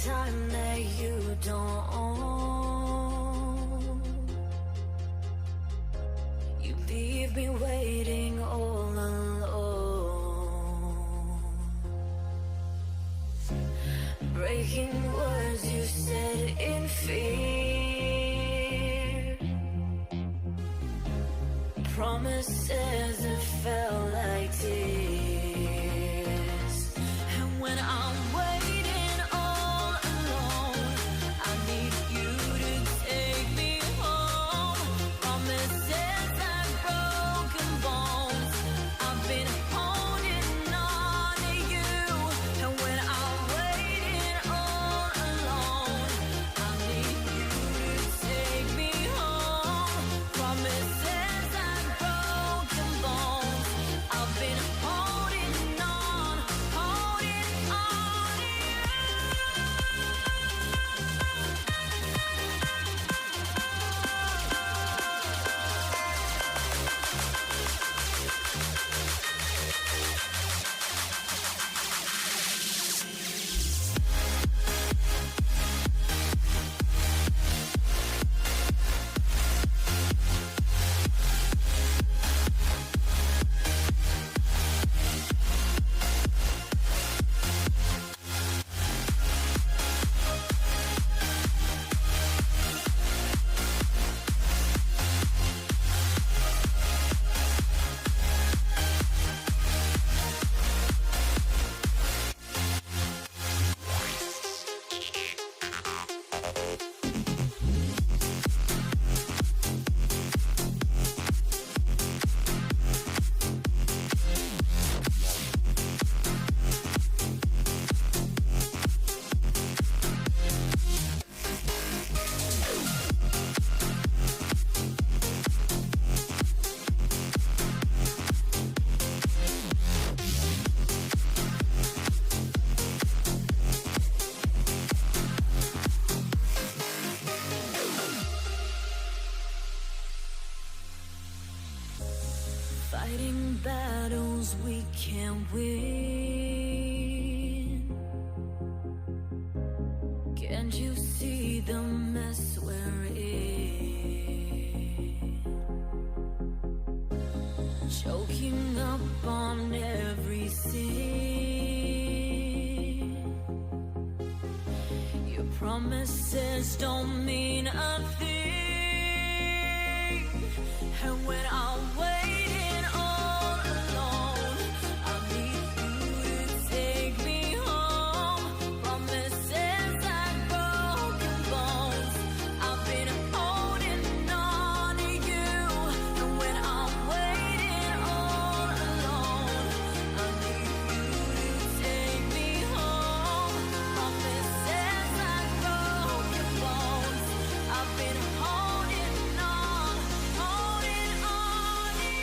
time that you don't. You leave me waiting all alone. Breaking words you said in fear, promises that felt like tears. And when I'm waiting all alone, I need you to take me home. Promises like broken bones, I've been holding on to you. And when I'm waiting all alone, I need you to take me home. Promises like broken bones, I've been holding on to you. Fighting battles we can't win. Can't you see the mess we're in? Choking up on every sin. Your promises don't mean a thing. And when I'm waiting all alone, I need you to take me home. Promises like broken bones, I've been holding on to you. And when I'm waiting all alone, I need you to take me home. Promises like broken bones, I've been holding on to you.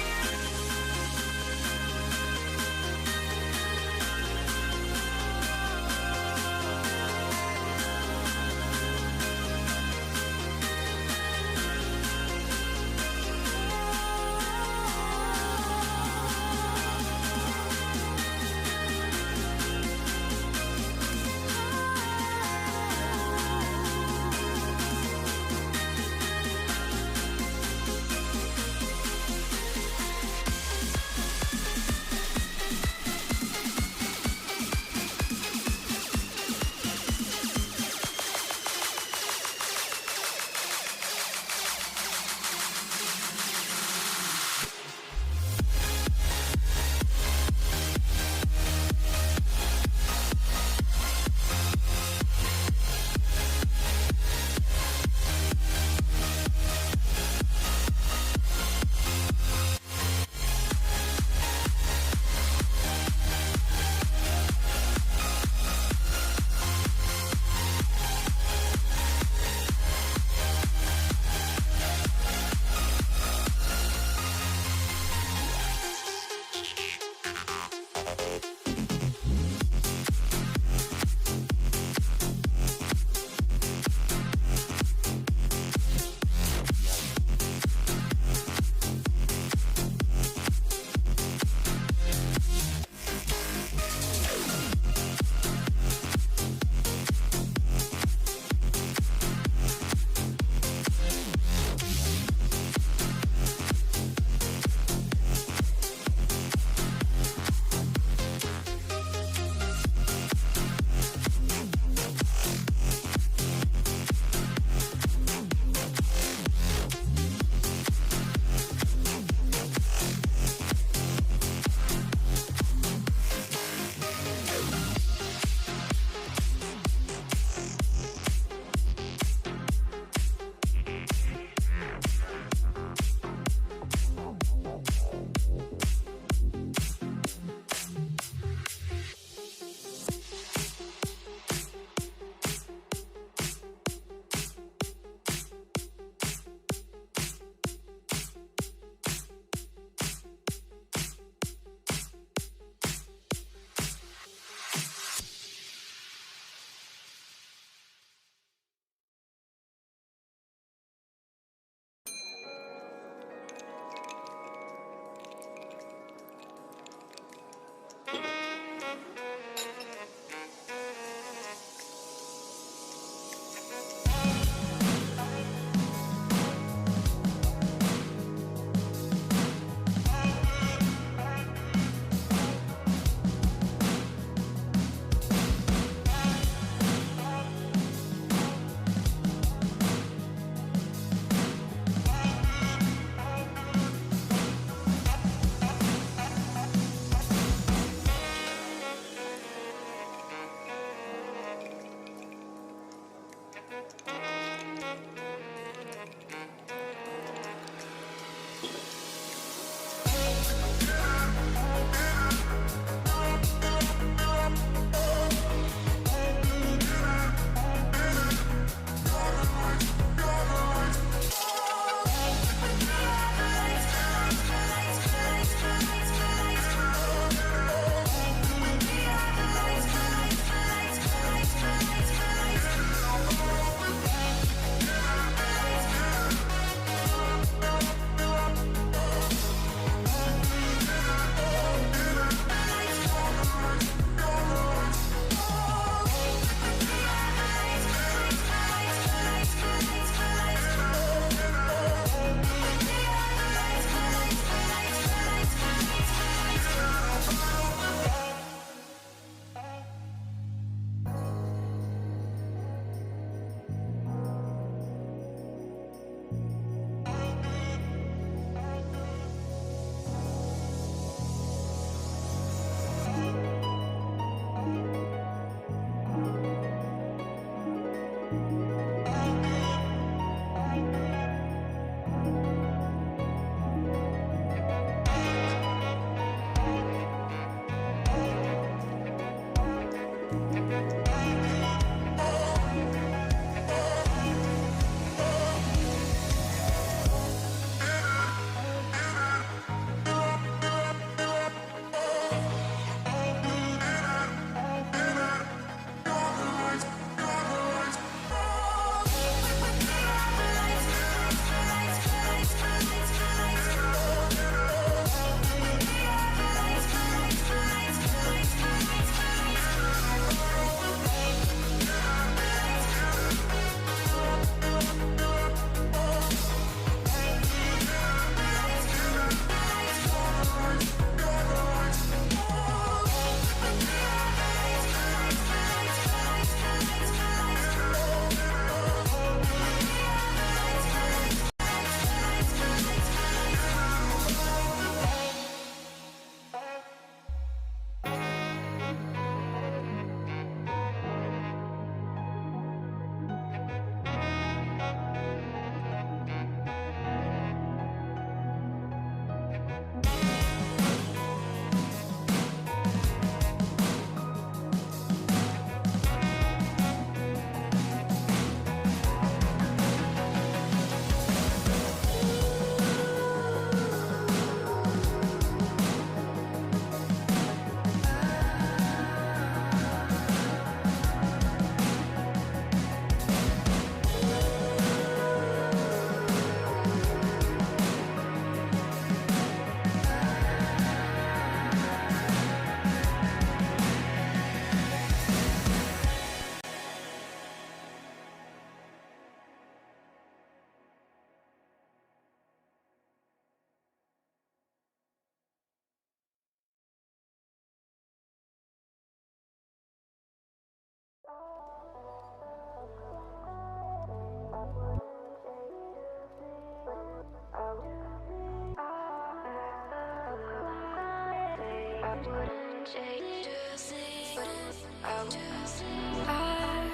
I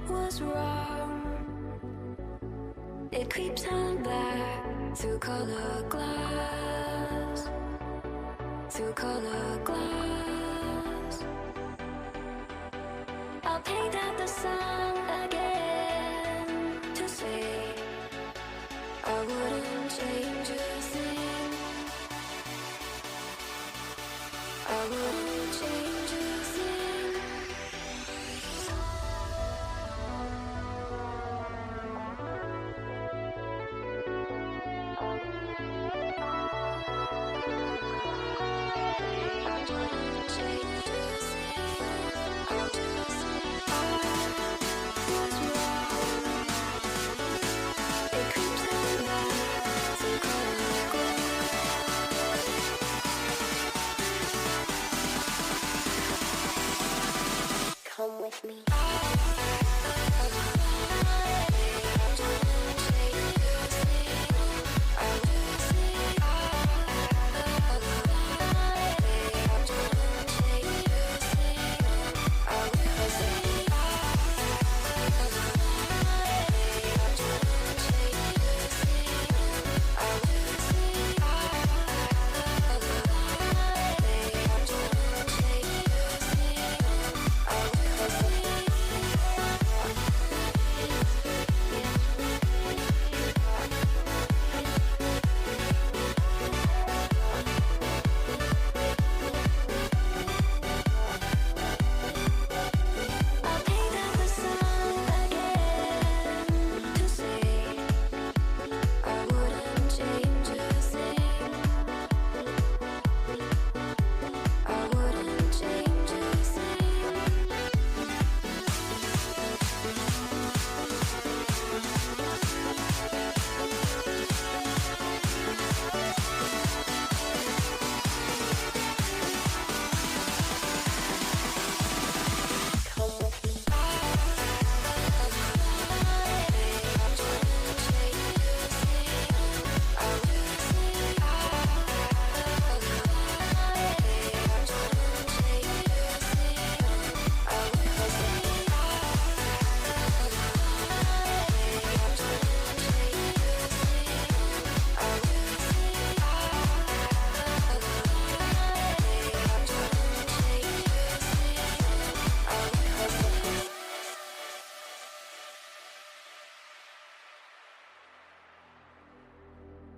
was wrong. It creeps on back through color glass. Through color glass. I'll paint out the sun again to say I wouldn't change a thing. I wouldn't change a thing. Come with me.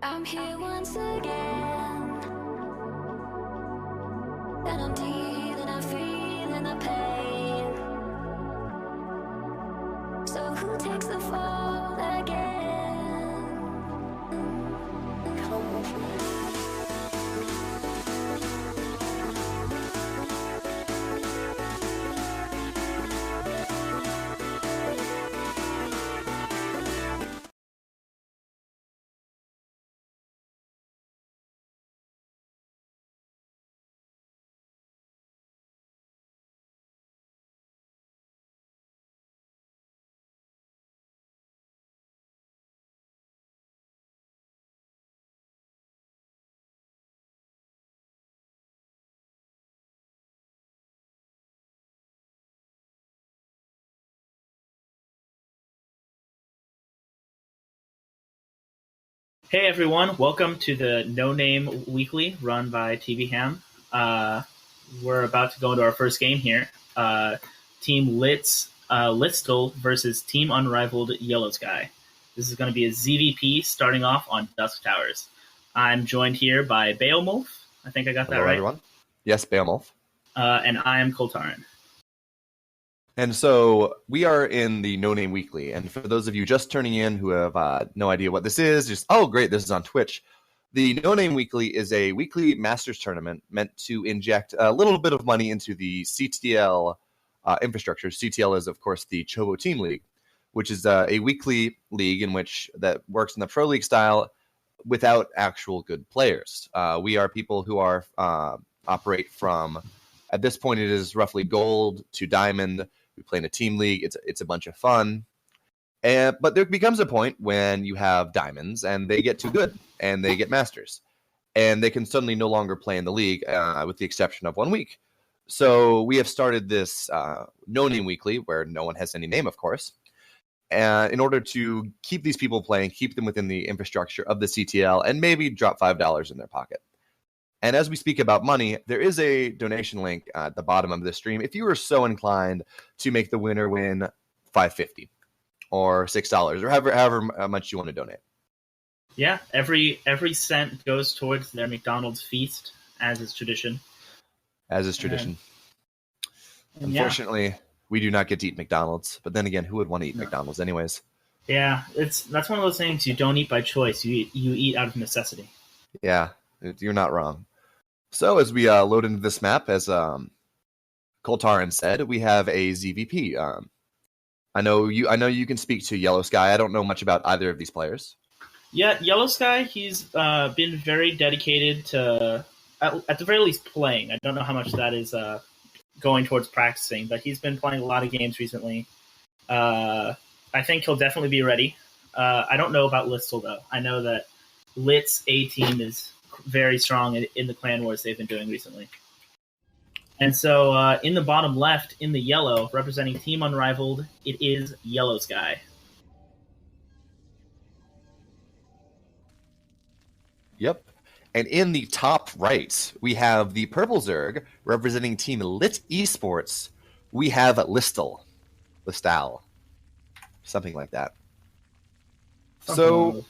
I'm here once again, and I'm dealing, I'm feeling the pain. So who takes the fall again? Come with me. Hey everyone, welcome to the No Name Weekly run by TV Ham. We're about to go into our first game here. Team Listel versus Team Unrivaled Yellow Sky. This is going to be a ZVP starting off on Dusk Towers. I'm joined here by Beowulf. I think I got that Hello, right. everyone. Yes, Beowulf. And I am Koltarin. And so we are in the No Name Weekly. And for those of you just turning in who have no idea what this is, just, oh, great, this is on Twitch. The No Name Weekly is a weekly Masters tournament meant to inject a little bit of money into the CTL infrastructure. CTL is, of course, the Chobo Team League, which is a weekly league in which that works in the Pro League style without actual good players. We are people who are operate from, at this point, it is roughly gold to diamond. We play in a team league. It's a bunch of fun. But there becomes a point when you have diamonds and they get too good and they get masters. and they can suddenly no longer play in the league, with the exception of 1 week. So we have started this No Name Weekly, where no one has any name, of course, in order to keep these people playing, keep them within the infrastructure of the CTL, and maybe drop $5 in their pocket. And as we speak about money, there is a donation link at the bottom of the stream if you are so inclined to make the winner win $5.50 or $6 or however much you want to donate. Yeah, every cent goes towards their McDonald's feast, as is tradition. As is tradition. And Unfortunately, we do not get to eat McDonald's. But then again, who would want to eat McDonald's anyways? Yeah, that's one of those things you don't eat by choice. You eat out of necessity. Yeah, you're not wrong. So as we load into this map, as Coltarin said, we have a ZVP. I know you can speak to Yellow Sky. I don't know much about either of these players. Yeah, Yellow Sky, he's been very dedicated to, at the very least, playing. I don't know how much that is going towards practicing, but he's been playing a lot of games recently. I think he'll definitely be ready. I don't know about Listel, though. I know that Lit's A team is very strong in the clan wars they've been doing recently. And so in the bottom left, in the yellow, representing Team Unrivaled, it is Yellow Sky. Yep. And in the top right, we have the Purple Zerg representing Team Lit Esports. We have Listal, something like that. So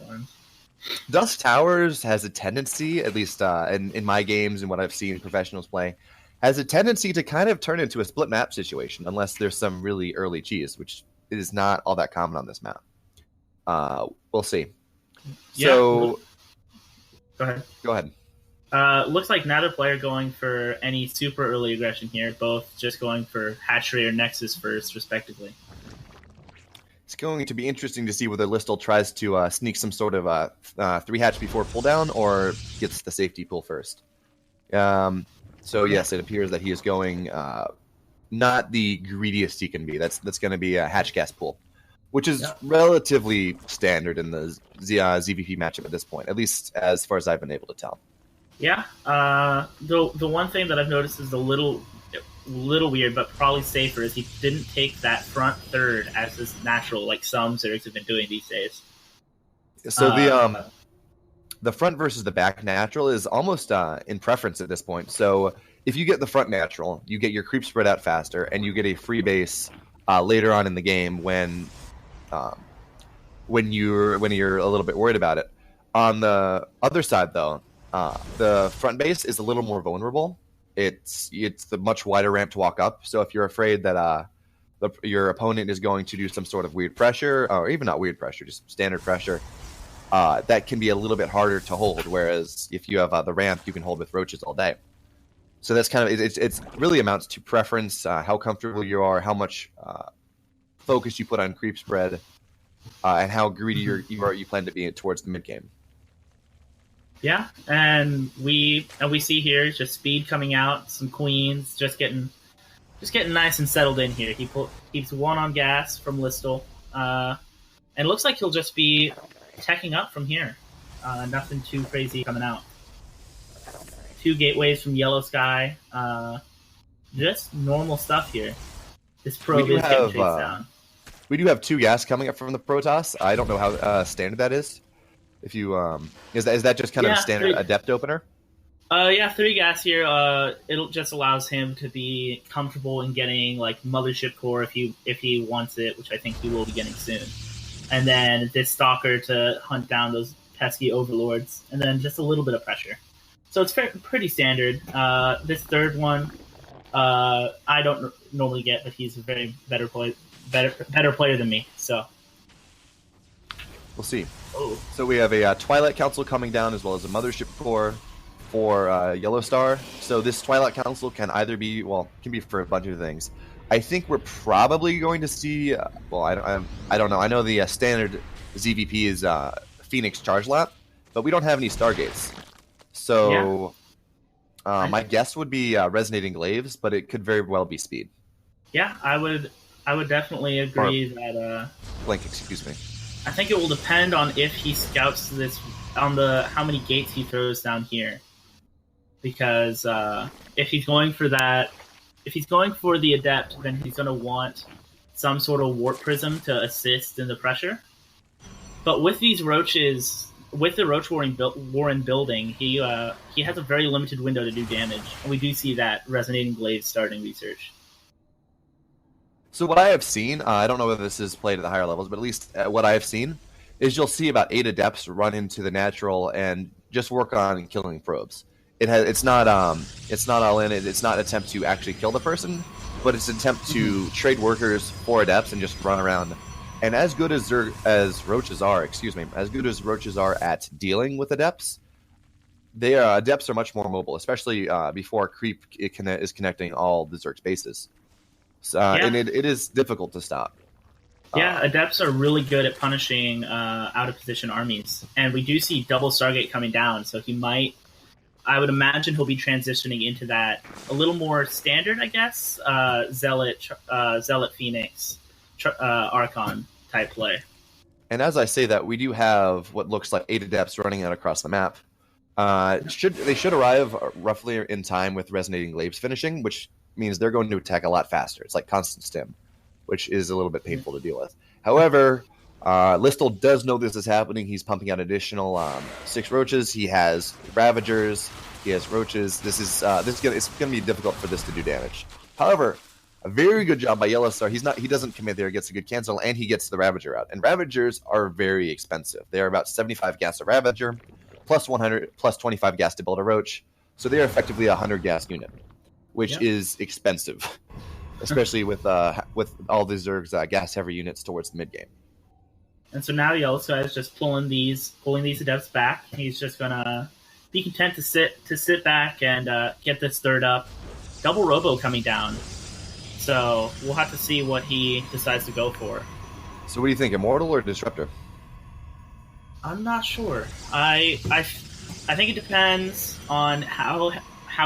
Dust Towers has a tendency, at least in my games and what I've seen professionals play, has a tendency to kind of turn into a split map situation unless there's some really early cheese, which is not all that common on this map. We'll see. Yeah. So Go ahead. Looks like neither player going for any super early aggression here, both just going for Hatchery or Nexus first, respectively. It's going to be interesting to see whether Listel tries to sneak some sort of 3-hatch before pull down or gets the safety pull first. So yes, it appears that he is going not the greediest he can be. That's going to be a hatch gas pull, which is relatively standard in the ZVP matchup at this point, at least as far as I've been able to tell. Yeah. The one thing that I've noticed is a little weird, but probably safer, is he didn't take that front third as his natural, like some Zergs have been doing these days. So the front versus the back natural is almost in preference at this point. So if you get the front natural, you get your creep spread out faster, and you get a free base later on in the game when you're a little bit worried about it. On the other side, though, the front base is a little more vulnerable. It's the much wider ramp to walk up. So if you're afraid that your opponent is going to do some sort of weird pressure, or even not weird pressure, just standard pressure, that can be a little bit harder to hold. Whereas if you have the ramp, you can hold with roaches all day. So that's kind of it's really amounts to preference, how comfortable you are, how much focus you put on creep spread, and how greedy you plan to be towards the mid game. Yeah, and we see here just speed coming out, some queens, just getting nice and settled in here. He keeps one on gas from Listel, and it looks like he'll just be teching up from here. Nothing too crazy coming out. 2 gateways from Yellow Sky. Just normal stuff here. This probe is getting chased down. We do have 2 gas coming up from the Protoss. I don't know how standard that is. If you is that just kind of a standard adept opener? 3 gas here. It just allows him to be comfortable in getting like Mothership Core if he wants it, which I think he will be getting soon. And then this Stalker to hunt down those pesky overlords, and then just a little bit of pressure. So it's pretty standard. This third one, I don't normally get, but he's a very better player than me. So we'll see. Oh. So we have a Twilight Council coming down, as well as a Mothership Core for Yellow Star. So this Twilight Council can either be, can be for a bunch of things. I think we're probably going to see. I don't know. I know the standard ZVP is Phoenix Charge Lap, but we don't have any Stargates. So my guess would be Resonating Glaives, but it could very well be Speed. Yeah, I would definitely agree that. Blink, excuse me. I think it will depend on if he scouts this on the how many gates he throws down here. Because if he's going for that, if he's going for the adept, then he's going to want some sort of warp prism to assist in the pressure. But with these roaches, with the roach warren building, he has a very limited window to do damage, and we do see that resonating glaive starting research. So what I have seen, I don't know whether this is played at the higher levels, but at least what I have seen is you'll see about 8 adepts run into the natural and just work on killing probes. It's not all in. It's not an attempt to actually kill the person, but it's an attempt to trade workers for adepts and just run around. And as good as roaches are, as good as roaches are at dealing with adepts, adepts are much more mobile, especially before creep is connecting all the Zerg's bases. And it is difficult to stop. Yeah, adepts are really good at punishing out of position armies, and we do see double Stargate coming down. So I would imagine he'll be transitioning into that a little more standard, I guess, Zealot Phoenix, Archon type play. And as I say that, we do have what looks like 8 adepts running out across the map. They should arrive roughly in time with Resonating Glaives finishing, which means they're going to attack a lot faster. It's like constant stim, which is a little bit painful to deal with. However, Listel does know this is happening. He's pumping out additional 6 roaches. He has Ravagers. He has roaches. It's going to be difficult for this to do damage. However, a very good job by Yellowstar. He doesn't commit there. He gets a good cancel, and he gets the Ravager out. And Ravagers are very expensive. They are about 75 gas a Ravager, plus 100, plus 25 gas to build a roach. So they are effectively a 100 gas unit, which is expensive, especially with all the Zerg's gas-heavy units towards the mid-game. And so now Yellowstar is just pulling these adepts back. He's just gonna be content to sit back and get this third up. Double Robo coming down, so we'll have to see what he decides to go for. So what do you think, Immortal or Disruptor? I'm not sure. I think it depends on how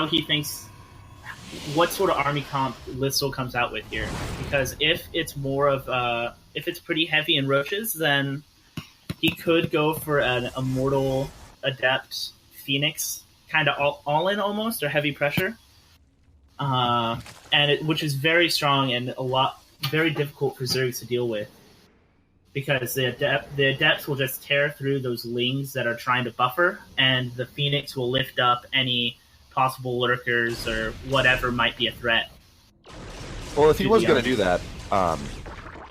he thinks, what sort of army comp Listel comes out with here. Because if it's more of if it's pretty heavy in roaches, then he could go for an Immortal Adept Phoenix, kind of all in almost, or heavy pressure, which is very strong and very difficult for Zergs to deal with, because the adepts will just tear through those lings that are trying to buffer, and the Phoenix will lift up any possible lurkers or whatever might be a threat. Well, if he was going to do that,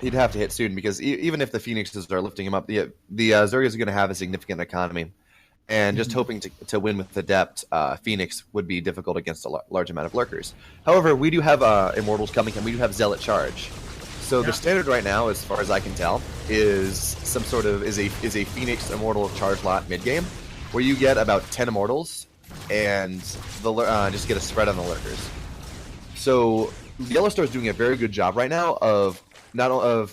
he'd have to hit soon, because even if the Phoenixes are lifting him up, the Zerg is going to have a significant economy, and just hoping to win with Adept Phoenix would be difficult against a large amount of lurkers. However, we do have Immortals coming, and we do have Zealot Charge. So the standard right now, as far as I can tell, is a Phoenix Immortal Charge lot mid game, where you get about 10 Immortals and just get a spread on the lurkers. So Yellowstar is doing a very good job right now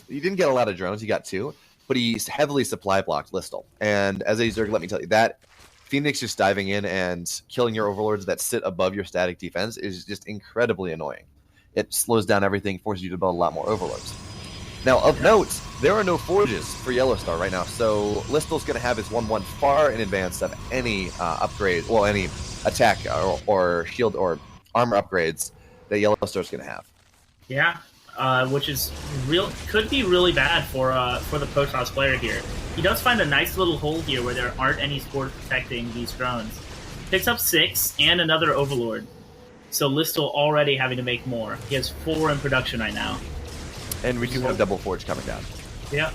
he didn't get a lot of drones, he got 2, but he's heavily supply blocked Listel. And as a Zerg, let me tell you, that Phoenix just diving in and killing your overlords that sit above your static defense is just incredibly annoying. It slows down everything, forces you to build a lot more overlords. Now, of note, there are no forges for Yellowstar right now, so Listel's going to have his 1-1 far in advance of any upgrade, any attack or shield or armor upgrades that Yellowstar's going to have. Yeah, which is could be really bad for the Protoss player here. He does find a nice little hole here where there aren't any spores protecting these drones. Picks up 6 and another Overlord. So Listel already having to make more. He has 4 in production right now. And we do have Double Forge coming down. Yeah.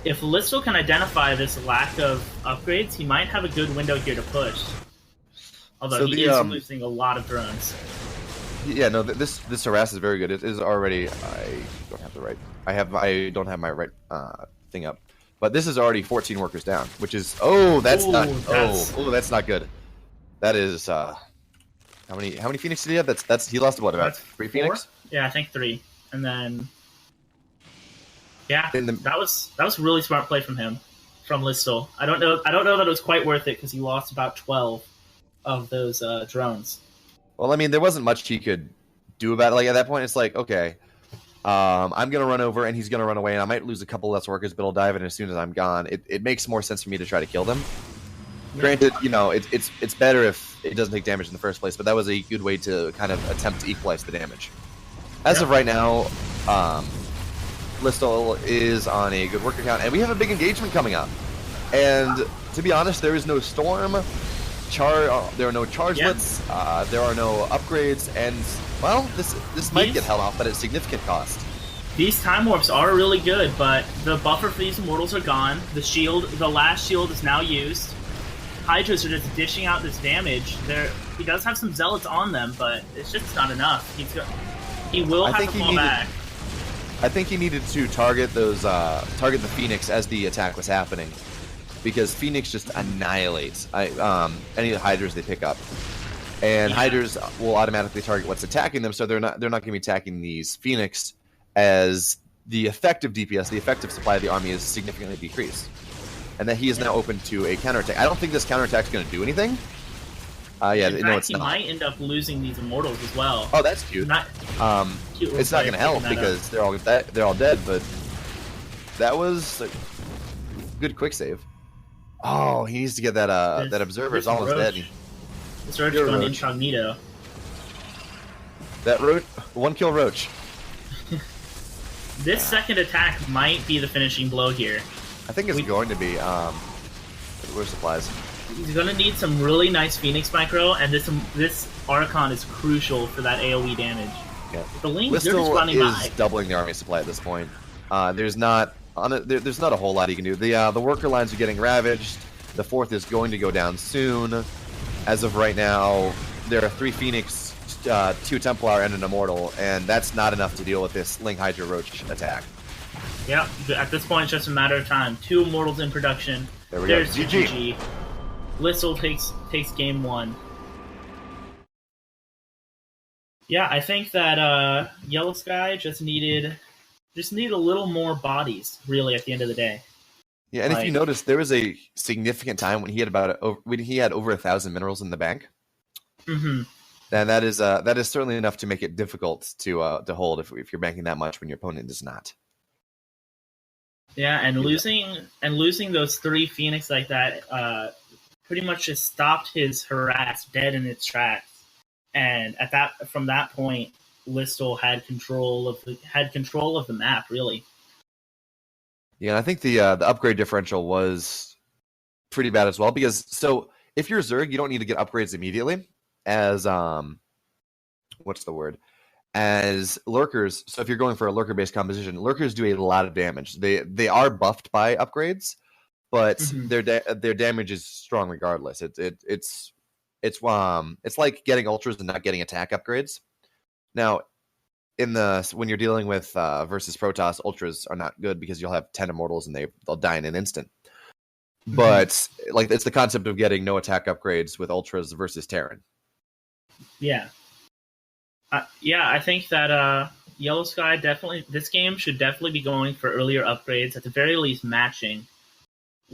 If Listel can identify this lack of upgrades, he might have a good window here to push. Although he is losing a lot of drones. Yeah, no, this harass is very good. It is already. I don't have the right. I don't have my right thing up, but this is already 14 workers down, which is that's not good. That is how many Phoenix did he have? That's he lost about 3 Phoenix? Yeah, I think 3, and then that was really smart play from Listel. I don't know that it was quite worth it because he lost about 12 of those drones. Well, I mean, there wasn't much he could do about it. Like at that point, it's like, okay, I'm going to run over, and he's going to run away, and I might lose a couple less workers, but he'll dive in as soon as I'm gone. It makes more sense for me to try to kill them. Granted, it's better if it doesn't take damage in the first place, but that was a good way to kind of attempt to equalize the damage. As of right now, Listel is on a good worker count, and we have a big engagement coming up. And to be honest, there is no storm. There are no chargelets. There are no upgrades, and well, this might get held off, but at significant cost. These time warps are really good, but the buffer for these immortals are gone. The last shield is now used. Hydras are just dishing out this damage. He does have some zealots on them, but it's just not enough. He will have to fall back. I think he needed to target the Phoenix as the attack was happening, because Phoenix just annihilates any of the Hydras they pick up, and Hydras will automatically target what's attacking them. So they're not going to be attacking these Phoenix, as the effective DPS, the effective supply of the army, is significantly decreased, and that he is now open to a counterattack. I don't think this counterattack is going to do anything. In fact, he might end up losing these immortals as well. Oh, that's cute. It's not going to help because they're all dead, but that was a good quick save. Oh, he needs to get that observer is almost dead. This Roach is going incognito. That Roach, 1-kill Roach. This second attack might be the finishing blow here. I think it's going to be. Where's supplies? He's going to need some really nice Phoenix micro, and this Archon is crucial for that AoE damage. Yeah. The Lings, they're just running by. Doubling the army supply at this point. There's not a whole lot he can do. The worker lines are getting ravaged. The 4th is going to go down soon. As of right now, there are 3 Phoenix, 2 Templar, and an Immortal, and that's not enough to deal with this Ling Hydra Roach attack. Yeah, at this point, it's just a matter of time. 2 Immortals in production. There's GG. Listel takes game 1. Yeah, I think that Yellow Sky just needed a little more bodies, really, at the end of the day. Yeah, and if you notice, there was a significant time when he had over 1,000 minerals in the bank. Mm-hmm. And that is certainly enough to make it difficult to hold if you're banking that much when your opponent does not. Yeah, and losing those 3 Phoenix like that pretty much just stopped his harass dead in its tracks. And from that point, Listel had control of the map, really. Yeah, and I think the upgrade differential was pretty bad as well, because if you're Zerg, you don't need to get upgrades immediately as as lurkers. So if you're going for a lurker based composition, lurkers do a lot of damage. They are buffed by upgrades, but their damage is strong regardless. It's like getting ultras and not getting attack upgrades. Now, when you're dealing with versus Protoss, ultras are not good because you'll have 10 immortals and they'll die in an instant. But it's the concept of getting no attack upgrades with ultras versus Terran. Yeah. I think that Yellow Sky this game should definitely be going for earlier upgrades, at the very least matching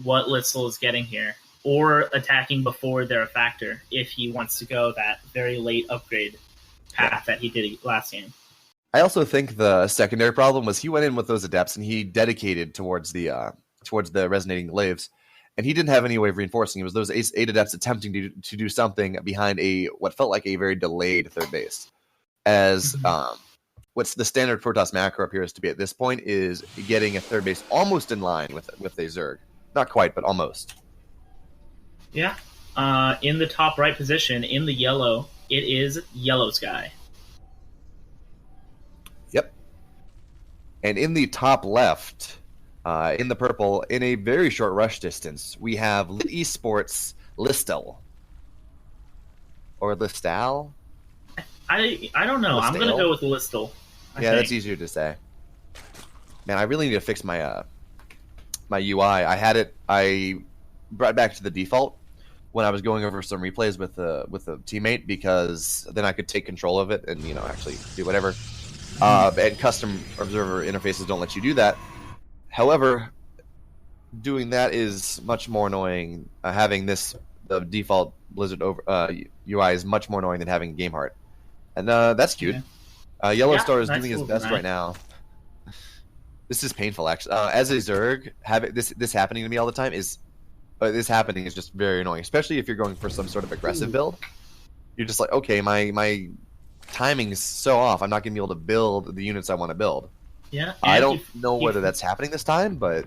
what Listel is getting here, or attacking before they're a factor if he wants to go that very late upgrade path that he did last game. I also think the secondary problem was he went in with those adepts and he dedicated towards the resonating glaives, and he didn't have any way of reinforcing. It was those 8 adepts attempting to do something behind what felt like a very delayed third base. As what's the standard Protoss macro appears to be at this point is getting a third base almost in line with a Zerg. Not quite, but almost. Yeah. In the top right position, in the yellow, it is Yellow Sky. Yep. And in the top left, in the purple, in a very short rush distance, we have Lit Esports Listel. Or Listal? I don't know. I'm going to go with Listel. That's easier to say. Man, I really need to fix my my UI. I brought it back to the default when I was going over some replays with a teammate, because then I could take control of it and actually do whatever. And custom observer interfaces don't let you do that. However, doing that is much more annoying. Having the default Blizzard UI is much more annoying than having GameHeart. And that's cute. Yellow Star is doing his best right now. This is painful, actually. As a Zerg, this happening to me all the time is this happening is just very annoying, especially if you're going for some sort of aggressive build. You're just like, okay, my timing is so off. I'm not gonna be able to build the units I want to build. Yeah. I don't know whether that's happening this time, but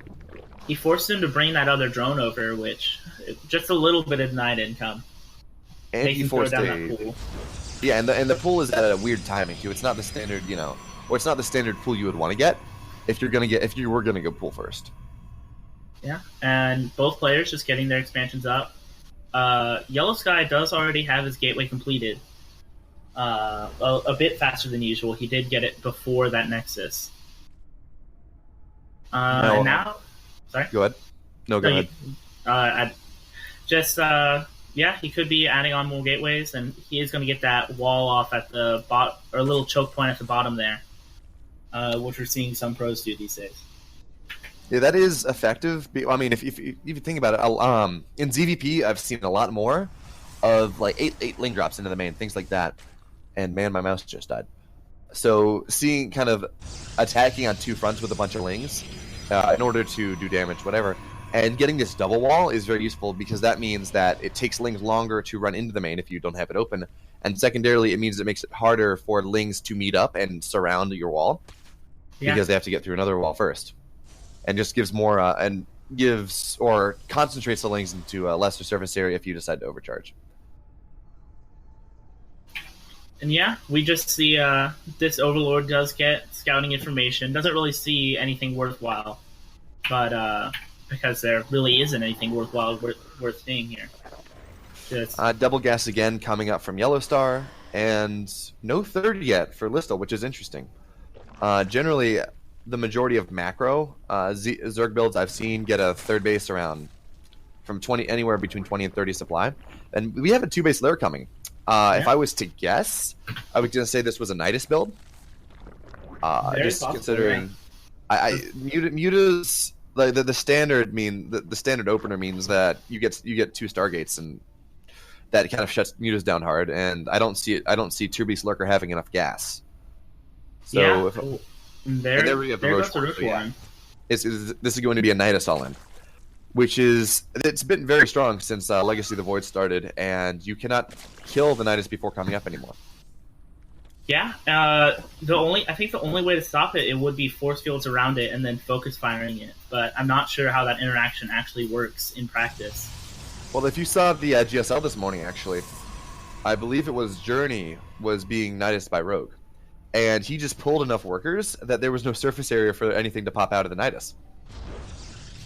He forced him to bring that other drone over, which just a little bit of denied income. and Makes he him throw forced down a that pool. yeah, and the pool is at a weird timing too. It's not the standard, or it's not the standard pool you would want to get if you were gonna go pool first. Yeah, and both players just getting their expansions up. Yellow Sky does already have his gateway completed. A bit faster than usual. He did get it before that Nexus. No. And now, sorry. Go ahead. No, go ahead. Yeah, he could be adding on more gateways, and he is going to get that wall off at the or a little choke point at the bottom there, which we're seeing some pros do these days. Yeah, that is effective. I mean, if you think about it, in ZVP, I've seen a lot more of like eight link drops into the main, things like that. And man, my mouse just died. So seeing kind of attacking on two fronts with a bunch of lings in order to do damage, whatever, and getting this double wall is very useful because that means that it takes lings longer to run into the main if you don't have it open, and secondarily, it means it makes it harder for lings to meet up and surround your wall because they have to get through another wall first. And just gives more or concentrates the lings into a lesser surface area if you decide to overcharge. And yeah, we just see this Overlord does get scouting information. Doesn't really see anything worthwhile, but because there really isn't anything worthwhile worth seeing here. Just Double gas again coming up from Yellow Star, and no third yet for Listel, which is interesting. Generally, the majority of macro Zerg builds I've seen get a third base around from 20, anywhere between 20 and 30 supply, and we have a 2-base layer coming. If I was to guess, I was going to say this was a Nidus build. Just possible, considering, Muta's like the standard the standard opener means that you get 2 Stargates, and that kind of shuts Muta's down hard. And I don't see 2-base lurker having enough gas. So yeah. if, There we have the goes Roche the War, Roche so yeah. War. This is going to be a Nidus all-in, which it's been very strong since Legacy of the Void started, and you cannot kill the Nidus before coming up anymore. Yeah, I think the only way to stop it would be force fields around it and then focus firing it. But I'm not sure how that interaction actually works in practice. Well, if you saw the GSL this morning, actually, I believe it was Journey was being Nidus by Rogue, and he just pulled enough workers that there was no surface area for anything to pop out of the Nidus.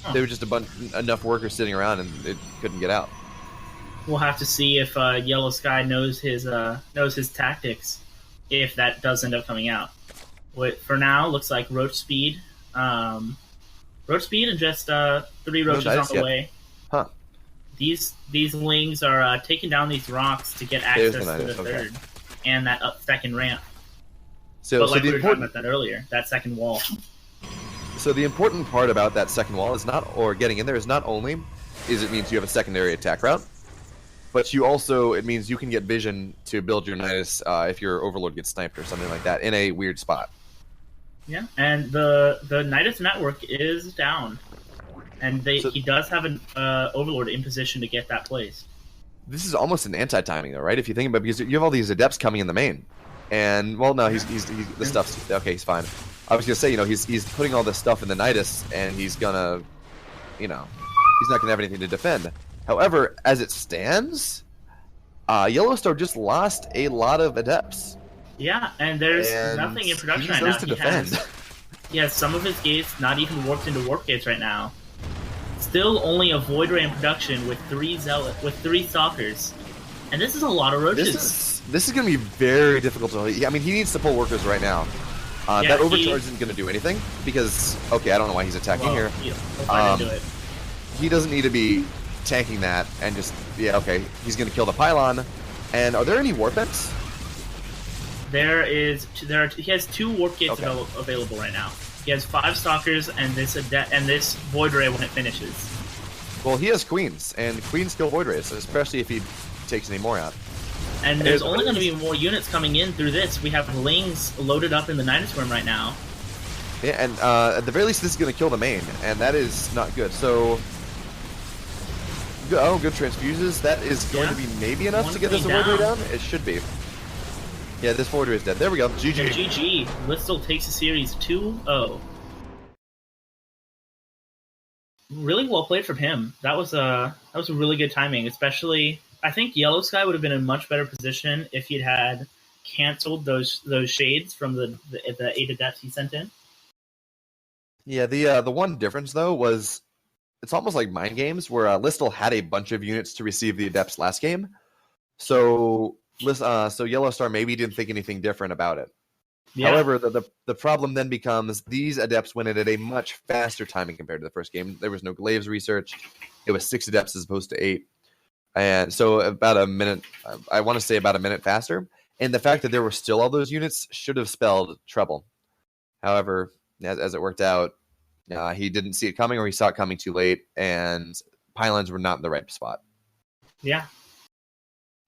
Huh. There were just enough workers sitting around, and it couldn't get out. We'll have to see if Yellow Sky knows his tactics, if that does end up coming out. For now, looks like Roach Speed. And just 3 roaches on the way. Huh. These lings are taking down these rocks to get access to the third and that second ramp. So, But like we were talking about that earlier, that second wall. So the important part about that second wall is getting in there is not only it means you have a secondary attack route, but it means you can get vision to build your Nidus if your Overlord gets sniped or something like that in a weird spot. Yeah, and the Nidus network is down, and he does have an Overlord in position to get that placed. This is almost an anti-timing though, right? If you think about it, because you have all these Adepts coming in the main, and well, no, he's the stuff's okay. He's fine. I was gonna say, he's putting all this stuff in the Nidus, and he's gonna, he's not gonna have anything to defend. However, as it stands, Yellow Star just lost a lot of Adepts. Yeah, and there's nothing in production right now. To defend. He has some of his gates not even warped into warp gates right now. Still only a Void Ray in production with 3 Stalkers. And this is a lot of roaches. This is going to be very difficult to... I mean, he needs to pull workers right now. That overcharge isn't going to do anything because... Okay, I don't know why he's attacking here. He'll find into it. He doesn't need to be tanking that and just... Yeah, okay. He's going to kill the pylon. And are there any warp ends? He has 2 warp gates available right now. He has 5 Stalkers and this Void Ray when it finishes. Well, he has Queens, and Queens kill Void Rays, especially if he takes any more out. And there's only going to be more units coming in through this. We have Lings loaded up in the Nidus Worm right now. Yeah, and at the very least, this is going to kill the main, and that is not good. So, good transfuses. That is going to be maybe enough One to get this way award ray down. It should be. Yeah, this forward ray is dead. There we go. GG. And GG. Listel takes the series 2-0. Really well played from him. That was a really good timing. Especially, I think Yellow Sky would have been in a much better position if he'd had canceled those shades from the 8 adepts he sent in. Yeah, the one difference though was it's almost like Mind Games where Listel had a bunch of units to receive the adepts last game, so Yellow Star maybe didn't think anything different about it. Yeah. However, the problem then becomes these adepts went in at a much faster timing compared to the first game. There was no Glaives research; it was 6 adepts as opposed to 8, and so about a minute. I want to say about a minute faster. And the fact that there were still all those units should have spelled trouble. However, as it worked out, he didn't see it coming, or he saw it coming too late, and pylons were not in the right spot. Yeah.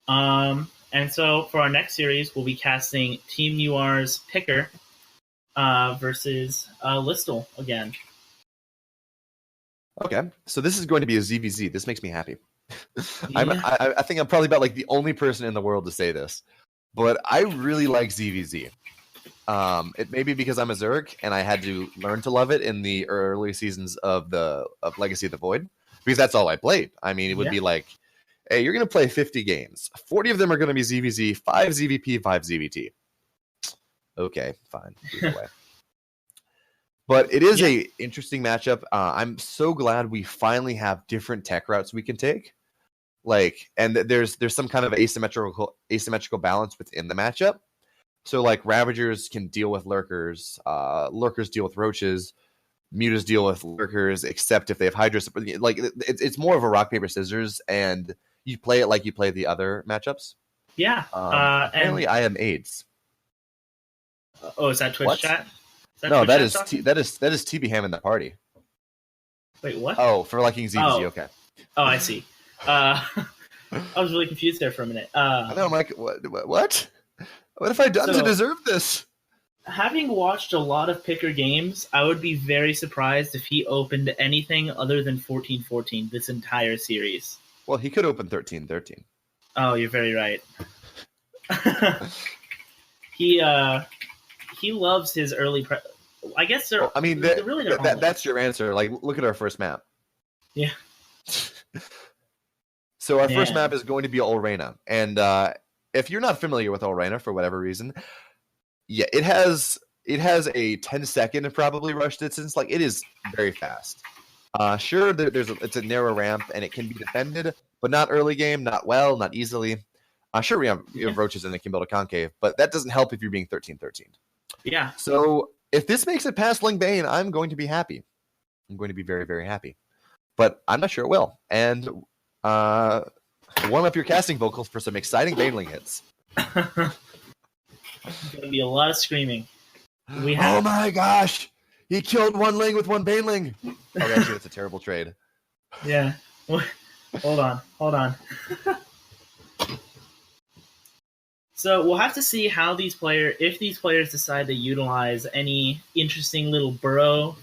And so for our next series, we'll be casting Team UR's Picker versus Listel again. Okay, so this is going to be a ZVZ. This makes me happy. Yeah. I think I'm probably about like the only person in the world to say this, but I really like ZVZ. It may be because I'm a Zerg and I had to learn to love it in the early seasons of Legacy of the Void, because that's all I played. I mean, it would be like, hey, you're going to play 50 games. 40 of them are going to be ZVZ, 5 ZVP, 5 ZVT. Okay, fine. Either way. But it is a interesting matchup. I'm so glad we finally have different tech routes we can take. And there's some kind of asymmetrical balance within the matchup. So like Ravagers can deal with Lurkers, Lurkers deal with Roaches, Mutas deal with Lurkers, except if they have Hydra. Like it's more of a rock paper scissors, and you play it like you play the other matchups. Yeah. Apparently, I am AIDS. Is that Twitch chat? No, that is TB Ham in the party. Wait, what? Oh, for liking ZVZ. Okay. Oh, I see. I was really confused there for a minute. I know. I'm like, what? What have I done to deserve this? Having watched a lot of Picker games, I would be very surprised if he opened anything other than 14-14 this entire series. Well, he could open 13-13. Oh, you're very right. He loves his early. I guess they're. Well, I mean, that's your answer. Like, look at our first map. Yeah. So our first map is going to be Olrena, and if you're not familiar with Olrena for whatever reason, yeah, it has a 10-second probably rush distance. Like, it is very fast. Sure, it's a narrow ramp and it can be defended, but not early game, not well, not easily. Sure, we have Roaches and it can build a concave, but that doesn't help if you're being 13-13. Yeah. So if this makes it past Lingbane, I'm going to be happy. I'm going to be very, very happy. But I'm not sure it will. And warm up your casting vocals for some exciting Baneling hits. There's going to be a lot of screaming. Oh my gosh! He killed one Ling with one Baneling! Oh, actually, that's a terrible trade. Yeah. Hold on. So we'll have to see how if these players decide to utilize any interesting little burrow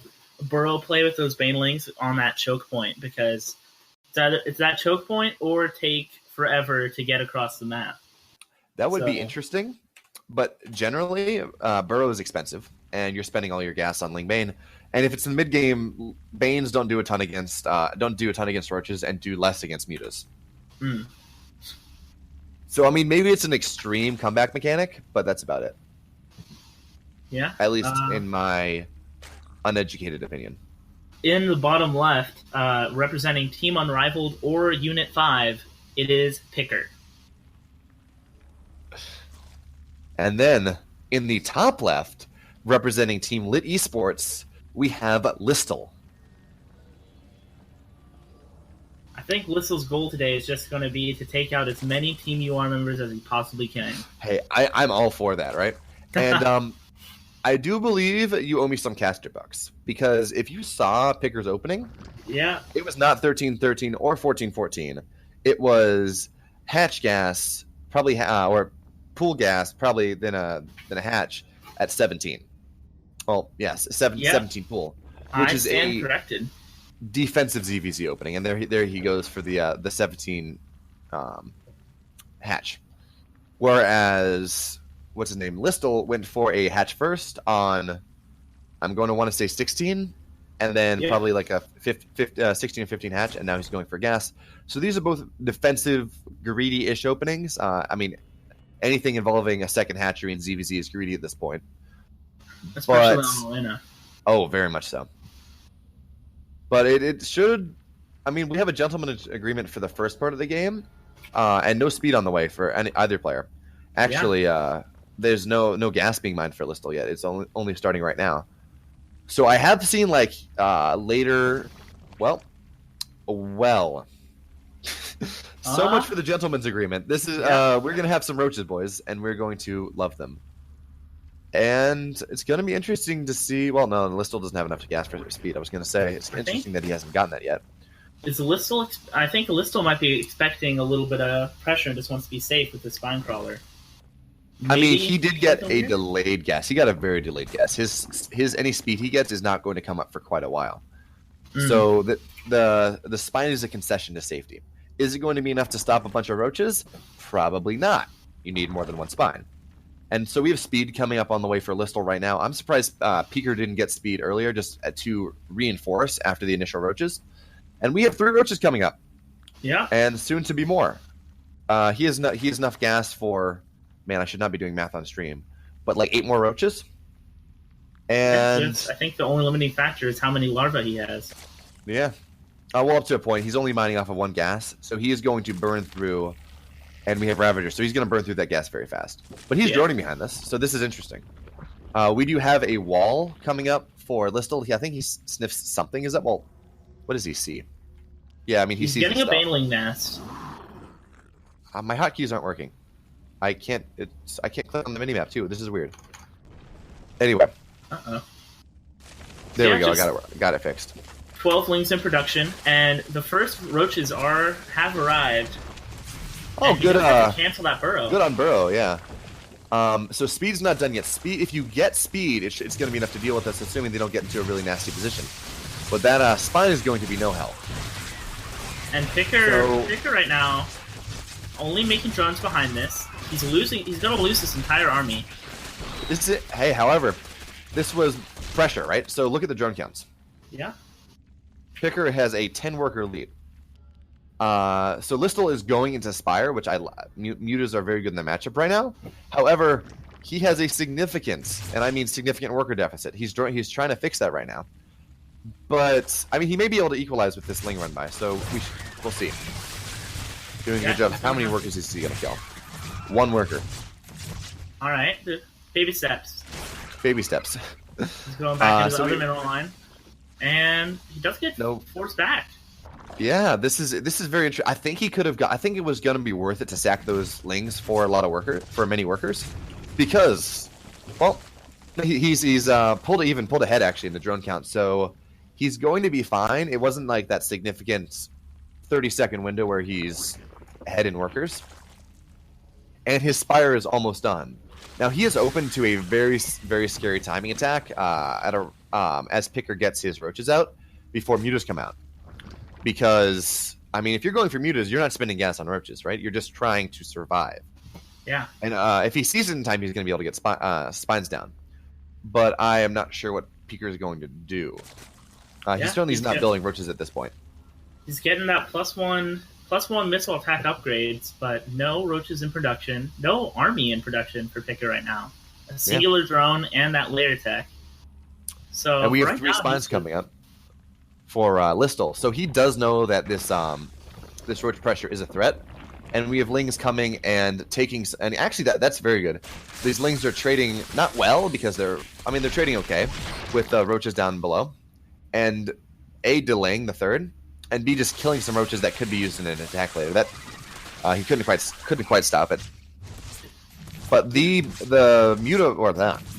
play with those Banelings on that choke point, because it's that choke point or take forever to get across the map. That would be interesting, but generally, burrow is expensive, and you're spending all your gas on Lingbane. And if it's in the mid game, Banes don't do a ton against Roaches and do less against Mutas. Mm. So I mean, maybe it's an extreme comeback mechanic, but that's about it. Yeah, at least in my uneducated opinion. In the bottom left, representing Team Unrivaled or Unit 5, it is Picker. And then in the top left, representing Team Lit Esports, we have Listel. I think Listel's goal today is just going to be to take out as many Team UR members as he possibly can. Hey, I'm all for that, right? And I do believe you owe me some caster bucks, because if you saw Picker's opening, it was not 13-13 or 14-14. It was hatch gas, probably, or pool gas, probably then a hatch at 17. Well, yes, Yeah. 17 pool, which I is stand a corrected. defensive ZVZ opening, and there he goes for the 17 hatch. Whereas what's his name, Listel went for a hatch first on, I'm going to want to say 16, and then Yeah. probably like a 16 and 15 hatch, and now he's going for gas. So these are both defensive, greedy-ish openings. I mean, anything involving a second hatchery in ZVZ is greedy at this point. Especially But- on Molina. Oh, very much so. But it should. I mean, we have a gentleman's agreement for the first part of the game, and no speed on the way for either player. Actually, there's no gas being mined for Listel yet. It's only starting right now. So I have seen like later. Well. So much for the gentleman's agreement. This is we're gonna have some roaches, boys, and we're going to love them. And it's going to be interesting to see. Well, no, Listel doesn't have enough gas for speed. I was going to say it's interesting that he hasn't gotten that yet. Is Listel? I think Listel might be expecting a little bit of pressure and just wants to be safe with the spine crawler. I mean, Maybe he did get a here? delayed gas. He got a very delayed gas. His any speed he gets is not going to come up for quite a while. So the spine is a concession to safety. Is it going to be enough to stop a bunch of roaches? Probably not. You need more than one spine. And so we have speed coming up on the way for Listel right now. I'm surprised Peeker didn't get speed earlier, just to reinforce after the initial roaches. And we have 3 roaches coming up, Yeah. and soon to be more. He has enough gas for, man, I should not be doing math on stream, but like 8 more roaches. And I think the only limiting factor is how many larvae he has. yeah, well, up to a point. He's only mining off of 1 gas, so he is going to burn through. And we have Ravager, so he's going to burn through that gas very fast. But he's droning behind this, so this is interesting. We do have a wall coming up for Listel. I think he sniffs something. Is that, well, what does he see? Yeah, I mean, He's sees getting the a stuff. baneling nest. My hotkeys aren't working. I can't click on the minimap, too. This is weird. Anyway, Uh-oh. there we Yeah, go. Got it fixed. 12 lings in production, and the first roaches have arrived. Oh, And he good. doesn't have to cancel that burrow. Good on Burrow, yeah. So speed's not done yet. Speed, if you get speed, it's going to be enough to deal with this, assuming they don't get into a really nasty position. But that spine is going to be no help. And Picker So- right now, only making drones behind this. He's going to lose this entire army. This is it. Hey, however, this was pressure, right? So look at the drone counts. Yeah. Picker has a 10-worker lead. So Listel is going into Spire, which mutas are very good in the matchup right now. However, he has a significant, and I mean significant, worker deficit. He's trying to fix that right now. But I mean, he may be able to equalize with this Ling run by. So we'll see. Doing a good job. How many workers is he going to kill? 1 worker. All right. Baby steps. Baby steps. He's going back into the so other we- mineral line. And he does get Nope. forced back. Yeah, this is very interesting. I think he could have got. I think it was going to be worth it to sack those Lings for many workers, because, well, he's pulled ahead actually in the drone count, so he's going to be fine. It wasn't like that significant 30-second window where he's ahead in workers, and his Spire is almost done. Now he is open to a very scary timing attack as Picker gets his roaches out before mutas come out. Because, I mean, if you're going for mutas, you're not spending gas on roaches, right? You're just trying to survive. Yeah. And if he sees it in time, he's going to be able to get spines down. But I am not sure what Peeker is going to do. He's not building roaches at this point. He's getting that plus one missile attack upgrades, but no roaches in production, no army in production for Picker right now. A singular drone and that layer tech. So And we have right 3 now, spines coming up for Listel. So he does know that this roach pressure is a threat. And we have Lings coming and taking... And actually, that's very good. These Lings are trading not well, because they're trading okay with roaches down below. And A, delaying the third, and B, just killing some roaches that could be used in an attack later. That he couldn't quite stop it. But the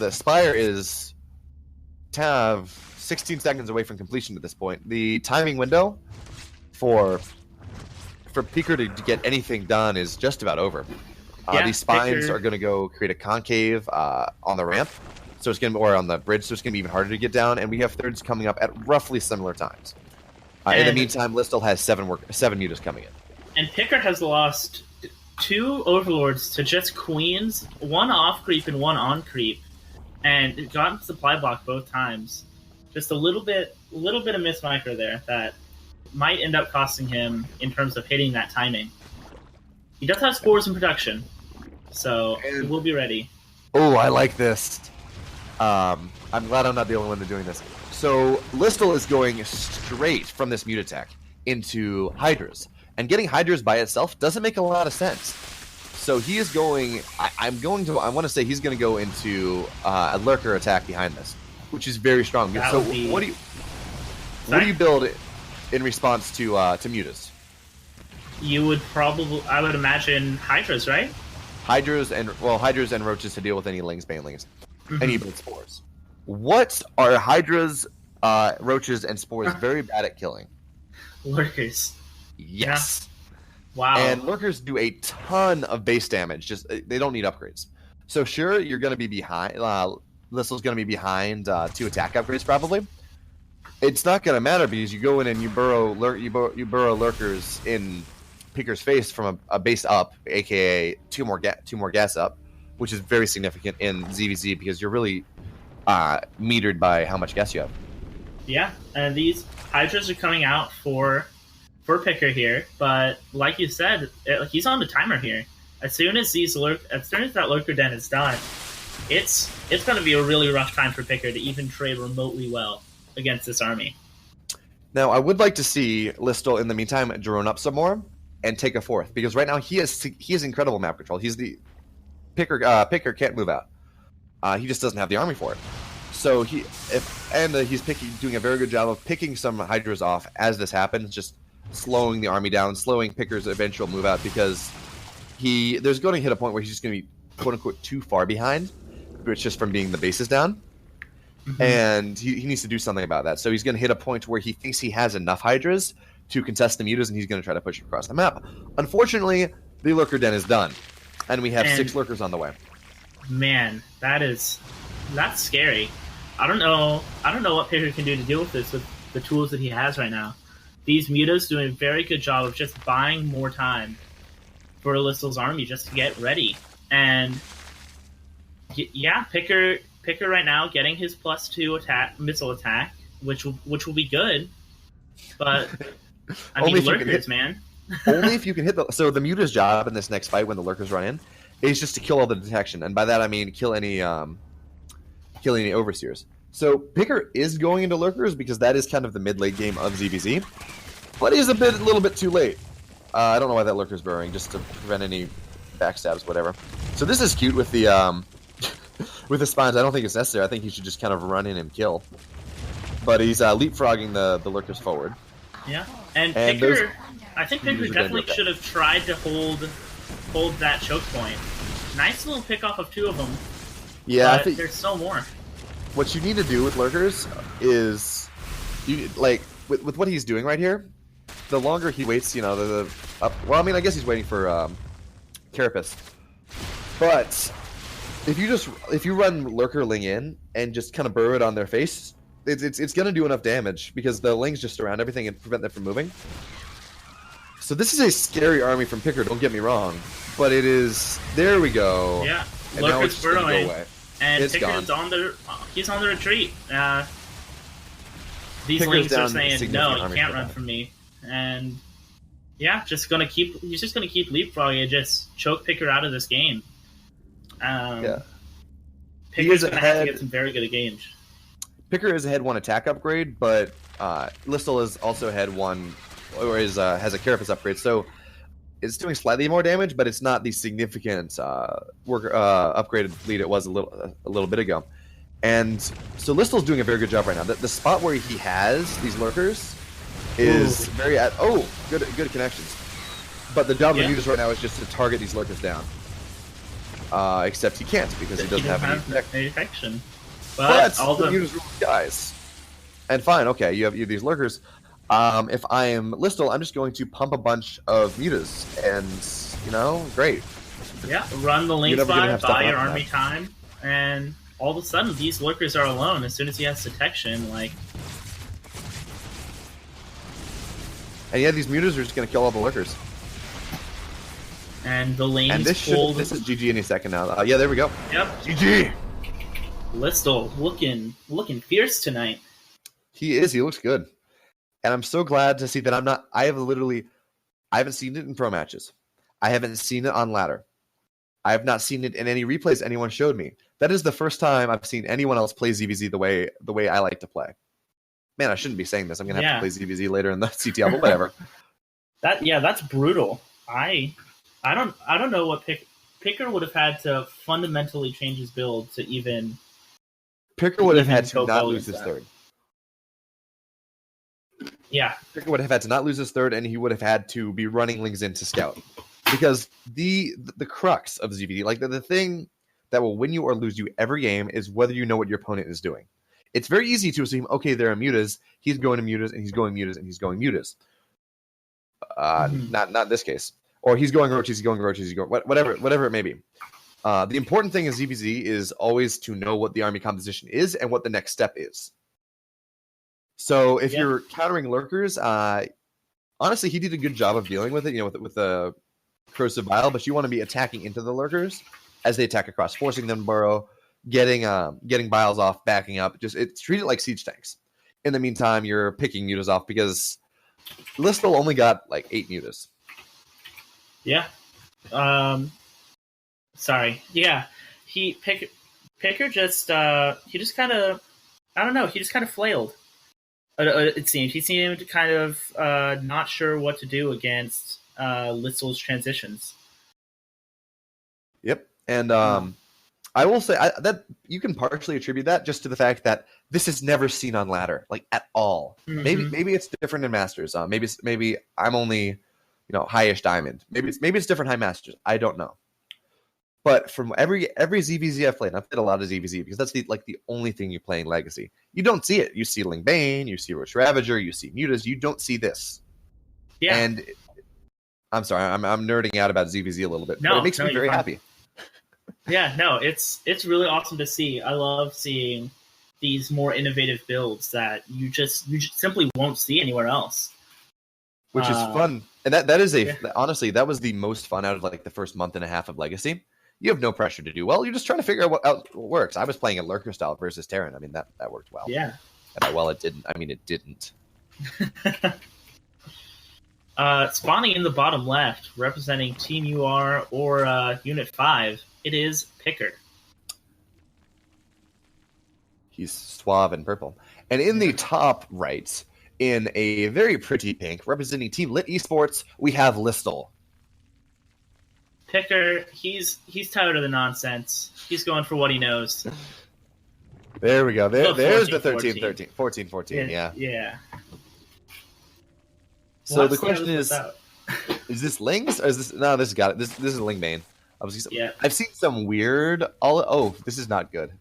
Spire is 16 seconds away from completion at this point. The timing window for Peeker to get anything done is just about over. These spines Picker- are going to go create a concave on the ramp, so it's going to, or on the bridge, so it's going to be even harder to get down. And we have thirds coming up at roughly similar times. In the meantime, Listel has seven mutas coming in. And Picker has lost 2 Overlords to just Queens, 1 off creep and 1 on creep, and gotten supply block both times. Just a little bit of miss micro there that might end up costing him in terms of hitting that timing. He does have spores in production, so he will be ready. Oh, I like this. I'm glad I'm not the only one doing this. So Listel is going straight from this mute attack into Hydras. And getting Hydras by itself doesn't make a lot of sense. So he is going... I want to say he's going to go into a Lurker attack behind this, which is very strong. So what do you build in response to mutas? You would probably... I would imagine Hydras, right? Hydras and Roaches to deal with any Lings, Banelings, and even Spores. What are Hydras, Roaches, and Spores very bad at killing? Lurkers. Yes. Yeah. Wow. And Lurkers do a ton of base damage. Just they don't need upgrades. So sure, you're going to be behind. Listel's going to be behind 2 attack upgrades probably. It's not going to matter because you go in and you burrow Lurkers in Picker's face from a base up, aka 2 more gas up, which is very significant in ZVZ because you're really metered by how much gas you have. Yeah, and these Hydras are coming out for Picker here, but like you said, he's on the timer here. As soon as that Lurker Den is done, it's going to be a really rough time for Picker to even trade remotely well against this army. Now, I would like to see Listel in the meantime drone up some more and take a 4th because right now he has incredible map control. He's the Picker can't move out. He just doesn't have the army for it. So he's doing a very good job of picking some Hydras off as this happens, just slowing the army down, slowing Picker's eventual move out because there's going to hit a point where he's just going to be quote unquote too far behind, which just from being the bases down. And he needs to do something about that. So he's going to hit a point where he thinks he has enough Hydras to contest the mutas, and he's going to try to push it across the map. Unfortunately, the Lurker Den is done, and we have 6 Lurkers on the way. Man, that's scary. I don't know what Picker can do to deal with this with the tools that he has right now. These mutas doing a very good job of just buying more time for Listel's army just to get ready. And yeah, Picker right now getting his +2 missile attack, which will be good. But I mean, Lurkers, man. Only if you can hit so the muta's job in this next fight when the Lurkers run in is just to kill all the detection, and by that I mean kill any overseers. So Picker is going into Lurkers because that is kind of the mid-late game of ZVZ, but he's a little bit too late. I don't know why that Lurker's burrowing, just to prevent any backstabs, whatever. So this is cute with the with the spines. I don't think it's necessary. I think he should just kind of run in and kill. But he's leapfrogging the Lurkers forward. Yeah, and Picker, I think Picker definitely should have tried to hold that choke point. Nice little pick off of 2 of them. Yeah, but there's still more. What you need to do with Lurkers is, with what he's doing right here, the longer he waits, well, I mean, I guess he's waiting for Carapace. But if you run Lurker Ling in and just kind of burrow it on their face, it's going to do enough damage because the Lings just surround everything and prevent them from moving. So this is a scary army from Picker, don't get me wrong. But it is... There we go. Yeah, and now it's just going to go away. And Picker's on the retreat. These Lings are saying, no, you can't run from me. And yeah, he's just gonna keep leapfrogging and just choke Picker out of this game. Picker's gonna have to get some very good games. Picker is ahead 1 attack upgrade, but Listel is also ahead 1, or has a Carapace upgrade, so it's doing slightly more damage, but it's not the significant upgraded lead it was a little bit ago. And so Listel's doing a very good job right now. The spot where he has these Lurkers is very good connections. But the job of the mutas right now is just to target these Lurkers down. Except he can't because he doesn't have any detection. But all the mutas rule guys. And fine, okay, you have these Lurkers. If I am Listel, I'm just going to pump a bunch of mutas, and great. Yeah, run the link buy your army time, and all of a sudden these lurkers are alone as soon as he has detection. Like, And yeah, these mutas are just going to kill all the lurkers. and the lane And is pulled. this is GG any second now. Yeah, there we go. Yep, GG. Listel looking fierce tonight. He is. He looks good. And I'm so glad to see that I haven't seen it in pro matches. I haven't seen it on ladder. I have not seen it in any replays anyone showed me. That is the first time I've seen anyone else play ZVZ the way I like to play. Man, I shouldn't be saying this. I'm gonna have to play ZVZ later in the CTL, but whatever. That's brutal. I don't know what Picker would have had to fundamentally change his build to even. Picker would have had to go not bold lose his that. third. Yeah, Picker would have had to not lose his third, and he would have had to be running Lings in to scout. Because the crux of ZVD, like the thing that will win you or lose you every game, is whether you know what your opponent is doing. It's very easy to assume, okay, there are mutas, he's going to mutas, and he's going mutas, and he's going mutas. Not in this case. Or he's going roaches, he's going roaches, he's going whatever it may be. The important thing in ZVZ is always to know what the army composition is and what the next step is. So if you're countering lurkers, honestly, he did a good job of dealing with it, with the corrosive bile, but you want to be attacking into the lurkers as they attack across, forcing them to burrow, getting biles off, backing up. Treat it like siege tanks. In the meantime, you're picking mutas off because Listel only got like 8 mutas. Yeah. Sorry. Yeah. Picker just kind of, I don't know, he just kind of flailed. It seemed he seemed kind of not sure what to do against Listel's transitions. Yep, and I will say that you can partially attribute that just to the fact that this is never seen on ladder, like at all. Mm-hmm. Maybe it's different in masters. Maybe I'm only high-ish diamond. Maybe it's different high masters. I don't know. But from every ZVZ I've played a lot of ZVZ because that's the only thing you play in Legacy. You don't see it. You see Ling Bane, you see Roach Ravager, you see mutas. You don't see this. Yeah. And I'm sorry, I'm nerding out about ZVZ a little bit, but it makes me very happy. Yeah, no, it's really awesome to see. I love seeing these more innovative builds that you just simply won't see anywhere else. Which is fun. And that is honestly, that was the most fun out of the first month and a half of Legacy. You have no pressure to do well. You're just trying to figure out what works. I was playing a lurker style versus Terran. I mean, that worked well. Yeah. And by well, it didn't. I mean, it didn't. Spawning in the bottom left, representing Team UR or Unit 5, it is Picker. He's suave and purple. And in the top right, in a very pretty pink, representing Team Lit Esports, we have Listel. Picker, he's tired of the nonsense. He's going for what he knows. There we go. There's the 13-14. 14-14, yeah. Yeah. So the question is this Lings or is this? No, this got it. This is Ling Bane. I've seen some weird. This is not good.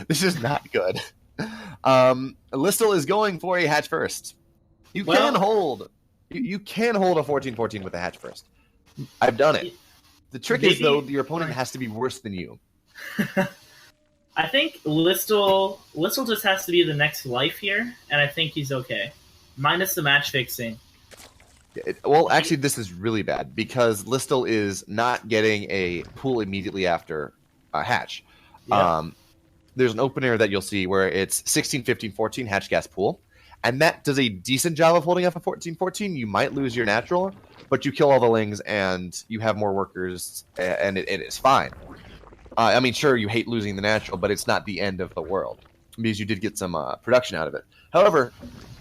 This is not good. Listel is going for a hatch first. You can hold a 14-14 with a hatch first. I've done it. The trick is though your opponent has to be worse than you. I think Listel just has to be the next life here, and I think he's okay, minus the match fixing. Actually, this is really bad because Listel is not getting a pool immediately after a hatch. Yep. There's an opener that you'll see where it's 16, 15, 14 hatch gas pool, and that does a decent job of holding up a 14-14. You might lose your natural, but you kill all the lings and you have more workers, and it is fine. I mean, sure, you hate losing the natural, but it's not the end of the world because you did get some production out of it. However,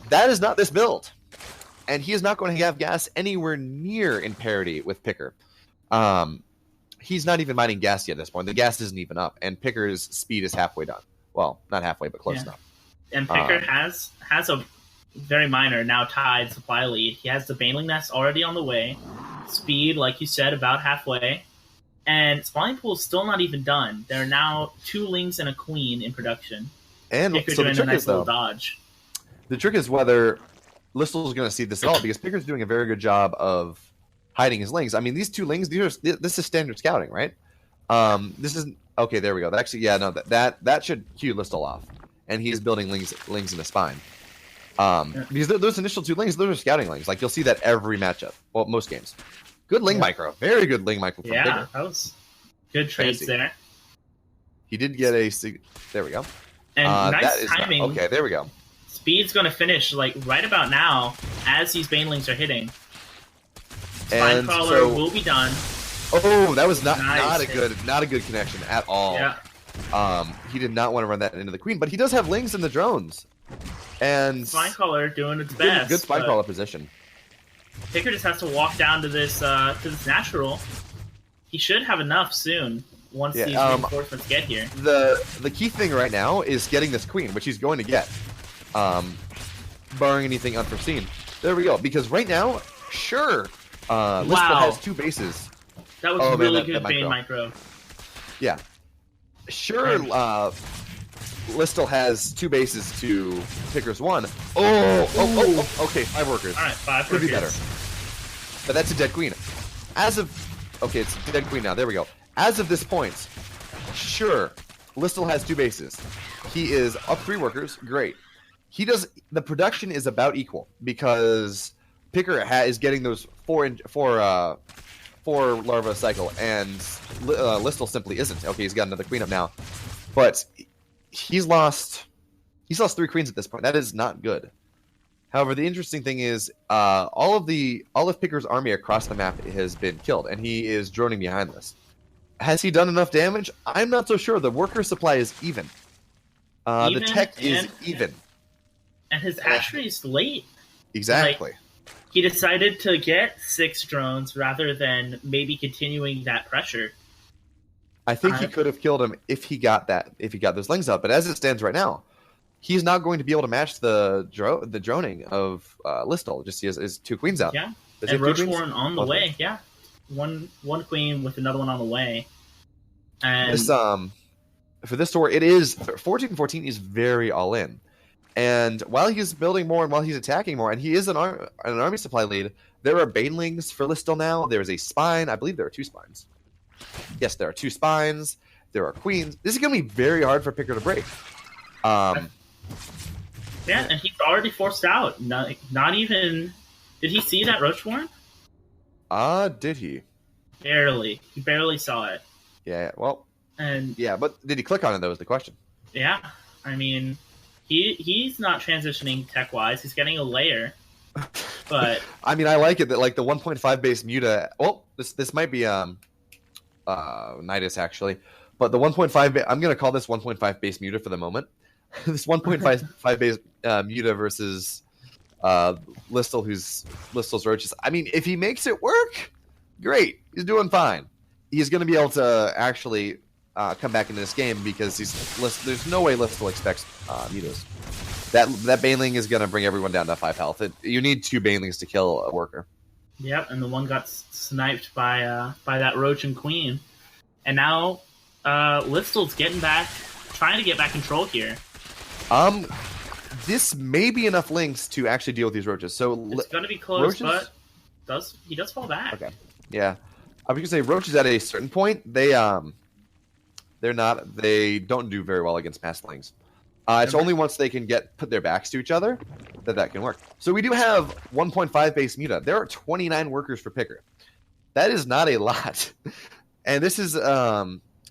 that is not this build. And he is not going to have gas anywhere near in parity with Picker. He's not even mining gas yet at this point. The gas isn't even up, and Picker's speed is halfway done. Well, not halfway, but close enough. And Picker has a very minor, now tied supply lead. He has the Baneling Nest already on the way. Speed, like you said, about halfway. And Spawning Pool is still not even done. There are now 2 Lings and a Queen in production. And Picker so doing a nice little dodge. The trick is whether Listel is going to see this at all because Picker's doing a very good job of hiding his lings. I mean, these 2 lings, this is standard scouting, right? This is okay. There we go. Actually, yeah, no, that should cue Listel off, and he's building lings in the spine. Because those initial 2 lings, those are scouting lings. Like you'll see that every matchup. Well, most games. Good ling micro, very good ling micro. From Yeah, Bigger. that was good trades Fancy. there. He did get a. There we go. And That nice is timing. okay, there we go. Speed's going to finish like right about now as these banelings are hitting. Spine And crawler so, will be done. oh, that was not Nice not a good connection at all. Yeah, He did not want to run that into the queen, but he does have lings in the drones, and spine crawler doing its good, best. good spine but crawler position. Picker just has to walk down to this natural. He should have enough soon once Yeah, these reinforcements get here. The key thing right now is getting this queen, which he's going to get, barring anything unforeseen. There we go. Because right now, sure, Listel has 2 bases. That was Oh, man, really that good Bane micro. micro. Yeah, sure. Listel has 2 bases to Picker's 1. Oh, okay, 5 workers. All right, 5 Could be workers. better. But that's a dead queen. As of okay, it's a dead queen now. There we go. As of this point, sure, Listel has 2 bases. He is up 3 workers. Great. He does. The production is about equal because Picker is getting those 4 larva cycle, and Listel simply isn't. Okay, he's got another queen up now, but he's lost 3 queens at this point. That is not good. However, the interesting thing is, all of Picker's army across the map has been killed, and he is droning behind this. Has he done enough damage? I'm not so sure. The worker supply is even. The Even tech is and- even. And his hatchery is late. Exactly. He decided to get 6 drones rather than maybe continuing that pressure. I think he could have killed him if he got those lings up. But as it stands right now, he's not going to be able to match the droning of Listel. Just he has his 2 queens out. Yeah, Does he and have 2 queens? Roachborn on the One way. Yeah, one queen with another one on the way. And This for this tour, it is 14-14 is very all in. And while he's building more and while he's attacking more, and he is an army supply lead, there are banelings for Listel now. There is a spine. I believe there are 2 spines. Yes, there are 2 spines. There are queens. This is going to be very hard for Picker to break. yeah, and he's already forced out. Not even. Did he see that Roachborn? Did he? Barely. He barely saw it. Yeah, well, And yeah, but did he click on it, though, is the question. yeah, I mean, he's not transitioning tech wise. He's getting a layer, but I mean, I like it that, like, the 1.5 base Muta. Well, this might be Nidus, actually. But the 1.5, I'm going to call this 1.5 base Muta for the moment. This 1.5 base Muta versus Listel, who's Listel's roaches. I mean, if he makes it work, great. He's doing fine. He's going to be able to actually come back into this game because there's no way Listel expects Mutas. That Baneling is going to bring everyone down to 5 health. You need 2 Banelings to kill a worker. yep. And the one got sniped by that Roach and Queen, and now Listel's getting back, trying to get back control here. This may be enough links to actually deal with these roaches. So It's going to be close, roaches? but he does fall back. Okay. Yeah. I was gonna say roaches at a certain point, they don't do very well against mass lings. It's only once they can put their backs to each other that can work. So we do have 1.5 base Muta. There are 29 workers for Picker. That is not a lot. And this is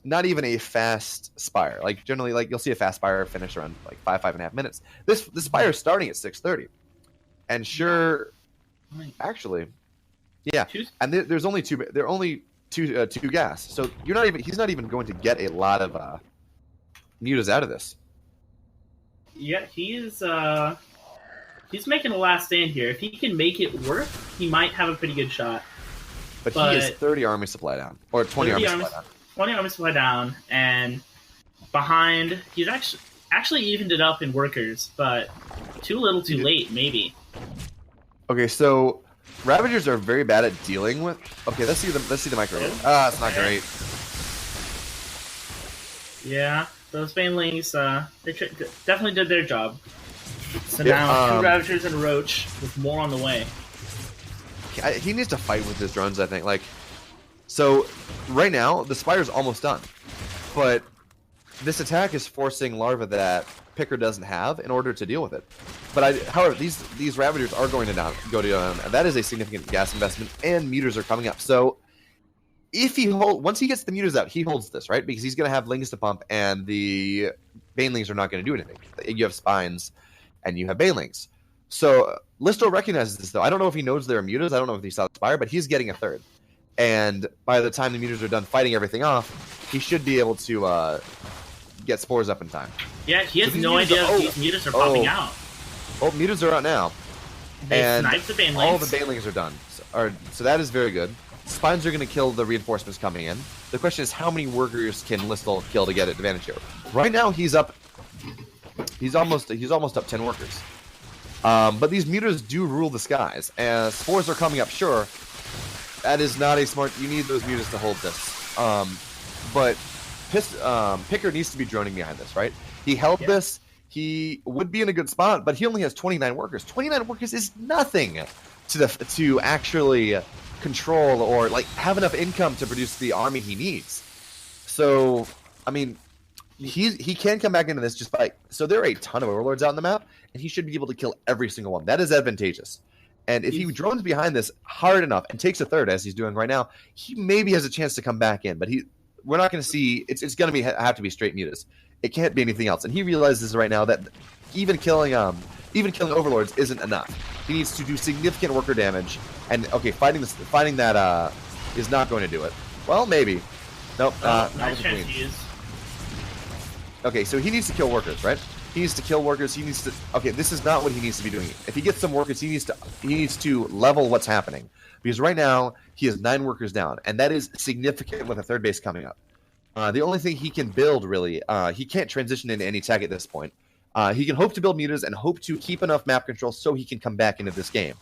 not even a fast spire. Like generally, like you'll see a fast spire finish around like 5.5 minutes. This spire is starting at 6:30. And sure, actually, yeah. And there's only 2. There are only two gas. So he's not even going to get a lot of mutas out of this. Yeah, he's making a last stand here. If he can make it work, he might have a pretty good shot. But he is 30 army supply down, or 20 army supply down. 20 army supply down, and behind, he's actually evened it up in workers, but too little, too late, maybe. Okay, so Ravagers are very bad at dealing with. Okay, let's see the micro. It's not great. Yeah, those Banelings, they definitely did their job. So Yeah, now 2 Ravagers and a Roach with more on the way. He needs to fight with his drones, I think. Like, So right now the spire's almost done, but this attack is forcing larva that Picker doesn't have in order to deal with it. But however, these Ravagers are going to go down, and that is a significant gas investment, and Mutas are coming up. So if once he gets the Mutas out, he holds this, right? Because he's going to have Lings to pump, and the Banelings are not going to do anything. You have Spines, and you have Banelings. So Listo recognizes this, though. I don't know if he knows there are Mutas. I don't know if he saw the Spire, but he's getting a third. And by the time the Mutas are done fighting everything off, he should be able to get spores up in time. Yeah, he has no idea if these Mutas are popping out. Oh, Mutas are out now. They sniped the Banelings. All the Banelings are done. So that is very good. Spines are going to kill the reinforcements coming in. The question is, how many workers can Listel kill to get advantage here? Right now, he's up. He's almost up 10 workers. But these Mutas do rule the skies, and spores are coming up. Sure, that is not a smart. You need those Mutas to hold this. But Picker needs to be droning behind this, right? He held this. He would be in a good spot, but he only has 29 workers. 29 workers is nothing to actually control or like have enough income to produce the army he needs. So, I mean, he can come back into this just by. So there are a ton of overlords out on the map, and he should be able to kill every single one. That is advantageous. And if he drones behind this hard enough and takes a third, as he's doing right now, he maybe has a chance to come back in. But we're not going to see. It's going to have to be straight Mutas. It can't be anything else. And he realizes right now that even killing overlords isn't enough. He needs to do significant worker damage. And okay, fighting that is not going to do it. Well, maybe. Nope. Not with the Queen. Okay, so he needs to kill workers, right? He needs to kill workers. He needs to. Okay, this is not what he needs to be doing. If he gets some workers, he needs to level what's happening, because right now he has 9 workers down, and that is significant with a third base coming up. The only thing he can build really, he can't transition into any tech at this point. He can hope to build Mutas and hope to keep enough map control so he can come back into this game.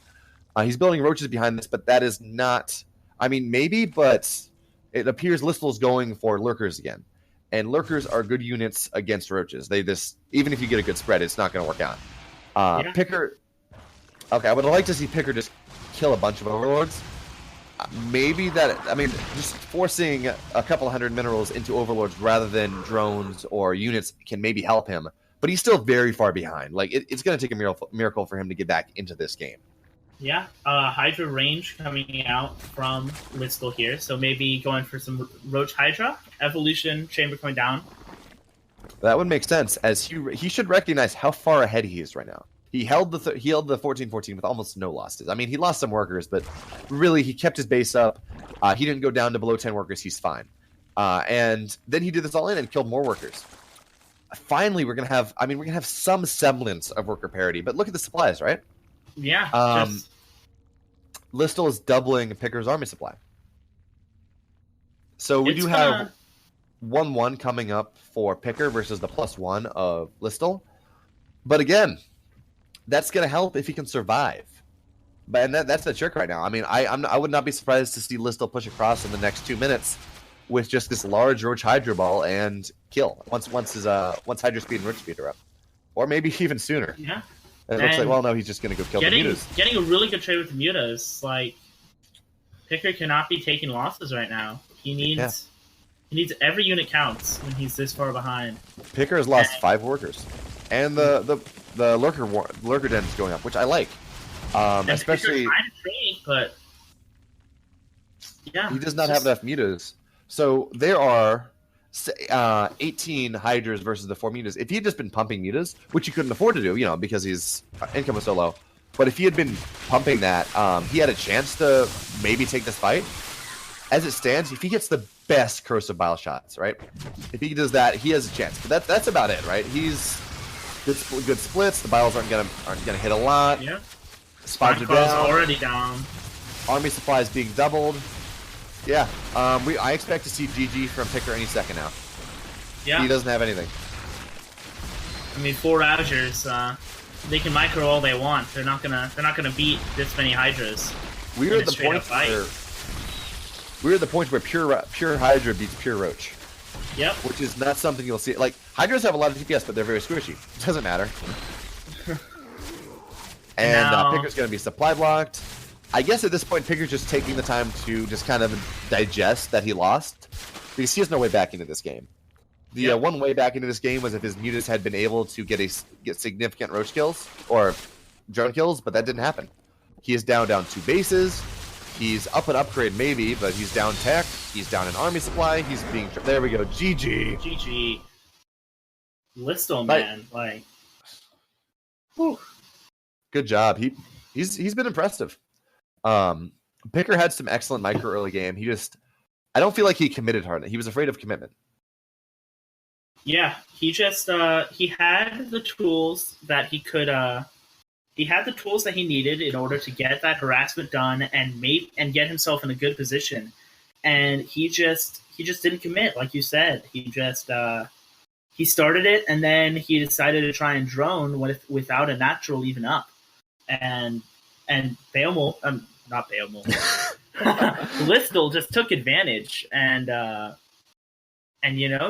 He's building roaches behind this, but that is not. I mean, maybe, but it appears Listel's going for lurkers again. And lurkers are good units against roaches. They just, even if you get a good spread, it's not going to work out. Picker. Okay, I would like to see Picker just kill a bunch of overlords. Maybe that. I mean, just forcing a couple hundred minerals into overlords rather than drones or units can maybe help him. But he's still very far behind. Like it's going to take a miracle for him to get back into this game. Yeah, Hydra range coming out from Listel here, so maybe going for some Roach Hydra, Evolution Chamber coming down. That would make sense, as he should recognize how far ahead he is right now. He held the 14-14 with almost no losses. I mean, he lost some workers, but really he kept his base up. He didn't go down to below 10 workers. He's fine. And then he did this all in and killed more workers. Finally, we're gonna have some semblance of worker parity. But look at the supplies, right? Yeah. Listel is doubling Picker's army supply. So we do have 1-1 coming up for Picker versus the +1 of Listel. But again, that's going to help if he can survive. And that's the trick right now. I mean, I would not be surprised to see Listel push across in the next 2 minutes with just this large Roach Hydra ball and kill once Hydra Speed and Roach Speed are up. Or maybe even sooner. Yeah. And it looks like, well, no, he's just going to go kill the Mutas. Getting a really good trade with the Mutas. Like, Picker cannot be taking losses right now. He needs every unit counts when he's this far behind. Picker has lost 5 workers. And the lurker den is going up, which I like. Especially Picker's trying to trade, but yeah, he does not have enough Mutas. So there are 18 Hydras versus the 4 Mutas. If he had just been pumping Mutas, which he couldn't afford to do, because his income was so low, but if he had been pumping that, he had a chance to maybe take this fight. As it stands, if he gets the best Curse of Bile shots, right? If he does that, he has a chance. But that's about it, right? He's good splits. The Biles aren't gonna hit a lot. Yeah. Spines are down. Already down. Army supplies being doubled. Yeah, I expect to see GG from Picker any second now. Yeah. He doesn't have anything. I mean, 4 Ravagers, they can micro all they want. They're not gonna beat this many Hydras. We're at the point where pure Hydra beats pure Roach. Yep. Which is not something you'll see. Like, Hydras have a lot of DPS, but they're very squishy. It doesn't matter. And Picker's going to be supply blocked. I guess at this point, Picker's just taking the time to just kind of digest that he lost, because he has no way back into this game. The one way back into this game was if his Mutas had been able to get significant Roach kills or drone kills, but that didn't happen. He is down 2 bases. He's up an upgrade maybe, but he's down tech. He's down an army supply. He's being... There we go. GG. GG. Listel, man. Like... Whew. Good job. He's been impressive. Picker had some excellent micro early game. I don't feel like he committed hard. He was afraid of commitment. Yeah, he just he had the tools that he could he had the tools that he needed in order to get that harassment done and get himself in a good position. And he just didn't commit, like you said. He just he started it and then he decided to try and drone without a natural even up. And Beomul, not Beomul. Listel just took advantage and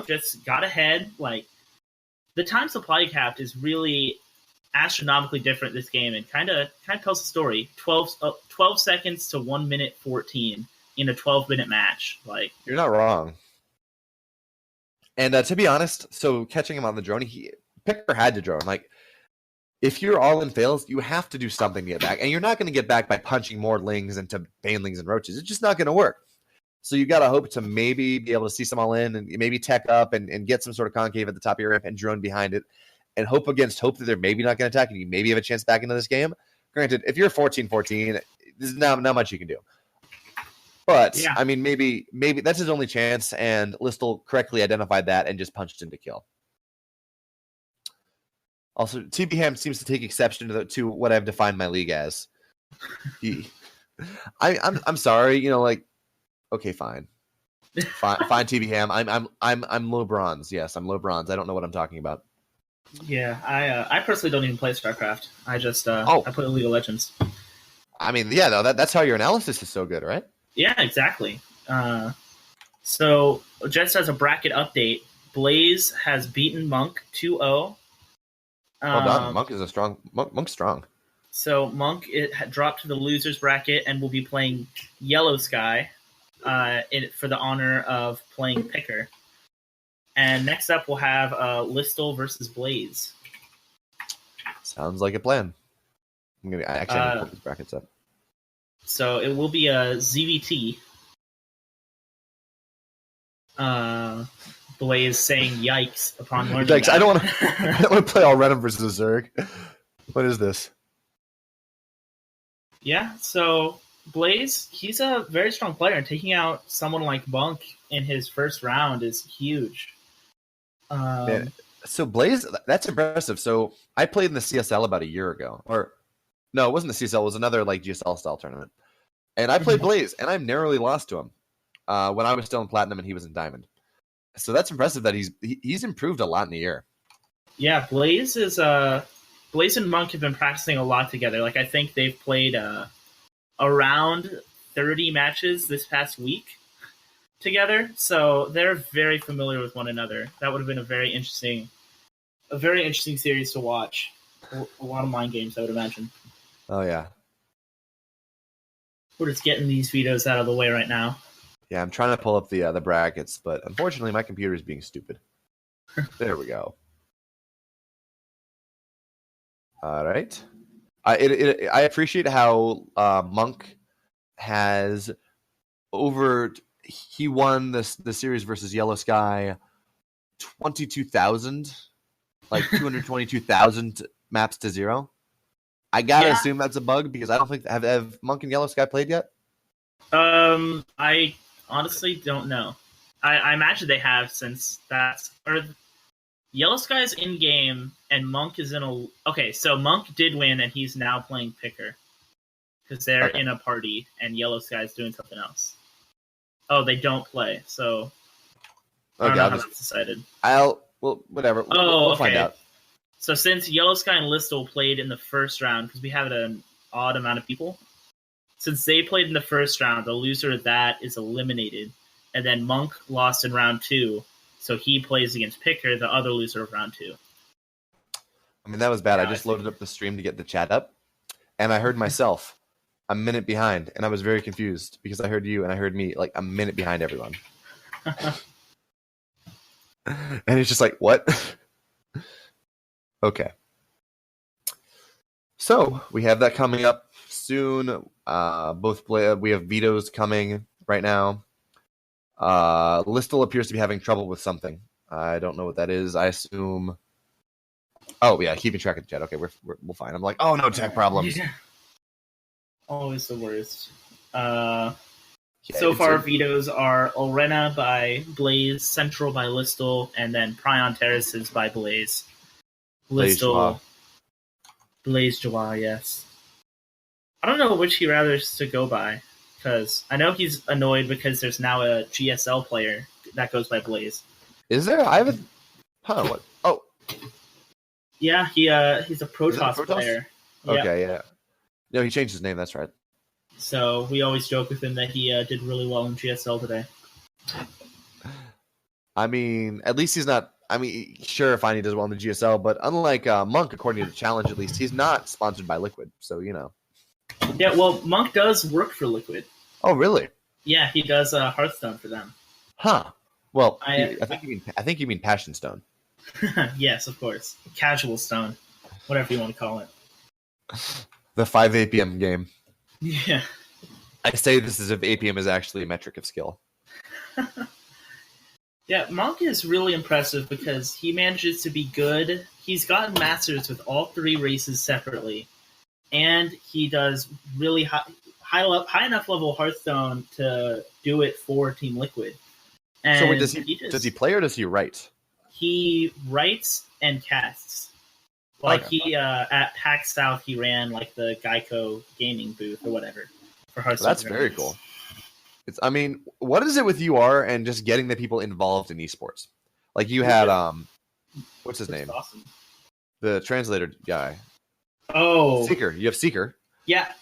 just got ahead. Like, the time supply capped is really astronomically different this game, and kind of tells the story. 12 seconds to 1 minute 14 in a 12-minute match. Like, you're not wrong. And to be honest, so catching him on the drone, Picker had to drone. Like, if your all-in fails, you have to do something to get back, and you're not going to get back by punching more lings into banelings and roaches. It's just not going to work. So you got to hope to maybe be able to see some all in and maybe tech up and get some sort of concave at the top of your ramp and drone behind it and hope against hope that they're maybe not going to attack and you maybe have a chance back into this game. Granted, if you're 14-14, there's not much you can do. But, yeah. I mean, maybe that's his only chance, and Listel correctly identified that and just punched him to kill. Also, TB Ham seems to take exception to what I've defined my league as. I'm sorry, okay, fine, TB Ham. I'm low bronze. Yes, I'm low bronze. I don't know what I'm talking about. Yeah, I personally don't even play StarCraft. I just I play League of Legends. I mean, yeah, though that's how your analysis is so good, right? Yeah, exactly. So just as a bracket update, Blaze has beaten Monk 2-0. Well done. Monk is Monk's strong. So Monk had dropped to the losers bracket and will be playing Yellow Sky for the honor of playing Picker. And next up, we'll have Listel versus Blaze. Sounds like a plan. I'm gonna put these brackets up. So it will be a ZVT. Blaze saying "yikes" upon learning. Yikes! I don't want to play all Renim versus Zerg. What is this? Yeah, so Blaze, he's a very strong player, and taking out someone like Monk in his first round is huge. Man, so Blaze, that's impressive. So I played in the CSL about a year ago, or no, it wasn't the CSL. It was another like GSL style tournament, and I played Blaze, and I narrowly lost to him when I was still in Platinum and he was in Diamond. So that's impressive that he's improved a lot in a year. Yeah, Blaze and Monk have been practicing a lot together. Like, I think they've played around 30 matches this past week together, so they're very familiar with one another. That would have been a very interesting series to watch. A lot of mind games, I would imagine. Oh yeah. We're just getting these vetoes out of the way right now. Yeah, I'm trying to pull up the brackets, but unfortunately my computer is being stupid. There we go. All right. I appreciate how Monk has he won the series versus Yellow Sky 22,000, like 222,000 maps to 0. I gotta assume that's a bug because I don't think have Monk and Yellow Sky played yet. I honestly don't know. I imagine they have, since Yellow Sky's in game and Monk is in a... Okay, so Monk did win and he's now playing Picker because they're in a party and Yellow Sky's doing something else. Oh, they don't play, so I don't know how that's decided. Whatever. We'll find out. So since Yellow Sky and Listel played in the first round, because we have an odd amount of people, since they played in the first round, the loser of that is eliminated, and then Monk lost in round 2, so he plays against Picker, the other loser of round 2. I mean, that was bad. I just loaded up the stream to get the chat up, and I heard myself. a minute behind, and I was very confused because I heard you and I heard me like a minute behind everyone. And it's just like, what? Okay. So we have that coming up soon. We have vetoes coming right now. Listel appears to be having trouble with something. I don't know what that is. I assume. Oh yeah, keeping track of the chat. Okay, we'll fine. I'm like, oh no, tech problems. Yeah. Always the worst. Yeah, So it's far, a- vetoes are Orena by Blaze, Central by Listel, and then Prion Terraces by Blaze. Blaze Listel. Blaze Joie, yes. I don't know which he rather to go by, because I know he's annoyed because there's now a GSL player that goes by Blaze. Is there? I haven't. Huh? What? Oh, Yeah, he's a Protoss Protoss? player. Yeah. okay, yeah. No, he changed his name. That's right. So we always joke with him that he did really well in GSL today. I mean, at least he's not. I mean, sure, fine, he does well in the GSL, but unlike Monk, according to the challenge, at least he's not sponsored by Liquid. So you know. Yeah, well, Monk does work for Liquid. Oh, really? Yeah, he does Hearthstone for them. Huh. Well, I I think you mean Passion Stone. Yes, of course. Casual Stone. Whatever you want to call it. The 5 APM game. Yeah. I say this as if APM is actually a metric of skill. Yeah, Monk is really impressive because he manages to be good. He's gotten masters with all three races separately, and he does really high enough level Hearthstone to do it for Team Liquid. And So wait, does he play or does he write? He writes and casts. Like Okay. he at PAX South, he ran like the Geico gaming booth or whatever for Hearthstone. That's very cool. I mean, what is it with UR and just getting the people involved in esports? Like you had what's his name? Awesome. The translator guy. Oh, Seeker. You have Seeker. yeah.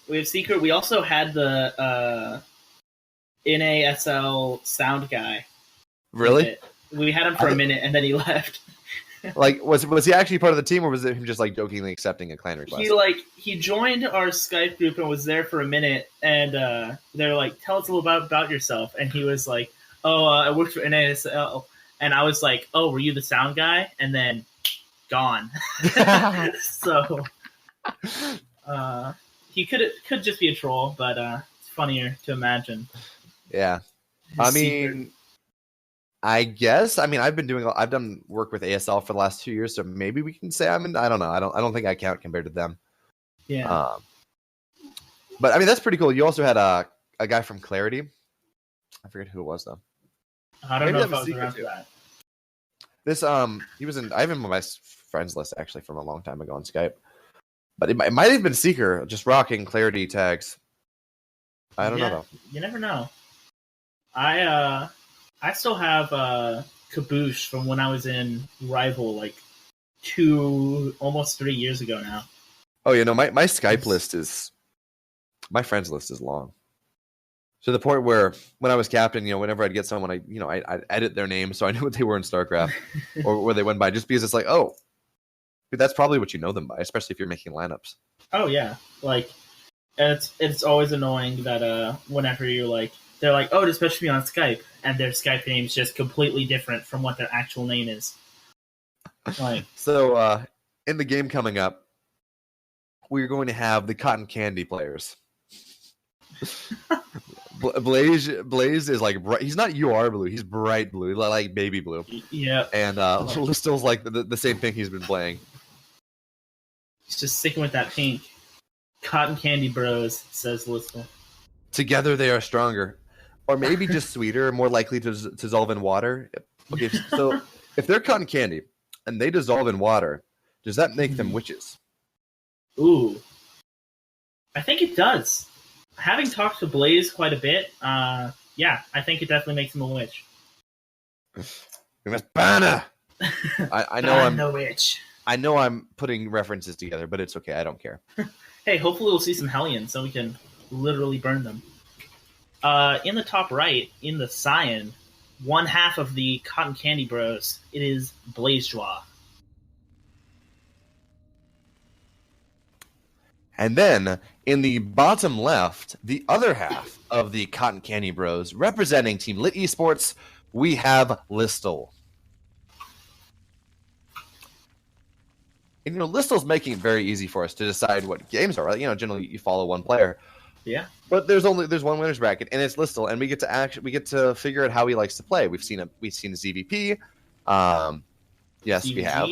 We have Secret. We also had the NASL sound guy. Really? We had him for a minute and then he left. Like was he actually part of the team or was it him just like jokingly accepting a clan request? He joined our Skype group and was there for a minute, and they're like, "Tell us a little about yourself." And he was like, "Oh, I worked for NASL," and I was like, "Oh, were you the sound guy?" And then gone. So he could just be a troll, but it's funnier to imagine. Yeah. I mean, I guess. I mean, I've done work with ASL for the last 2 years, so maybe we can say I don't know. I don't think I count compared to them. Yeah. But I mean, that's pretty cool. You also had a guy from Clarity. I forget who it was though. I don't maybe know if that I was was around Secret for that. This he was in. I have him on my friends list actually from a long time ago on Skype. But it might have been Seeker just rocking Clarity tags. I don't know though. You never know. I still have Kaboosh from when I was in Rival like almost 3 years ago now. Oh, you know, my Skype list my friends list is long. To the point where when I was captain, you know, whenever I'd get someone, I'd edit their name so I knew what they were in StarCraft or where they went by, just because it's like, oh, dude, that's probably what you know them by, especially if you're making lineups. Oh yeah, like it's always annoying that whenever you're like, they're like, oh, just message me on Skype, and their Skype name's just completely different from what their actual name is. Like, So in the game coming up, we're going to have the cotton candy players. Blaze is like bright, he's not UR blue, he's bright blue, like baby blue. yeah, And Listel's like the same thing he's been playing. he's just sticking with that pink. Cotton candy bros, says Listel. Together they are stronger. Or maybe just sweeter, more likely to dissolve in water. Okay, so if they're cotton candy and they dissolve in water, does that make them witches? Ooh, I think it does. Having talked to Blaze quite a bit, yeah, I think it definitely makes him a witch. We must ban her! I know I'm no witch. I know I'm putting references together, but it's okay. I don't care. Hey, hopefully we'll see some Hellions so we can literally burn them. In the top right, in the cyan, one half of the Cotton Candy Bros, it is Blaze Joie. And then in the bottom left, the other half of the Cotton Candy Bros, representing Team Lit Esports, we have Listel. And, Listel's making it very easy for us to decide what games are. Generally you follow one player. Yeah. But there's one winner's bracket, and it's Listel, and we get to figure out how he likes to play. We've seen a ZVP. Yes, CVG. we have.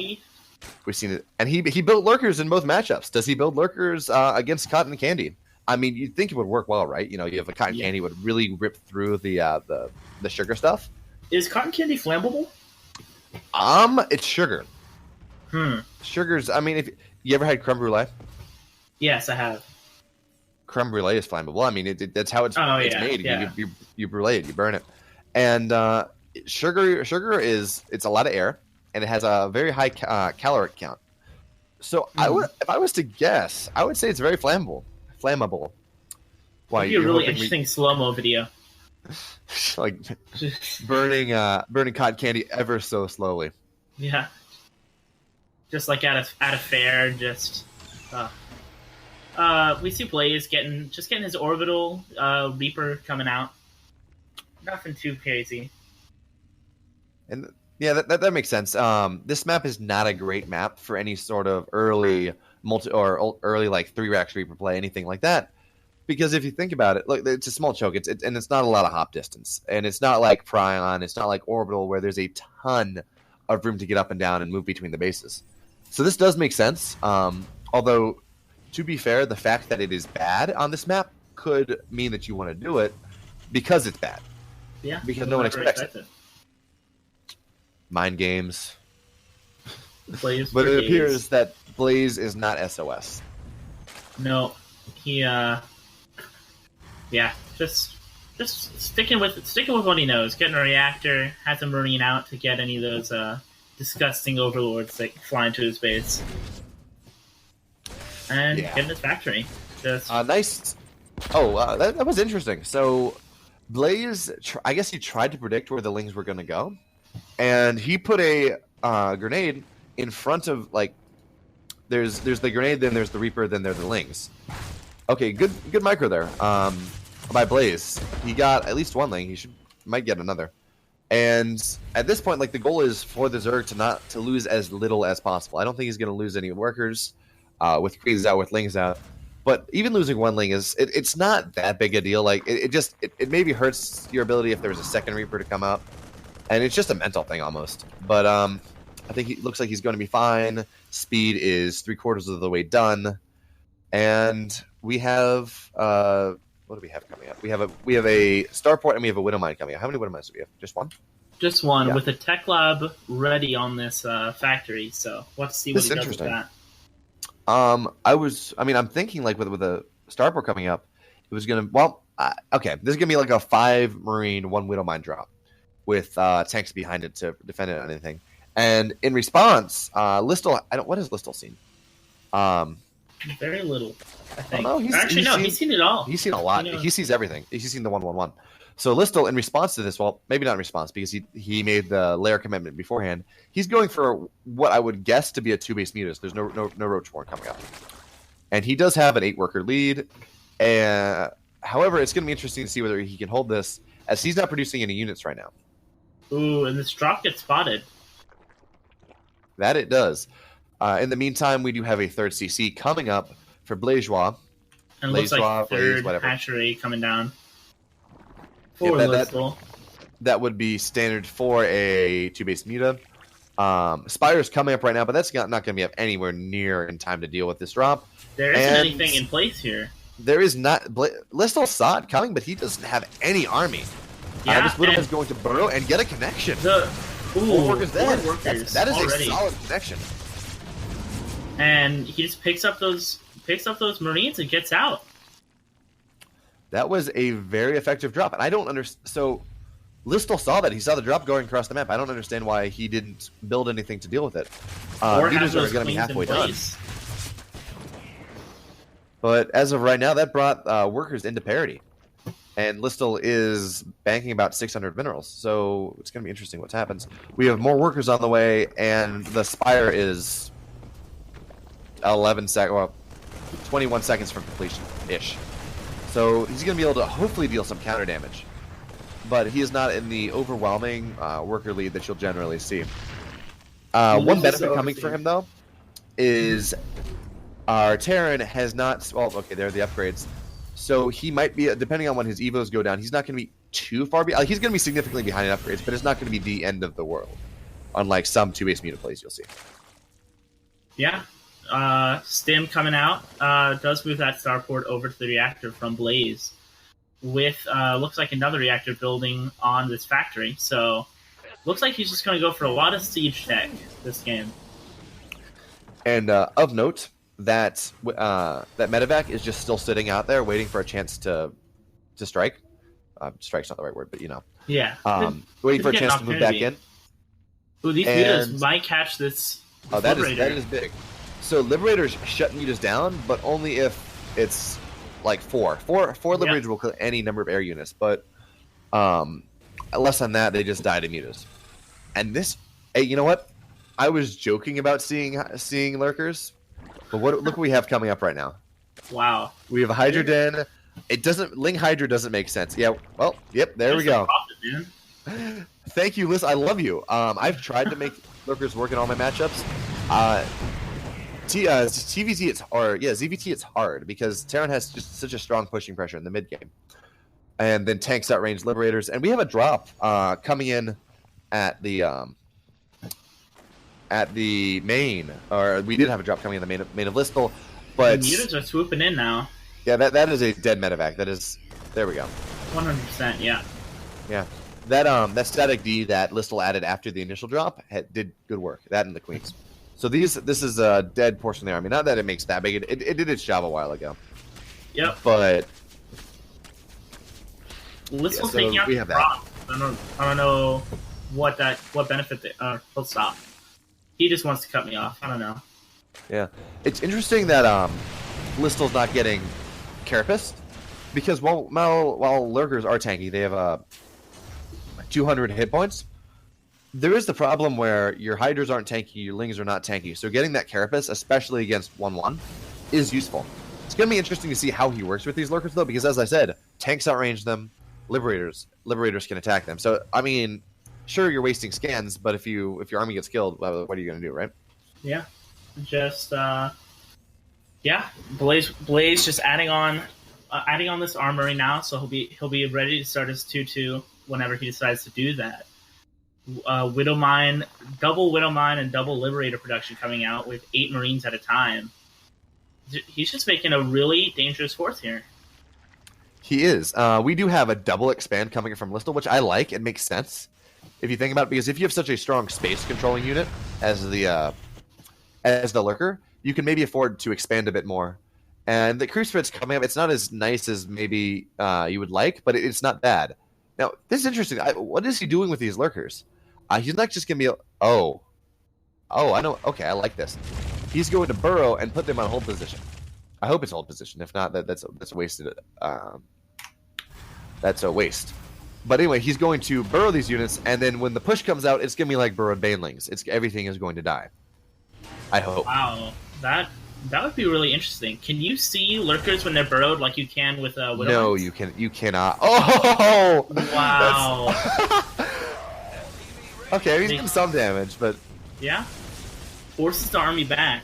We've seen it, and he built lurkers in both matchups. Does he build lurkers against Cotton Candy? I mean, you'd think it would work well, right? You have a Cotton Candy would really rip through the sugar stuff. Is cotton candy flammable? It's sugar. Sugars. I mean, if you ever had creme brulee, Yes, I have. creme brulee is flammable. I mean, that's how it's made. Yeah. You brulee it, you burn it, and sugar is a lot of air, and it has a very high caloric count. So if I was to guess, I would say it's very flammable. Why? It'd be a really interesting slow-mo video. like burning cotton candy ever so slowly. Yeah. Just like at a fair, we see Blaze getting his orbital Reaper coming out. Nothing too crazy. And yeah, that makes sense. This map is not a great map for any sort of early early like 3-rack Reaper play, anything like that. Because if you think about it, look, it's a small choke. And it's not a lot of hop distance, and it's not like Prion. It's not like Orbital where there's a ton of room to get up and down and move between the bases. So this does make sense. Although, to be fair, the fact that it is bad on this map could mean that you want to do it because it's bad. Yeah. Because no one expects it. Mind games. Blaze But it days. appears that Blaze is not SOS. No, he just sticking with what he knows. Getting a reactor, has a marine out to get any of those disgusting overlords that fly into his base, and getting his factory. Just nice. Oh, that was interesting. So Blaze, I guess he tried to predict where the Lings were going to go, and he put a grenade in front of there's the grenade, then there's the Reaper, then there's the Lings. Okay, good micro there. By Blaze, he got at least one Ling. He might get another. And at this point, the goal is for the Zerg to lose as little as possible. I don't think he's going to lose any workers with Creeds out, with Lings out. But even losing one Ling it's not that big a deal. It maybe hurts your ability if there was a second Reaper to come out, and it's just a mental thing almost. But I think he looks like he's going to be fine. Speed is 3/4 of the way done, and we have what do we have coming up? We have a Starport and we have a Widowmine coming up. How many Widowmines do we have? Just one? Just one, Yeah. with a tech lab ready on this factory. So let's see what he does with that. I'm thinking with a Starport coming up, it was gonna okay. This is gonna be like a 5 Marine, 1 Widowmine drop with tanks behind it to defend it on anything. And in response, Listel, what has Listel seen? Very little, I think. no, he's seen it all. He's seen a lot. He sees everything. He's seen the 1-1-1. So Listel, in response to this, well, maybe not in response because he made the lair commitment beforehand. He's going for what I would guess to be a 2-base mutas. There's no Roach Warren coming up, and he does have an 8-worker lead. However, it's going to be interesting to see whether he can hold this, as he's not producing any units right now. Ooh, and this drop gets spotted. That it does. In the meantime, we do have a 3rd CC coming up for Blazejoie. And it looks like Blaze, 3rd whatever. hatchery coming down. For Yeah, Listel. that would be standard for a 2-base muta. Spire's coming up right now, but that's not going to be up anywhere near in time to deal with this drop. There isn't And anything in place here. There is not. Listel saw it coming, but he doesn't have any army. Yeah, this Widow and is going to burrow and get a connection. the Four workers dead. workers That is already. a solid connection. And he just picks up those Marines and gets out. That was a very effective drop, and I don't understand. So Listel saw that. He saw the drop going across the map. I don't understand why he didn't build anything to deal with it. Or have Mutas those are going to be queens in halfway done. place. But as of right now, that brought workers into parity. And Listel is banking about 600 minerals. So it's going to be interesting what happens. We have more workers on the way, and the Spire is 11 seconds. Well, 21 seconds from completion-ish. So he's going to be able to hopefully deal some counter damage. But he is not in the overwhelming worker lead that you'll generally see. One benefit coming for him, though, is our Terran has not... Well, okay, there are the upgrades. So he might be, depending on when his evos go down, he's not going to be too far behind. He's going to be significantly behind in upgrades, but it's not going to be the end of the world. Unlike some 2-base mutaplays you'll see. Yeah. Stim coming out does move that starport over to the reactor from Blaze with looks like another reactor building on this factory. So looks like he's just going to go for a lot of siege tech this game. And of note, that medevac is just still sitting out there waiting for a chance to strike. Strike's not the right word, but you know. Yeah. Waiting for a chance to move back in. Ooh, these mutas might catch this. Oh, that is big. So Liberators shut mutas down, but only if it's like four Liberators will kill any number of air units, but less than that, they just die to mutas. And this, hey, you know what? I was joking about seeing lurkers, but look what we have coming up right now. Wow. We have a Hydra Den. Ling Hydra doesn't make sense. Yeah. Well, yep. There we go. Profit, Thank you, Liz. I love you. I've tried to make lurkers work in all my matchups. ZVT it's hard because Terran has just such a strong pushing pressure in the mid game, and then tanks outrange Liberators, and we have a drop coming in at the main, or we did have a drop coming in the main of Listle, but the mutas are swooping in now. Yeah, that is a dead medevac. That is, there we go. 100%, yeah. Yeah. That static D that Listle added after the initial drop did good work. That and the Queens. So this is a dead portion of the army. Not that it makes that big. It did its job a while ago. Yep. But Listle's taking out the drop. I don't know what benefit they he'll stop. He just wants to cut me off. I don't know. Yeah. It's interesting that Listle's not getting Carapace, because while lurkers are tanky, they have 200 hit points. There is the problem where your Hydras aren't tanky, your Lings are not tanky. So getting that Carapace, especially against 1-1, is useful. It's going to be interesting to see how he works with these lurkers, though, because as I said, tanks outrange them, Liberators can attack them. So I mean, sure, you're wasting scans, but if your army gets killed, what are you going to do, right? Yeah, just Blaze just adding on this armory now, so he'll be ready to start his 2-2 whenever he decides to do that. Widowmine, double Widowmine and double Liberator production coming out with 8 Marines at a time. He's just making a really dangerous fourth here. He is. We do have a double expand coming from Listle, which I like. It makes sense if you think about it, because if you have such a strong space controlling unit as the lurker, you can maybe afford to expand a bit more. And the Crucifix coming up, it's not as nice as maybe you would like, but it's not bad. Now, this is interesting. What is he doing with these lurkers? He's not just going to be... Oh, I know. Okay, I like this. He's going to burrow and put them on hold position. I hope it's hold position. If not, that's wasted. That's a waste. But anyway, he's going to burrow these units, and then when the push comes out, it's going to be like burrowed Banelings. Everything is going to die. I hope. Wow, that would be really interesting. Can you see lurkers when they're burrowed like you can with Widowmines? No, you cannot. Oh! Wow. Okay, he's doing some damage, but... Yeah. Forces the army back.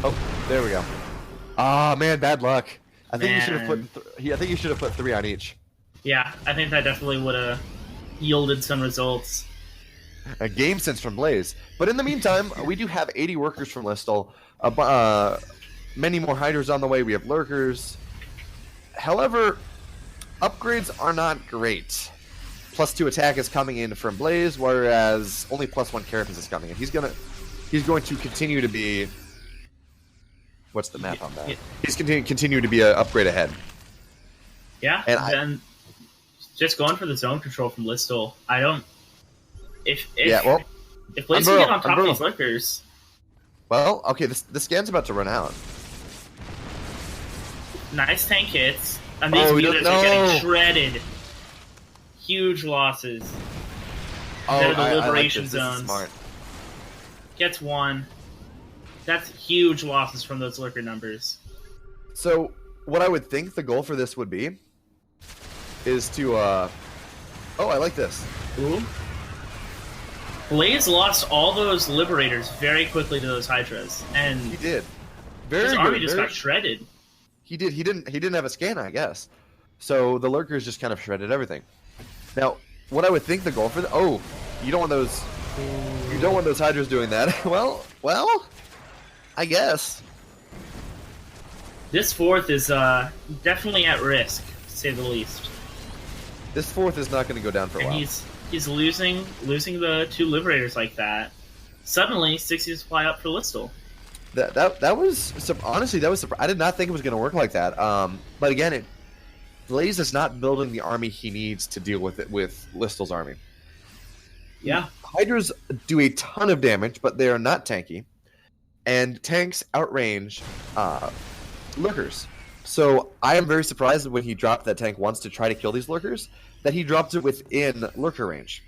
Oh, there we go. Ah, man, bad luck. I think you should have put 3 on each. Yeah, I think that definitely would have yielded some results. A game sense from Blaze. But in the meantime, we do have 80 workers from Listle. Many more Hydras on the way. We have lurkers. However, upgrades are not great. +2 attack is coming in from Blaze, whereas only +1 Carapace is coming in. He's going to continue to be... What's the map on that? Yeah. He's continue to be an upgrade ahead. Yeah, and then just going for the zone control from Listle. I don't... If Blaze can get on top of these lurkers... Well, okay, the scan's about to run out. Nice tank hits. And these units are getting shredded. Huge losses. They're the liberation zones. Smart. Gets 1. That's huge losses from those lurker numbers. So what I would think the goal for this would be is to oh, I like this. Ooh. Blaze lost all those Liberators very quickly to those Hydras, and He did. Very his good. army just very- got shredded. He did. He didn't have a scan, I guess. So the lurkers just kind of shredded everything. Now, what I would think the goal for oh, you don't want those. You don't want those hydras doing that. well, I guess. This fourth is definitely at risk, to say the least. This fourth is not going to go down for a And while. he's losing the 2 Liberators like that. Suddenly, 60 supply up for Listel. That was honestly that was I did not think it was going to work like that. But again, Blaze is not building the army he needs to deal with it with Listel's army. Yeah. Hydras do a ton of damage, but they are not tanky, and tanks outrange lurkers. So I am very surprised when he dropped that tank once to try to kill these lurkers, that he dropped it within lurker range.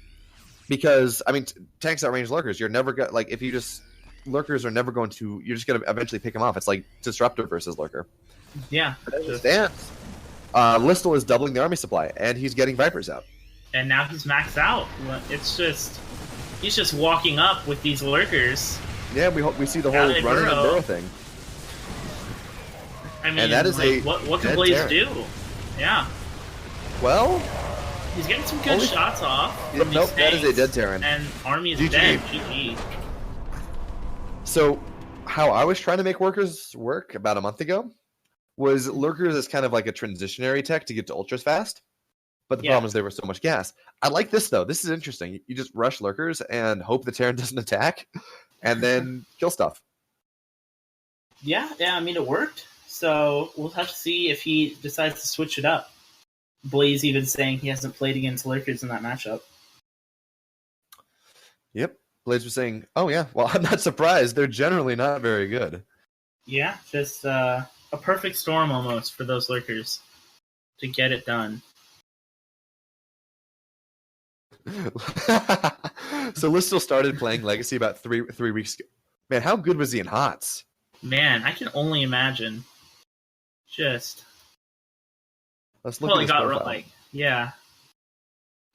Because I mean, tanks outrange lurkers. You're never gonna if you just lurkers are never going to. You're just gonna eventually pick them off. It's like disruptor versus lurker. Yeah. Stands. Listel is doubling the army supply, and he's getting Vipers out. And now he's maxed out. It's just he's just walking up with these lurkers. Yeah, we see the How whole they running and burrow. burrow thing. I mean, And that is a what can dead Blaze Terran. do? Yeah, Well, he's getting some good Only- shots off. Yeah, From nope, these that is a tanks, dead Terran. And army is GG. dead. GG. so how I was trying to make workers work about a month ago was lurkers as kind of like a transitionary tech to get to ultras fast. But the Yeah. problem is there was so much gas. I like this though. This is interesting. You just rush lurkers and hope the Terran doesn't attack, and then kill stuff. Yeah, I mean, it worked. So we'll have to see if he decides to switch it up. Blaze even saying he hasn't played against lurkers in that matchup. Yep. Blaze was saying, "Oh yeah, well I'm not surprised. They're generally not very good." Yeah, just a perfect storm almost for those lurkers to get it done. So Listel started playing Legacy about three weeks ago. Man, how good was he in HOTS? Man, I can only imagine. Just Let's look well, at he his got profile. yeah.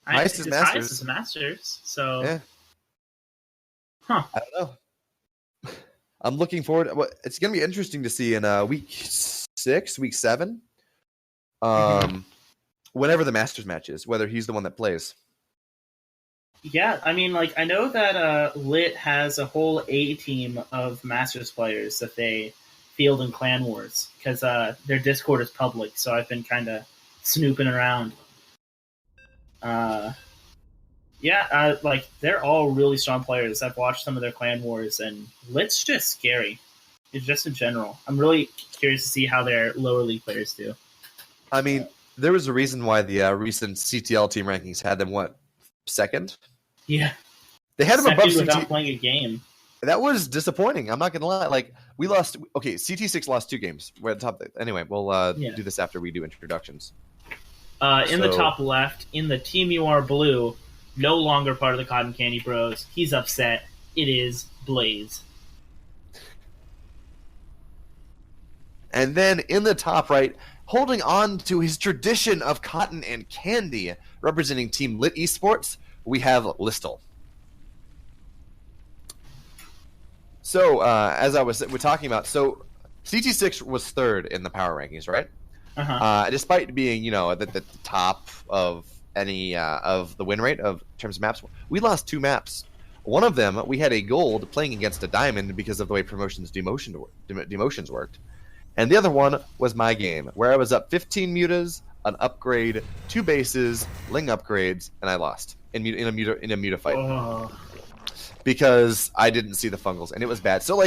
Highest is His Masters. highest is Masters. So Yeah. Huh. I don't know. I'm looking forward. Well, it's going to be interesting to see in week 6, week 7, whenever the Masters match is, whether he's the one that plays. yeah, I mean, I know that Lit has a whole A team of Masters players that they field in Clan Wars because their Discord is public. So I've been kind of snooping around. They're all really strong players. I've watched some of their Clan Wars, and Lit's just scary. It's just in general. I'm really curious to see how their lower league players do. I mean, there was a reason why the recent CTL team rankings had them, second? Yeah, They had them second above without CT. playing a game. That was disappointing. I'm not going to lie. We lost. Okay, CT6 lost 2 games. We're at the top. Anyway, we'll Yeah. do this after we do introductions. In the So- top left, in the Team UR blue, no longer part of the Cotton Candy Bros. He's upset. It is Blaze. And then in the top right, holding on to his tradition of cotton and candy, representing Team Lit Esports, we have Listel. So, as we're talking about, so CT6 was 3rd in the power rankings, right? Uh-huh. Despite being, at the top of any of the win rate of in terms of maps, we lost 2 maps. One of them, we had a gold playing against a diamond because of the way demotions worked. And the other one was my game, where I was up 15 mutas, an upgrade, 2 bases, ling upgrades, and I lost in a muta fight Oh. because I didn't see the fungals, and it was bad. So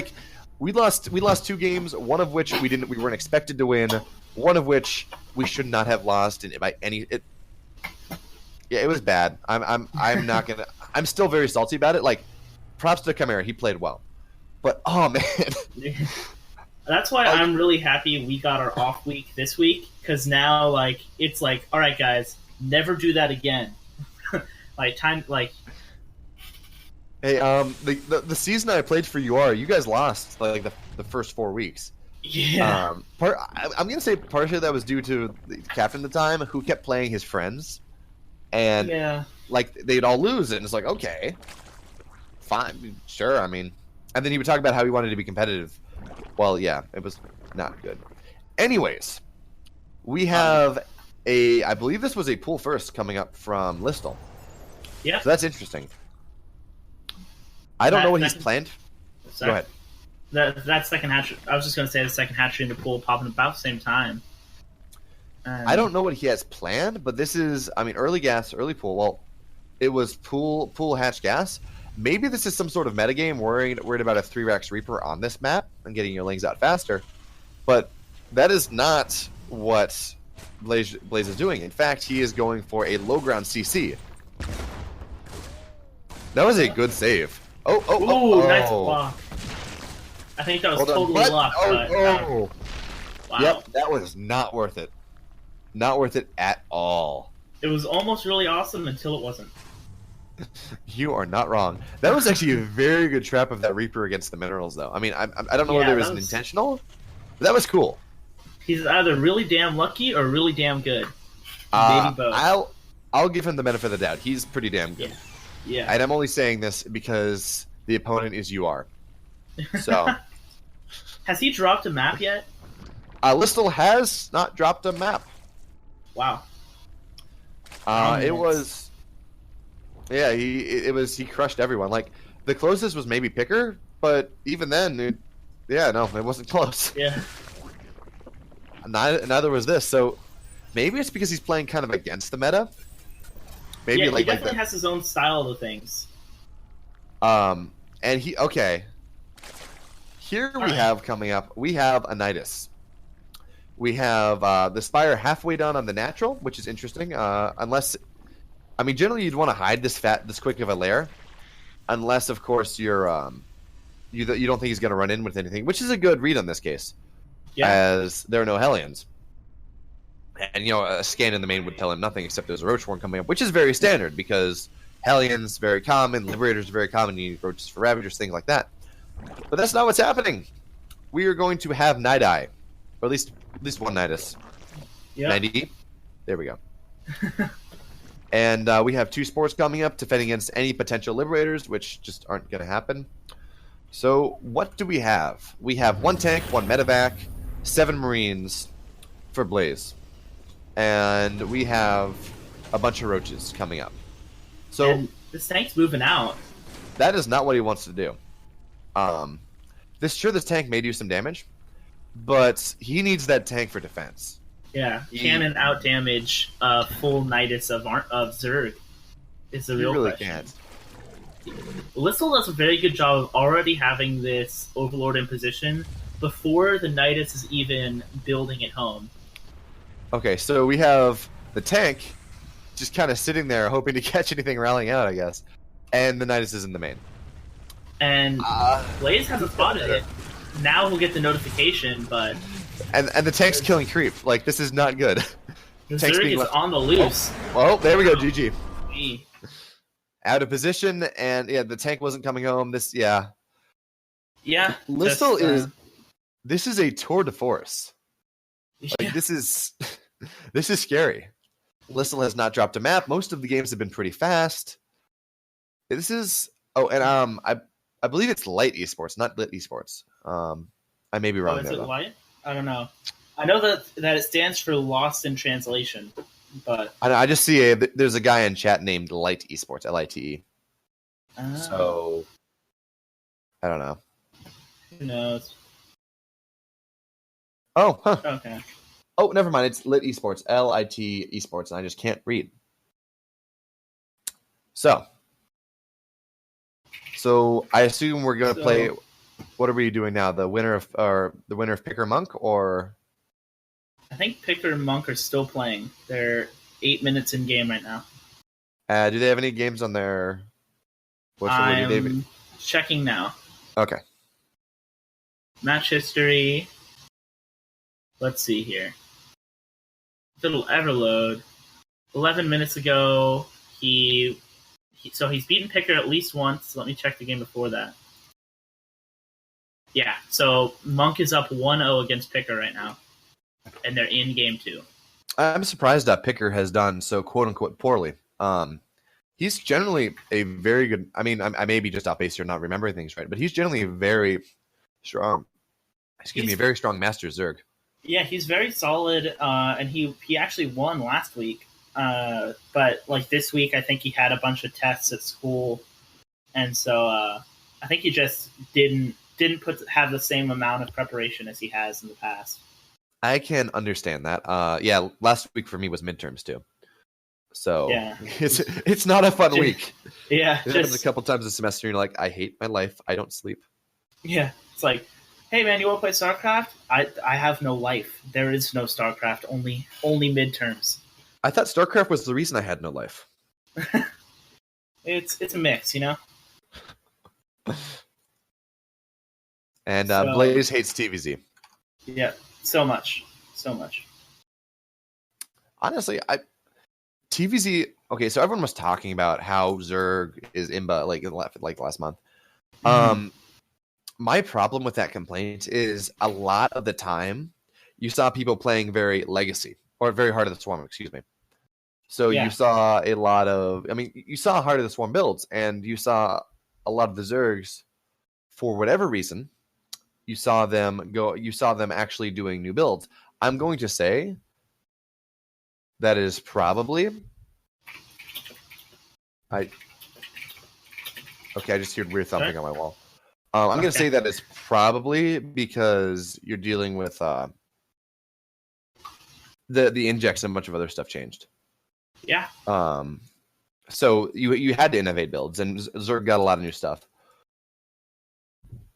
we lost 2 games, one of which we weren't expected to win, one of which we should not have lost by any. Yeah, it was bad. I'm not gonna. I'm still very salty about it. Props to Chimera, he played well, but oh man. That's why I'm really happy we got our off week this week, because now, it's all right, guys, never do that again. Hey, the season I played for UR, you guys lost the first 4 weeks. Yeah. I'm gonna say partially that was due to the captain at the time who kept playing his friends, and Yeah. like they'd all lose, and it's like okay, fine, sure. I mean, and then he would talk about how he wanted to be competitive. Well, yeah, it was not good. Anyways, we have I believe this was a pool first coming up from Listel, Yeah. so that's interesting. I don't know what he's planned. Sorry. Go ahead. That second hatchery. I was just going to say the second hatchery in the pool popping about the same time. I don't know what he has planned, but this is, I mean, early gas, early pool. Well, it was pool hatch gas. Maybe this is some sort of metagame worried about a 3-Rex Reaper on this map and getting your lings out faster. But that is not what Blaze is doing. In fact, he is going for a low ground CC. That was a good save. Ooh, nice block. I think that was totally luck. Wow. Wow. Yep, that was not worth it. Not worth it at all. It was almost really awesome until it wasn't. You are not wrong. That was actually a very good trap of that Reaper against the minerals, though. I mean, I don't know whether it was intentional, but that was cool. He's either really damn lucky or really damn good. Maybe both. I'll give him the benefit of the doubt. He's pretty damn good. Yeah. And I'm only saying this because the opponent is UR. So, has he dropped a map yet? Listel has not dropped a map. Wow. It was, yeah. He crushed everyone. Like the closest was maybe Picker, but even then, it wasn't close. Yeah. Neither was this. So maybe it's because he's playing kind of against the meta. Maybe yeah, like he definitely has his own style of things. And here we have coming up. We have a Nidus. We have the Spire halfway done on the natural, which is interesting. Unless, I mean, generally you'd want to hide this quick of a lair, unless of course you're you don't think he's going to run in with anything, which is a good read on this case, as there are no Hellions, and a scan in the main would tell him nothing except there's a Roach Warren coming up, which is very standard because Hellions very common, Liberators very common. You need Roaches for Ravagers, things like that. But that's not what's happening. We are going to have Nidai. Or at least one Nidus. Yeah. 90. There we go. And we have 2 sports coming up, defending against any potential Liberators, which just aren't going to happen. So what do we have? We have 1 tank, 1 medevac, 7 Marines for Blaze. And we have a bunch of Roaches coming up. So and this tank's moving out. That is not what he wants to do. This tank may do some damage, but he needs that tank for defense. Yeah, cannon out damage full Nidus of Zerg is the real question. Can't. Listel does a very good job of already having this Overlord in position before the Nidus is even building it home. Okay, so we have the tank just kind of sitting there hoping to catch anything rallying out, I guess. And the Nidus is in the main. And Blaze hasn't spotted it. Now we'll get the notification, but... And the tank's killing creep. Like, this is not good. The Zerg is on the loose. Oh, there we go, GG. Gee. Out of position, and the tank wasn't coming home. Yeah. Listel this is a tour de force. Like, this is scary. Listel has not dropped a map. Most of the games have been pretty fast. This is... Oh, and I believe it's Light Esports, not Lit Esports. I may be wrong. Is it Light? I don't know. I know that it stands for Lost in Translation, but I just see there's a guy in chat named Light Esports, LITE. Oh. So I don't know. Who knows? Oh, huh. Okay. Oh, never mind. It's Lit Esports, LIT Esports, and I just can't read. So I assume we're gonna play. What are we doing now? The winner of Picker Monk, or I think Picker and Monk are still playing. They're 8 minutes in game right now. Do they have any games on their? I'm checking now. Okay. Match history. Let's see here. It'll ever load. 11 minutes ago, he's beaten Picker at least once. Let me check the game before that. Yeah, so Monk is up 1-0 against Picker right now, and they're in game 2. I'm surprised that Picker has done so quote unquote poorly. He's generally a very good. I mean, I may be just off base here, not remembering things right, but he's generally a very strong. A very strong Master Zerg. Yeah, he's very solid, and he actually won last week. But like this week, I think he had a bunch of tests at school, and so I think he just didn't have the same amount of preparation as he has in the past. I can understand that. Yeah, last week for me was midterms too. So yeah. it's not a fun week. Yeah, it happens a couple times a semester. And you're like, I hate my life. I don't sleep. Yeah, it's like, hey man, you want to play StarCraft? I have no life. There is no StarCraft. Only midterms. I thought StarCraft was the reason I had no life. It's a mix, you know. And Blaze hates TVZ. Yeah, so much. Honestly, TVZ. Okay, so everyone was talking about how Zerg is imba like last month. Mm-hmm. My problem with that complaint is a lot of the time you saw people playing very Legacy or very Heart of the Swarm. Excuse me. So you saw a lot of. I mean, you saw Heart of the Swarm builds, and you saw a lot of the Zergs for whatever reason. You saw them go. You saw them actually doing new builds. I'm going to say that is probably. I just heard weird thumping on my wall. I'm going to say that it's probably because you're dealing with the injects and a bunch of other stuff changed. Yeah. So you had to innovate builds, and Zerg got a lot of new stuff.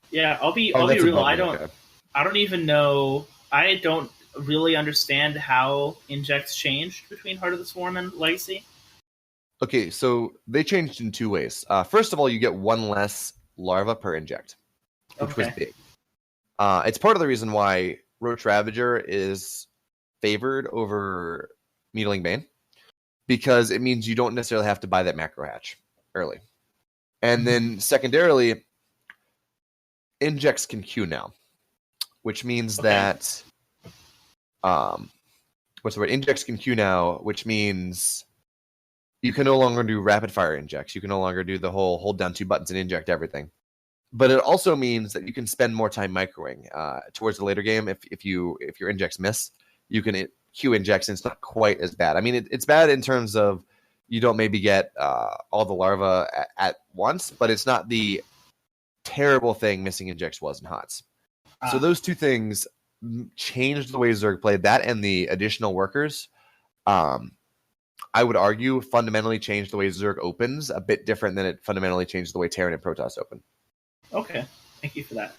Yeah, I'll be real. I don't even know. I don't really understand how injects changed between Heart of the Swarm and Legacy. Okay, so they changed in two ways. First of all, you get one less larva per inject, which was big. It's part of the reason why Roach Ravager is favored over Needling Bane, because it means you don't necessarily have to buy that macro hatch early. And then secondarily, injects can queue now, which means that what's the word? Injects can queue now, which means you can no longer do rapid fire injects. You can no longer do the whole hold down 2 buttons and inject everything. But it also means that you can spend more time microing towards the later game. If your injects miss, you can queue injects, and it's not quite as bad. I mean, it's bad in terms of you don't maybe get all the larvae at once, but it's not the terrible thing missing injects was in HOTS. So those two things changed the way Zerg played. That and the additional workers, I would argue, fundamentally changed the way Zerg opens a bit different than it fundamentally changed the way Terran and Protoss open. Okay, thank you for that.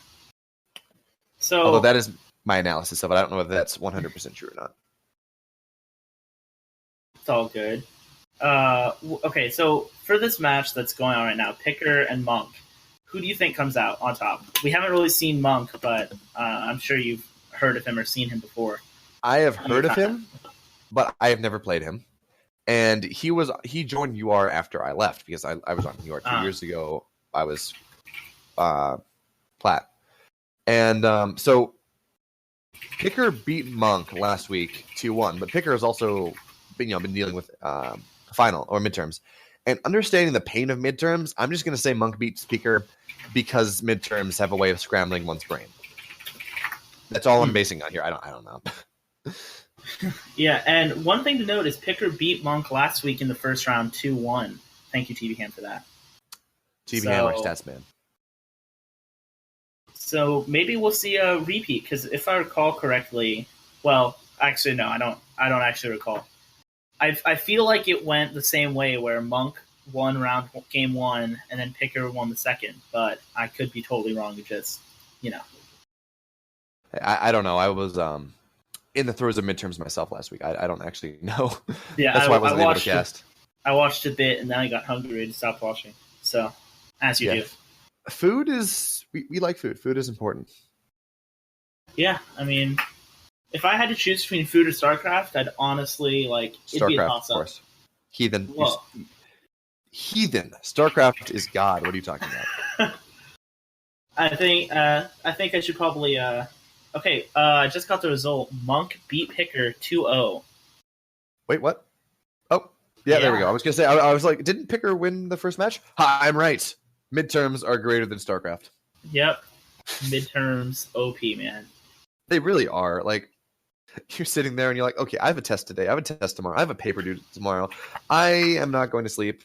So, although that is my analysis of it, I don't know if that's 100% true or not. It's all good. Okay, so for this match that's going on right now, Picker and Monk, who do you think comes out on top? We haven't really seen Monk, but I'm sure you've heard of him or seen him before. I have heard of him, but I have never played him. And he joined UR after I left, because I was on UR 2 years ago. I was plat. And so Picker beat Monk last week 2-1, but Picker has also been dealing with final or midterms. And understanding the pain of midterms, I'm just going to say Monk beats Picker because midterms have a way of scrambling one's brain. That's all I'm basing on here. I don't know. Yeah, and one thing to note is Picker beat Monk last week in the first round 2-1. Thank you, TV Ham, for that. TV Ham, our stats man. So maybe we'll see a repeat, because if I recall correctly, well, actually no, I don't actually recall. I feel like it went the same way, where Monk won game 1 and then Picker won the second, but I could be totally wrong. Just I don't know. I was in the throes of midterms myself last week. I don't actually know. Yeah, that's why I wasn't able to cast. I watched a bit and then I got hungry and stopped watching. So, as you do. Food is we like food. Food is important. Yeah, I mean, if I had to choose between food or StarCraft, I'd honestly it'd be a toss-up. Of course. Heathen. Whoa. Heathen. StarCraft is God. What are you talking about? I think I should probably. Okay. I just got the result. Monk beat Picker 2-0. Wait, what? Oh, yeah, there we Yeah. go. I was gonna say, I was like, didn't Picker win the first match? Ha, I'm right. Midterms are greater than StarCraft. Yep. Midterms OP, man. They really are. Like, you're sitting there and you're like, okay, I have a test today. I have a test tomorrow. I have a paper due tomorrow. I am not going to sleep,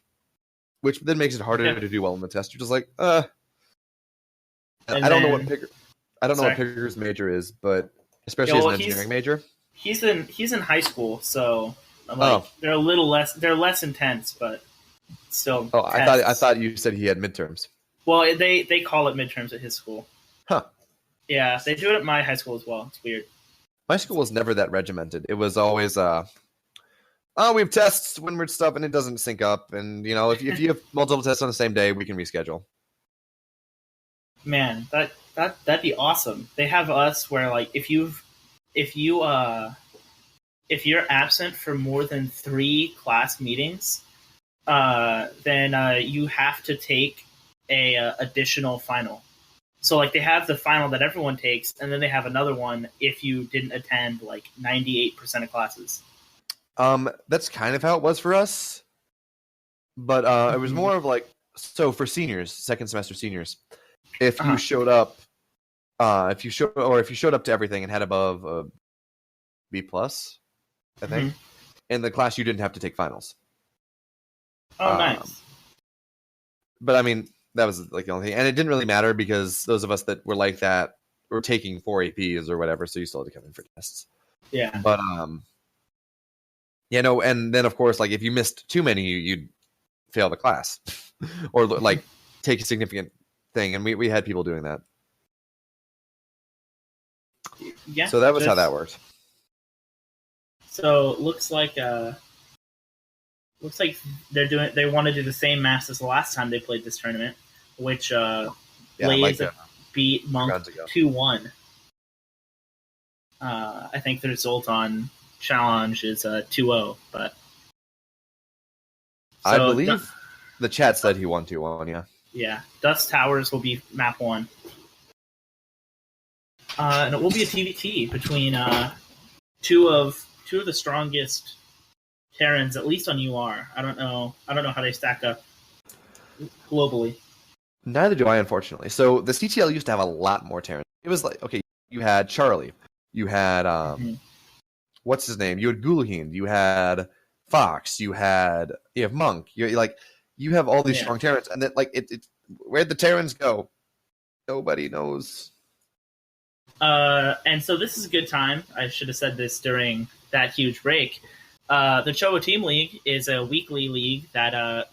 which then makes it harder Yeah. to do well in the test. You're just like, And I don't know then- what Picker. I don't know what Sorry. Picker's major is, but especially Yeah, as well, an engineering major. He's in high school, so like Oh. they're a little less. They're less intense, but still. Oh, I tests. thought you said he had midterms. Well, they call it midterms at his school. Huh. Yeah, they do it at my high school as well. It's weird. My school was never that regimented. It was always oh, we have tests when we're stuff and it doesn't sync up, and you know, if you have multiple tests on the same day, we can reschedule. Man, that'd be awesome. They have us where like if you're absent for more than 3 class meetings, then you have to take a additional final. So like they have the final that everyone takes, and then they have another one if you didn't attend like 98% of classes. That's kind of how it was for us, but it was Mhm. more of like, so for seniors, second semester seniors, if you Uh-huh. showed up, if you showed up to everything and had above a B plus, I think, in the class you didn't have to take finals. Oh, nice. But I mean, that was like the only thing, and it didn't really matter because those of us that were like that were taking 4 APs or whatever, so you still had to come in for tests. Yeah. But you know, and then of course, like if you missed too many, you'd fail the class or like take a significant thing, and we had people doing that. Yeah. So that was how just- that worked. So looks like they want to do the same maths as the last time they played this tournament, which Yeah, Blaze like beat Monk rounds ago. 2-1. I think the result on challenge is 2-0, but I so believe the chat said he won 2-1. Yeah. yeah, Dust Towers will be map 1. And it will be a TVT between two of the strongest Terrans, at least on UR. I don't know how they stack up globally. Neither do I, unfortunately. So the CTL used to have a lot more Terrans. It was like, okay, you had Charlie, you had what's his name? You had Gulahine, you had Fox, you have Monk. You have all these Yeah. strong Terrans, and then like it where'd the Terrans go? Nobody knows. And so this is a good time. I should have said this during that huge break. The Chobo Team League is a weekly league that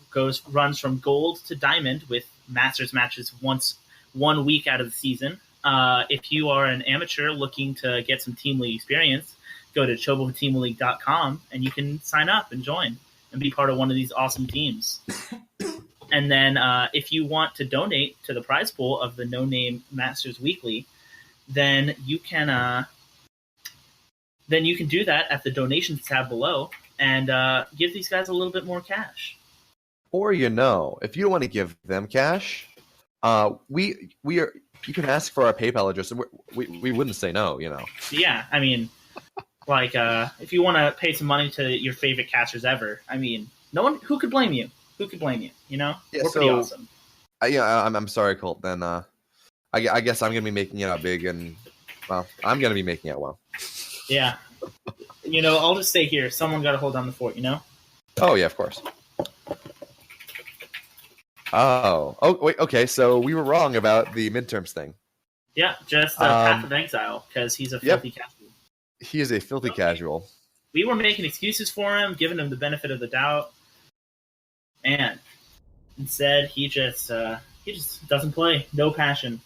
runs from gold to diamond with Masters matches once 1 week out of the season. If you are an amateur looking to get some team league experience, go to choboteamleague.com and you can sign up and join and be part of one of these awesome teams. And then if you want to donate to the prize pool of the No Name Masters Weekly, then you can do that at the donations tab below and give these guys a little bit more cash. Or if you don't want to give them cash, we are. You can ask for our PayPal address, and we wouldn't say no. You know. Yeah, I mean, like if you want to pay some money to your favorite casters ever, I mean, no one who could blame you. Who could blame you? You know, Yeah, we're pretty so- awesome. I'm sorry, Colt. Then I guess I'm gonna be making it out big, and well, I'm gonna be making it well. Yeah, you know, I'll just stay here. Someone got to hold down the fort. You know. Oh yeah, of course. Oh wait, okay. So we were wrong about the midterms thing. Yeah, just Path of Exile because he's a Yep. filthy caster. He is a filthy casual. We were making excuses for him, giving him the benefit of the doubt, and instead he just doesn't play. No passion.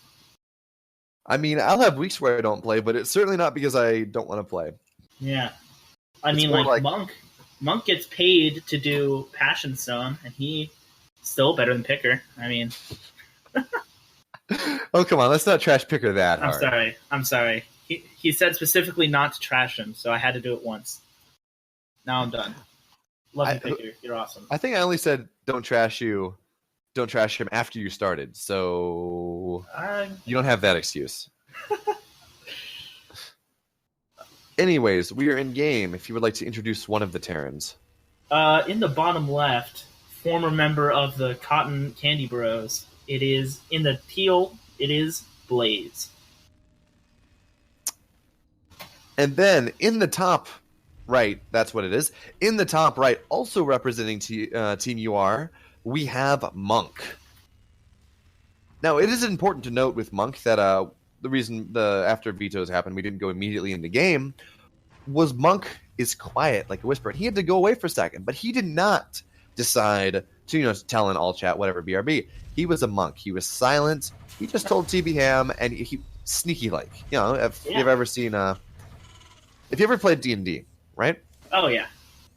I mean, I'll have weeks where I don't play, but it's certainly not because I don't want to play. Yeah, I It's mean, more like like- Monk gets paid to do Passion Stone, and he still better than Picker. I mean, Oh come on, let's not trash Picker that I'm hard. sorry. He said specifically not to trash him, so I had to do it once. Now I'm done. Love you, Picker. You're awesome. I think I only said don't trash him after you started. So You don't have that excuse. Anyways, we are in game. If you would like to introduce one of the Terrans. In the bottom left, former member of the Cotton Candy Bros. It is in the teal. It is Blaze. And then in the top right, that's what it is. In the top right, also representing Team UR, we have Monk. Now, it is important to note with Monk that the reason after vetoes happened, we didn't go immediately into game, was Monk is quiet like a whisper. He had to go away for a second, but he did not decide to tell in all chat whatever BRB. He was a Monk. He was silent. He just told TB Ham, and he sneaky like. If you've ever seen if you ever played D&D, right? Oh yeah.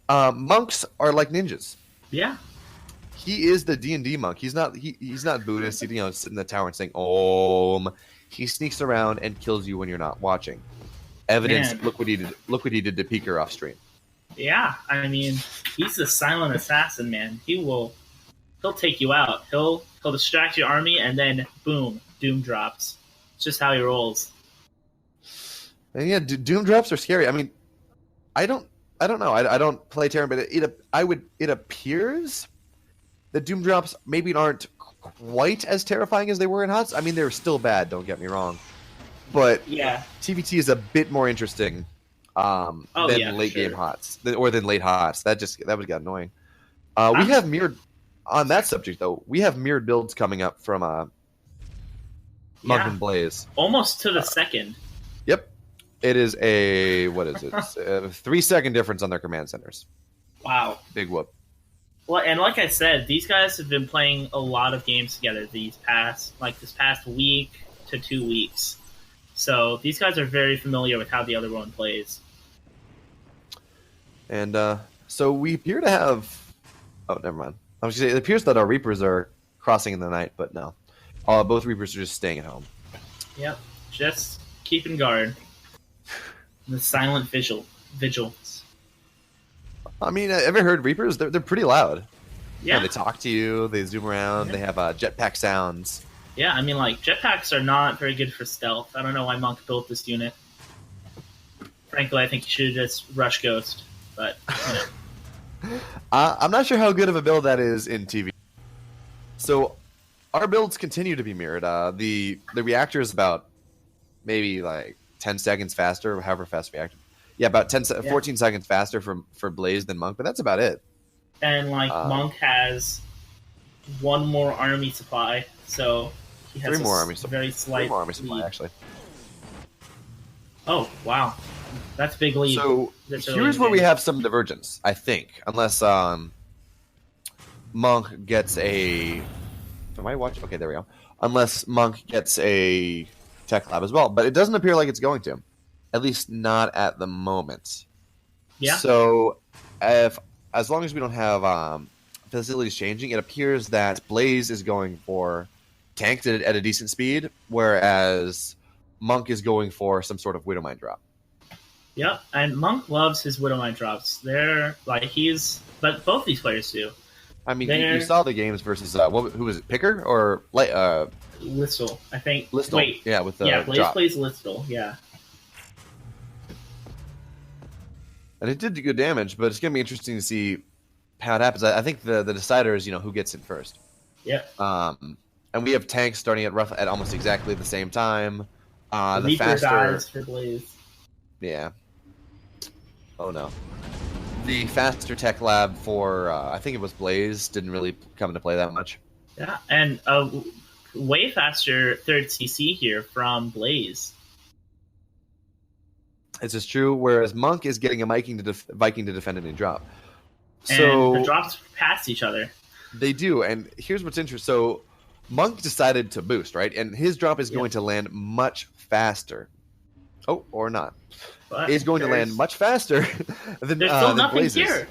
Monks are like ninjas. Yeah. He is the D&D monk. He's not Buddhist. He sitting in the tower and saying Om. He sneaks around and kills you when you're not watching. Evidence. Man. Look what he did. Look what he did to Peeker off stream. Yeah, I mean, he's the silent assassin, man. He'll take you out. He'll distract your army, and then boom, Doom drops. It's just how he rolls. And yeah, Doom drops are scary. I mean, I don't know. I don't play Terran, but it appears that Doom drops maybe aren't quite as terrifying as they were in HOTS. I mean, they're still bad. Don't get me wrong, but yeah, TVT is a bit more interesting than late game HOTS or than late HOTS. That would get annoying. We have mirrored on that subject though. We have mirrored builds coming up from Monk and Blaze. Almost to the second. Yep. It is a 3-second difference on their command centers. Wow. Big whoop. Well, and like I said, these guys have been playing a lot of games together this past week to 2 weeks. So these guys are very familiar with how the other one plays. And so we appear to have... Oh, never mind. I was going to say, it appears that our Reapers are crossing in the night, but no. Both Reapers are just staying at home. Yep. Just keeping guard. The silent vigil. I mean, ever heard Reapers? They're pretty loud. Yeah. They talk to you. They zoom around. Yeah. They have jetpack sounds. Yeah, I mean, jetpacks are not very good for stealth. I don't know why Monk built this unit. Frankly, I think he should have just rush Ghost. But, I'm not sure how good of a build that is in TV. So, our builds continue to be mirrored. The reactor is about maybe 10 seconds faster, however fast reactor. Yeah, about 14 seconds faster for Blaze than Monk, but that's about it. And Monk has one more army supply, so he has three more army supply lead. actually. Oh wow, that's a big lead. So here's where we have some divergence, I think, unless Monk gets a. Am I watching? Okay, there we go. Unless Monk gets a tech lab as well, but it doesn't appear like it's going to. At least not at the moment. Yeah. So, as long as we don't have facilities changing, it appears that Blaze is going for tanks at a decent speed, whereas Monk is going for some sort of Widowmine drop. Yep, and Monk loves his Widowmine drops. But both these players do. I mean, you saw the games versus who was it, Picker or Listel, I think. Listel, wait, yeah, with the Blaze drop. plays Listel, yeah. And it did do good damage, but it's going to be interesting to see how it happens. I think the decider is who gets it first. Yep. And we have tanks starting at almost exactly the same time. The Reaper faster dies for Blaze. Yeah. Oh no. The faster tech lab for I think it was Blaze didn't really come into play that much. Yeah, and way faster third CC here from Blaze. This is true, whereas Monk is getting a Viking to defend any drop. And so the drops pass each other. They do, and here's what's interesting. So Monk decided to boost, right? And his drop is going to land much faster. Oh, or not. But It's going to land much faster than there's still nothing Blaze's. here.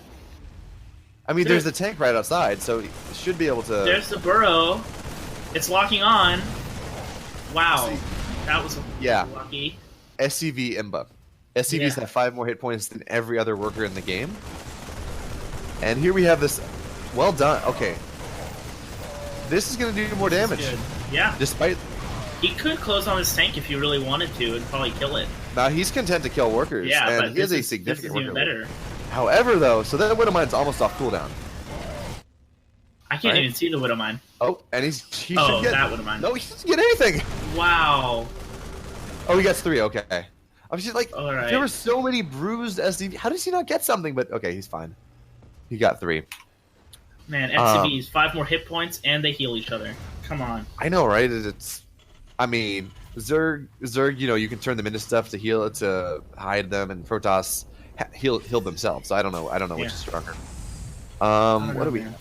I mean, there's the tank right outside, so he should be able to... There's the burrow. It's locking on. Wow. That was lucky. SCV Imba. SCVs have 5 more hit points than every other worker in the game. And here we have this... Well done. Okay. This is going to do more damage. Yeah. Despite He could close on his tank if he really wanted to and probably kill it. Now he's content to kill workers, Yeah, and but he has a this significant is even worker better. lead. However, though, so that Widowmine's almost off cooldown. I can't Right. even see the Widowmine. Oh, and he should Oh, get that Widowmine. no, he doesn't get anything. Wow. Oh, he gets 3. Okay, I was just like, All right. there were so many bruised SCV. How does he not get something? But okay, he's fine. He got 3. Man, FCBs, 5 more hit points, and they heal each other. Come on. I know, right? It's, I mean, Zerg, you know, you can turn them into stuff to heal, to hide them, and Protoss heal themselves. So I don't know which Yeah. is stronger. I don't What know, do we? man.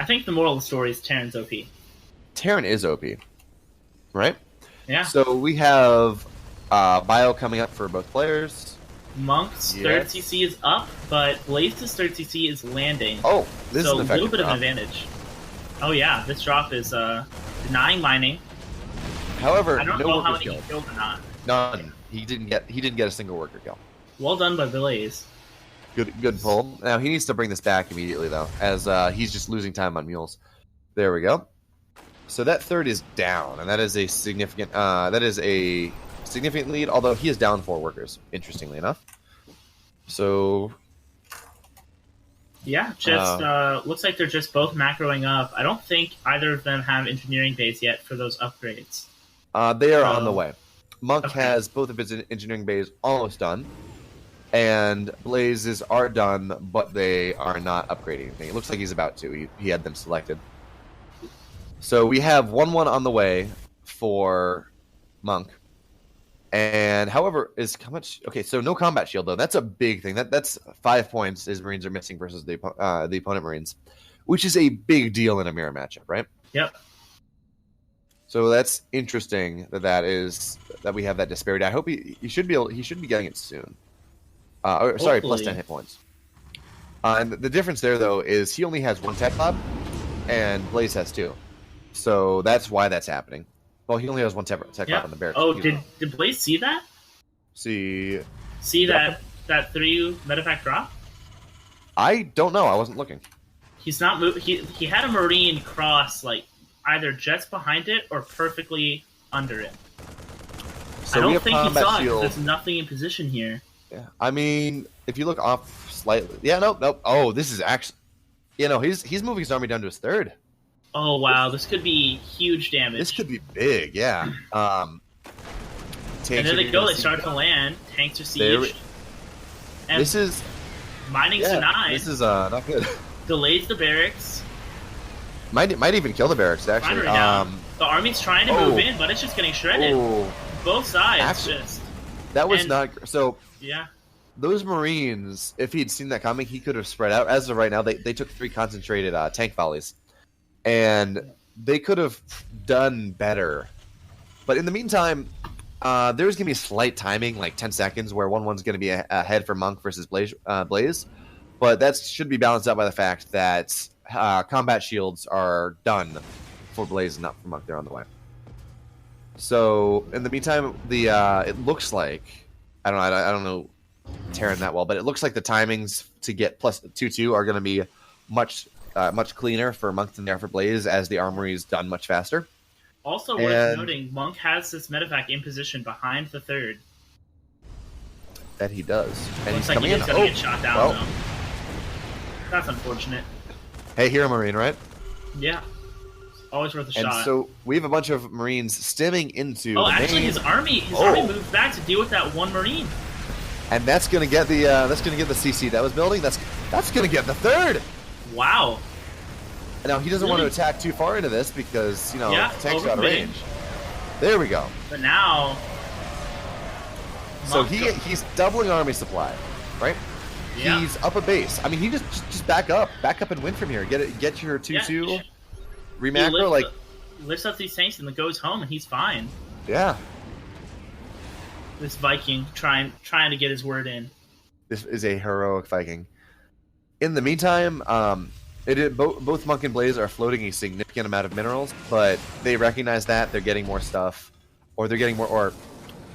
I think the moral of the story is Terran's OP. Terran is OP, right? Yeah. So we have bio coming up for both players. Monk's Yes. third CC is up, but Blaze's third CC is landing. Oh, this so is an a little effective bit of an drop. advantage. Oh yeah, this drop is denying mining. However, I don't no know how workers many he killed. killed or not. None. He didn't get a single worker kill. Well done by Blaze. Good pull. Now he needs to bring this back immediately though, as he's just losing time on mules. There we go. So that third is down, and that is a significant lead. Although he is down 4 workers, interestingly enough. So Yeah, just looks like they're just both macroing up. I don't think either of them have engineering bays yet for those upgrades. they are on the Oh. way. Monk Okay. has both of his engineering bays almost done, and Blaze's are done, but they are not upgrading anything. It looks like he's about to. He had them selected. So we have 1-1 on the way for Monk. And however, is how much? Okay, so no combat shield though. That's a big thing. That's 5 points his Marines are missing versus the opponent Marines, which is a big deal in a mirror matchup, right? Yep. So that's interesting that we have that disparity. I hope he should be getting it soon. Sorry, plus Hopefully. 10 hit points. And the difference there though is he only has 1 tech lab, and Blaze has 2. So that's why that's happening. Well, he only has 1 tech lab Yeah. on the barracks. Oh, He's did not. Blaze see that? See, See Yeah. that 3 medevac drop? I don't know. I wasn't looking. He's not moving. He had a Marine cross like either just behind it or perfectly under it. So I we don't have think he combat saw it 'cause shield. there's nothing in position here. Yeah. I mean, if you look off slightly, yeah, nope. Oh, this is actually, he's moving his army down to his 3rd. Oh wow, this could be huge damage. This could be big, yeah. and Tanks there are they gonna go. They see- start to land. Tanks are There sieged. And This is mining's denied. This is not good. Delays the barracks. Might even kill the barracks actually. Refinery down. The army's trying to oh. move in, but it's just getting shredded. Oh, Both sides. Actually- Just that was And- not so. yeah. Those Marines, if he'd seen that coming, he could have spread out. As of right now, they took 3 concentrated tank volleys, and they could have done better. But in the meantime, there's gonna be a slight timing, like 10 seconds, where 1-1's gonna be ahead for Monk versus Blaze. But that should be balanced out by the fact that combat shields are done for Blaze and not for Monk. They're on the way. So in the meantime, it looks like I don't know Terran that well, but it looks like the timings to get plus 2-2 are going to be much cleaner for Monk than they are for Blaze, as the armory is done much faster. Also worth And- noting, Monk has this medevac in position behind the 3rd. That he does, and Looks he's like coming he in. is going to get shot down, well. though. That's unfortunate. Hey, hero Marine, right? Yeah. Always worth a And shot. so we have a bunch of Marines stemming into Oh, the actually, main, his army Oh. moved back to deal with that 1 Marine. and that's going to get the CC that was building. That's going to get the 3rd. Wow. Now he doesn't want to Really? attack too far into this because Yeah, tanks are out of overcommitting. range. There we go. But now... So Monk- he's doubling army supply, right? Yeah. He's up a base. I mean, he just back up and win from here. Get your 2-2 Yeah, remacro. Like, lifts up these tanks and then goes home, and he's fine. yeah, This Viking trying to get his word in. this is a heroic Viking. In the meantime, both Monk and Blaze are floating a significant amount of minerals, but they recognize that they're getting more stuff, or they're getting more, or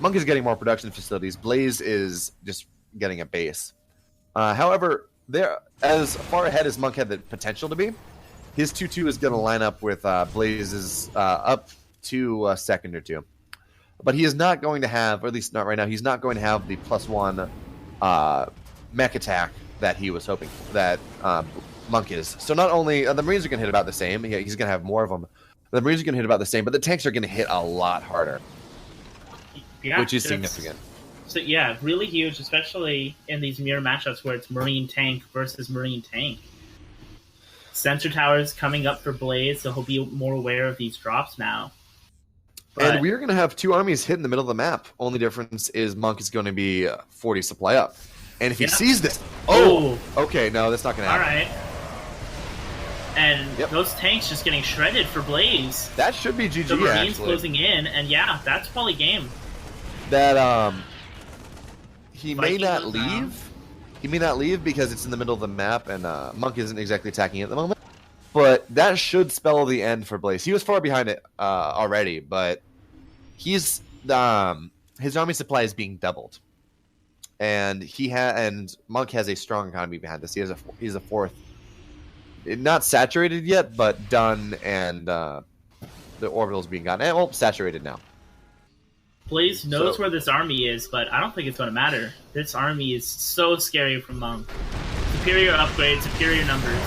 Monk is getting more production facilities. Blaze is just getting a base. However, they're as far ahead as Monk had the potential to be. His 2-2 is going to line up with Blaze's up to a second or two. But he is not going to have, or at least not right now, he's not going to have the +1 mech attack that he was hoping for, that Monk is. So not only, the Marines are going to hit about the same, he's going to have more of them. The Marines are going to hit about the same, but the tanks are going to hit a lot harder, which is significant. So yeah, really huge, especially in these mirror matchups where it's Marine tank versus Marine tank. Sensor towers coming up for Blaze, so he'll be more aware of these drops now. And we're going to have two armies hit in the middle of the map. Only difference is Monk is going to be 40 supply up. And if he sees this... Oh! Okay, no, that's not going to happen. All right. And those tanks just getting shredded for Blaze. That should be GG, the Marines actually. Closing in, and yeah, that's probably game. That, he may not leave. He may not leave because it's in the middle of the map, and Monk isn't exactly attacking it at the moment. But that should spell the end for Blaze. He was far behind it already, but he's his army supply is being doubled, and Monk has a strong economy behind this. He's a fourth, not saturated yet, but done, and the orbital's being gotten. Well, saturated now. Blaze knows where this army is, but I don't think it's going to matter. This army is so scary for Monk. Superior upgrades, superior numbers.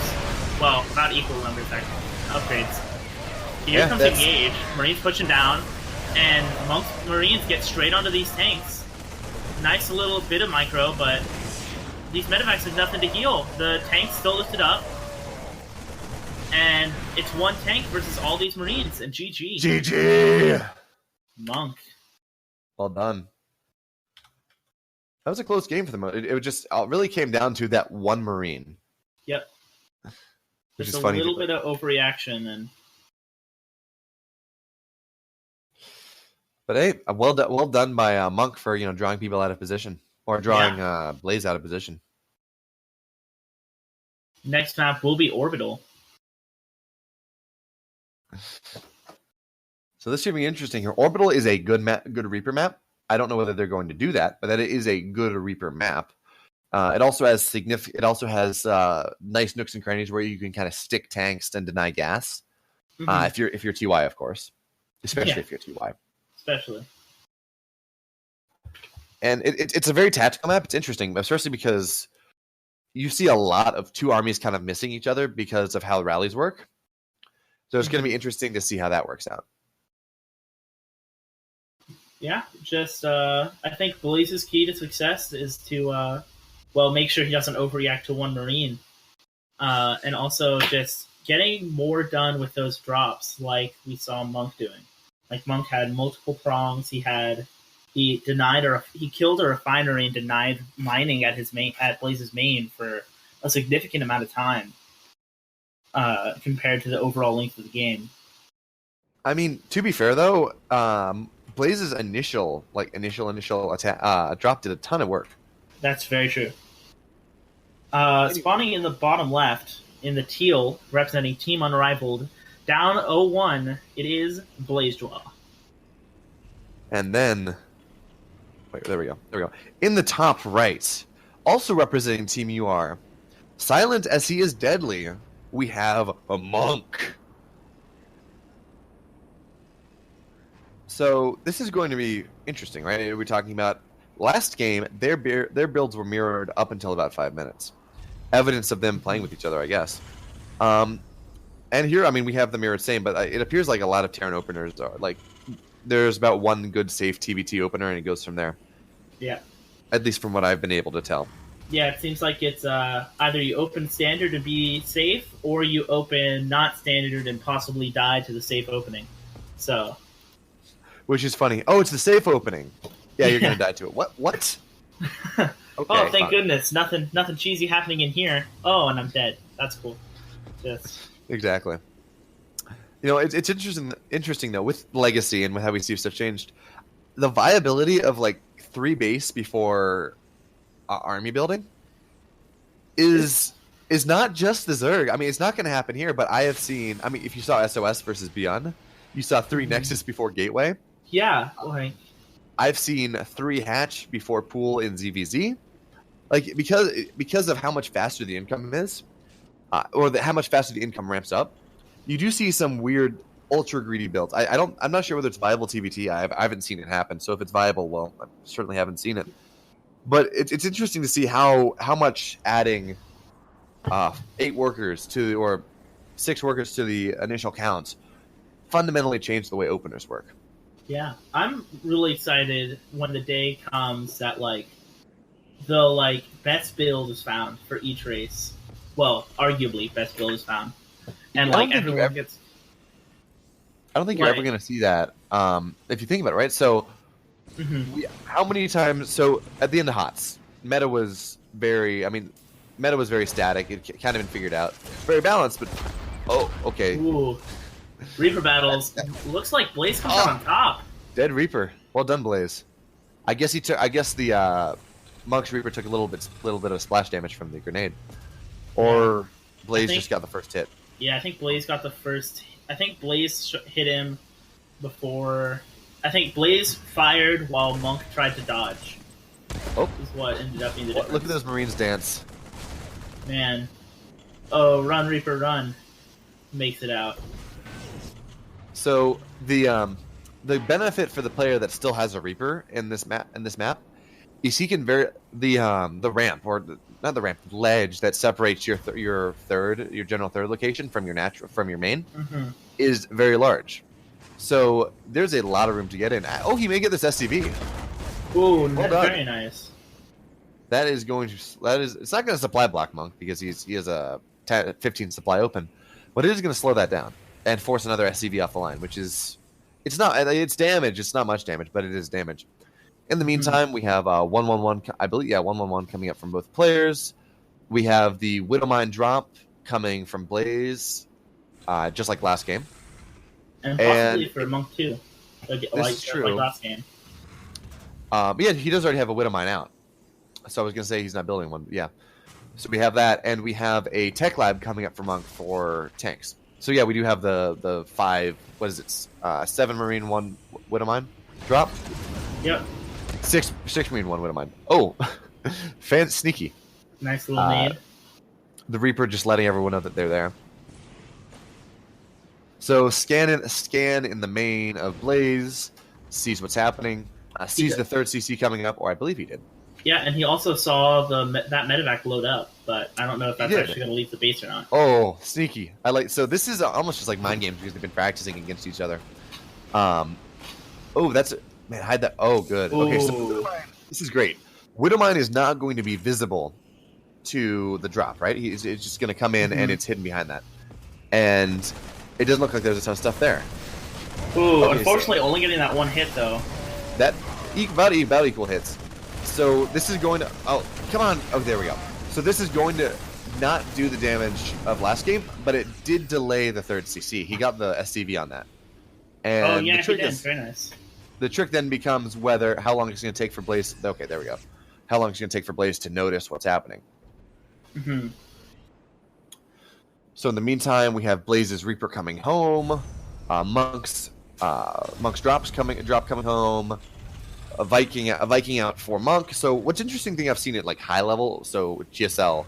Well, not equal numbers, actually. Upgrades. Here comes Engage. Marines pushing down. And Monk's Marines get straight onto these tanks. Nice little bit of micro, but these medevacs have nothing to heal. The tank's still lifted up. And it's one tank versus all these Marines. And GG. GG! Monk. Well done. That was a close game for them. It just really came down to that one Marine. Yep. Which Just is funny. A little bit of overreaction, and but hey, well done by Monk for drawing people out of position or drawing Blaze out of position. Next map will be Orbital. So this should be interesting here. Orbital is a good Reaper map. I don't know whether they're going to do that, but that it is a good Reaper map. It also has nice nooks and crannies where you can kind of stick tanks and deny gas. If you're TY, of course, especially if you're TY. Especially. And it's a very tactical map. It's interesting, especially because you see a lot of two armies kind of missing each other because of how rallies work. So it's going to be interesting to see how that works out. Yeah, just I think Blaze's key to success is to make sure he doesn't overreact to one Marine, and also just getting more done with those drops, like we saw Monk doing. Like Monk had multiple prongs. He killed a refinery and denied mining at Blaze's main for a significant amount of time, compared to the overall length of the game. I mean, to be fair though, Blaze's initial attack drop did a ton of work. That's very true. Spawning in the bottom left, in the teal, representing Team Unrivaled, down 0-1, it is Blaze Dwell. And then, there we go. In the top right, also representing Team UR, silent as he is deadly, we have a Monk. So this is going to be interesting, right? We're talking about last game, their builds were mirrored up until about 5 minutes. Evidence of them playing with each other, I guess. And here, I mean, we have the mirrored same, but it appears like a lot of Terran openers are like, there's about one good safe TBT opener, and it goes from there. Yeah. At least from what I've been able to tell. Yeah, it seems like it's either you open standard to be safe, or you open not standard and possibly die to the safe opening. So. Which is funny. Oh, it's the safe opening. Yeah, you're gonna die to it. What? Okay, oh, thank goodness. Nothing cheesy happening in here. Oh, and I'm dead. That's cool. Just exactly. It's interesting though, with Legacy and with how we see stuff changed, the viability of like 3 base before army building is not just the Zerg. I mean, it's not going to happen here, but I have seen. I mean, if you saw SOS versus Beyond, you saw 3 Nexus before Gateway. Yeah, like I've seen 3 Hatch before Pool in ZVZ. Like because of how much faster the income is, how much faster the income ramps up, you do see some weird ultra greedy builds. I'm not sure whether it's viable TBT. I haven't seen it happen. So if it's viable, well, I certainly haven't seen it. But it's interesting to see how much adding 8 workers to or 6 workers to the initial count fundamentally changed the way openers work. Yeah, I'm really excited when the day comes that the best build is found for each race. Well, arguably best build is found, and everyone gets. I don't think you're ever going to see that. If you think about it, right? So, how many times? So at the end of HOTS, meta was very static. It kind of been figured out, very balanced, but okay. Ooh, Reaper battles. Looks like Blaze comes out on top. Dead Reaper. Well done, Blaze. I guess the Monk's Reaper took a little bit of splash damage from the grenade, or Blaze just got the first hit. Yeah, I think Blaze got the first. I think Blaze hit him before. I think Blaze fired while Monk tried to dodge. Oh, is what ended up being the difference. Look at those Marines dance. Man, oh, run Reaper, run! Makes it out. So the benefit for the player that still has a Reaper in this map is he can the ramp not the ramp, ledge that separates your general third location from your main is very large. So there's a lot of room to get in. Oh, he may get this SCV. Ooh, that's very nice. It's not going to supply block Monk because he has a 15 supply open, but it is going to slow that down and force another SCV off the line, which is it's damage. It's not much damage, but it is damage. In the meantime, we have 1-1-1. I believe 1-1-1 coming up from both players. We have the Widowmine drop coming from Blaze, just like last game. And possibly for Monk too. This is true. Like last game. Yeah, he does already have a Widowmine out. So I was going to say he's not building one. Yeah. So we have that, and we have a Tech Lab coming up for Monk for tanks. So yeah, we do have the 5, 7 Marine, 1 Widowmine drop? Yep. 6 Marine, 1 Widowmine. Oh, sneaky. Nice little nade. The Reaper just letting everyone know that they're there. So scan in the main of Blaze, sees what's happening, sees the third CC coming up, or I believe he did. Yeah, and he also saw that medevac load up, but I don't know if that's actually going to leave the base or not. Oh, sneaky! So this is almost just like mind games because they've been practicing against each other. Hide that. Oh, good. Ooh. Okay, so Widowmine, this is great. Widowmine is not going to be visible to the drop, right? It's just going to come in and it's hidden behind that, and it doesn't look like there's a ton of stuff there. Ooh, okay, unfortunately, only getting that one hit though. That about equal hits. So this is going to... Oh, come on. Oh, there we go. So this is going to not do the damage of last game, but it did delay the third CC. He got the SCV on that. And he did. Very nice. The trick then becomes how long it's going to take for Blaze... Okay, there we go. How long it's going to take for Blaze to notice what's happening. So in the meantime, we have Blaze's Reaper coming home. Monk's drop coming home. A Viking out for Monk. So what's interesting thing I've seen at high level, so GSL,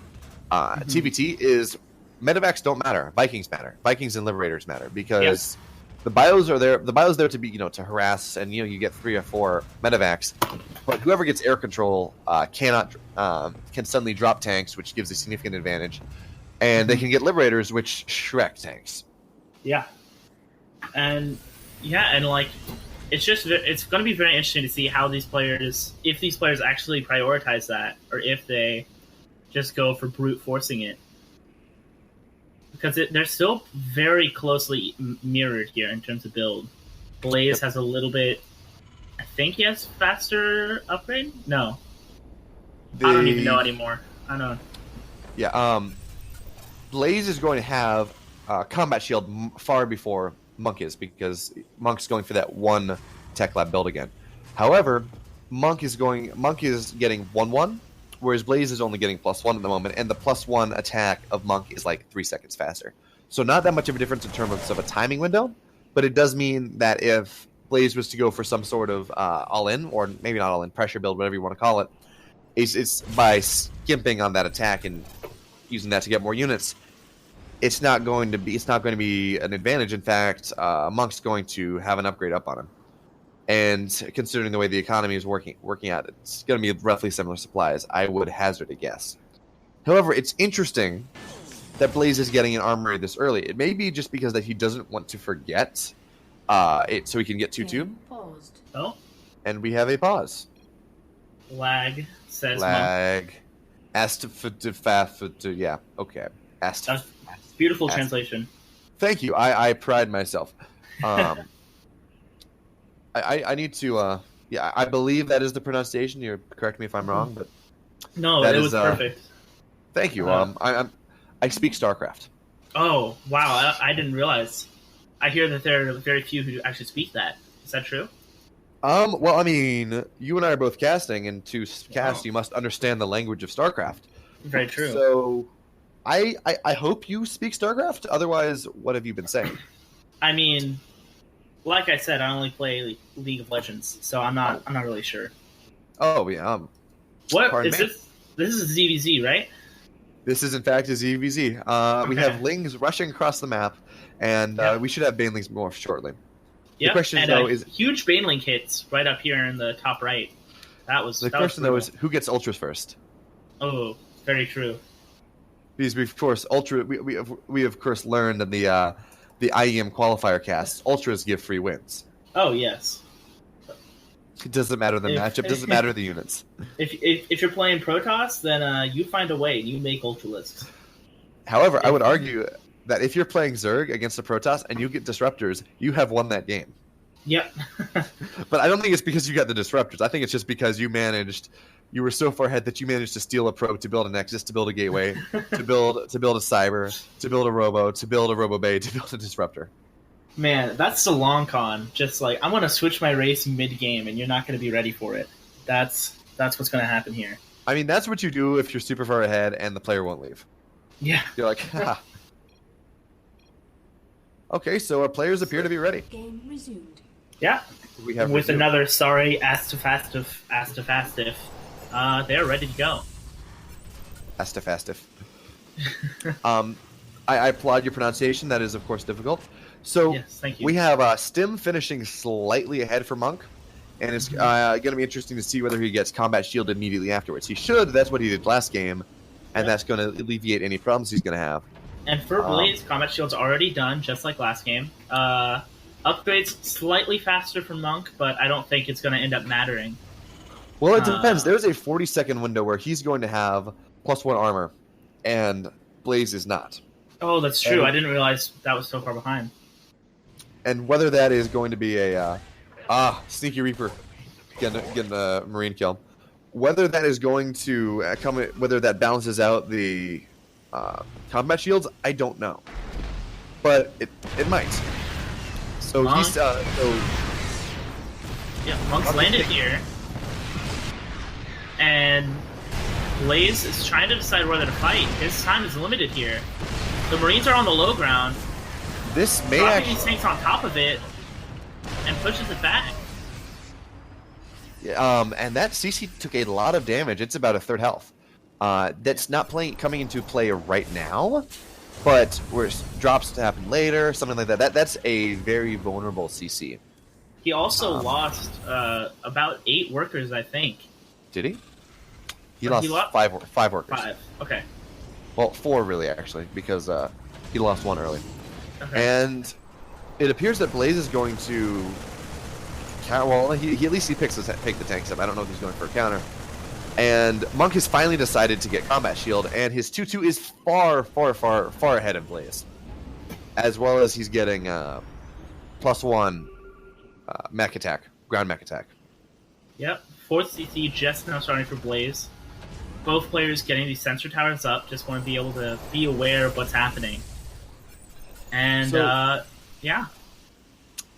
TBT is medevacs don't matter. Vikings matter. Vikings and Liberators matter because the bios are there. The bios there to be to harass and you get 3 or 4 medevacs, but whoever gets air control can suddenly drop tanks, which gives a significant advantage, and they can get Liberators, which Shrek tanks. Yeah, and it's going to be very interesting to see how if these players actually prioritize that, or if they just go for brute forcing it. Because they're still very closely mirrored here in terms of build. Blaze has a little bit... I think he has faster upgrade? No. I don't even know anymore. I don't know. Yeah, Blaze is going to have combat shield far before Monk is, because Monk's going for that 1 Tech Lab build again. However, Monk is getting 1-1, whereas Blaze is only getting +1 at the moment, and the +1 attack of Monk is 3 seconds faster. So not that much of a difference in terms of a timing window, but it does mean that if Blaze was to go for some sort of all-in, or maybe not all-in, pressure build, whatever you want to call it, it's by skimping on that attack and using that to get more units. it's not going to be an advantage. In fact, Monk's going to have an upgrade up on him. And considering the way the economy is working out, it's going to be roughly similar supplies, I would hazard a guess. However, it's interesting that Blaze is getting an armory this early. It may be just because that he doesn't want to forget it, so he can get 2-2. Paused. Oh, And we have a pause. lag says Monk. Lag. Yeah, okay. That's beautiful Ast- translation. Thank you. I pride myself. I need to. Yeah, I believe that is the pronunciation. You correct me if I'm wrong, but No, that it is, was perfect. thank you. I speak StarCraft. Oh, wow. I didn't realize. I hear that there are very few who actually speak that. Is that true? Well, I mean, you and I are both casting, and to cast, Wow. you must understand the language of StarCraft. Very true. So, I hope you speak StarCraft. Otherwise, what have you been saying? I mean, like I said, I only play League of Legends, so I'm not really sure. Oh yeah. What Pardon is me? this? This is ZVZ, right? This is in fact a ZVZ. We Okay. have Lings rushing across the map, and Yeah. we should have Banelings more shortly. Yeah. question, and though, a is- huge Banelink hits right up here in the top right. That was The that was question though is brutal. who gets ultras first? Oh, very true. Because we, of course, we of course learned in the IEM qualifier casts, ultras give free wins. Oh yes. It doesn't matter the If- matchup, doesn't matter the units. If you're playing Protoss, then you find a way. You make Ultralisks. However, I would argue that if you're playing Zerg against a Protoss and you get disruptors, you have won that game. Yep. But I don't think it's because you got the disruptors. I think it's just because you were so far ahead that you managed to steal a probe to build a nexus, to build a gateway, to build a cyber, to build a robo, to build a robo bay, to build a disruptor. Man, that's the long con. Just like I'm gonna switch my race mid game, and you're not gonna be ready for it. That's what's gonna happen here. I mean, that's what you do if you're super far ahead and the player won't leave. Yeah. You're like, ha. Okay, so our players appear to be ready. Game resumed. Yeah. We have With resumed. another sorry Astafastif. They're ready to go. Astifastif. I applaud your pronunciation. That is, of course, difficult. So Yes, thank you. we have Stim finishing slightly ahead for Monk, and it's going to be interesting to see whether he gets combat shield immediately afterwards. He should. That's what he did last game, and that's going to alleviate any problems he's going to have. And for Blaze, Combat Shield's already done, just like last game. Upgrades slightly faster for Monk, but I don't think it's going to end up mattering. Well, it depends. There's a 40-second window where he's going to have +1 armor, and Blaze is not. Oh, that's true. And- I didn't realize that was so far behind. And whether that is going to be a Sneaky Reaper getting a Marine kill, whether that is going to whether that balances out the combat shields, I don't know, but it might. So Monk? he's Yeah, Monk's landed here. And Blaze is trying to decide whether to fight. His time is limited here. The Marines are on the low ground. this may Dropping actually these tanks on top of it and pushes it back. and that CC took a lot of damage. It's about a third health. That's not coming into play right now, but where drops to happen later, something like that. That's a very vulnerable CC. He also lost about 8 workers, I think. Did he? He He lost lost- five workers. 5. Okay. Well, 4 really actually, because he lost 1 early. Okay. And it appears that Blaze is going to. Well, he at least pick the tanks up. I don't know if he's going for a counter. And Monk has finally decided to get combat shield, and his 2-2 is far ahead of Blaze, as well as he's getting +1 mech attack, ground mech attack. Yep. 4th CC just now starting for Blaze. Both players getting these sensor towers up. Just want to be able to be aware of what's happening. And, So- yeah.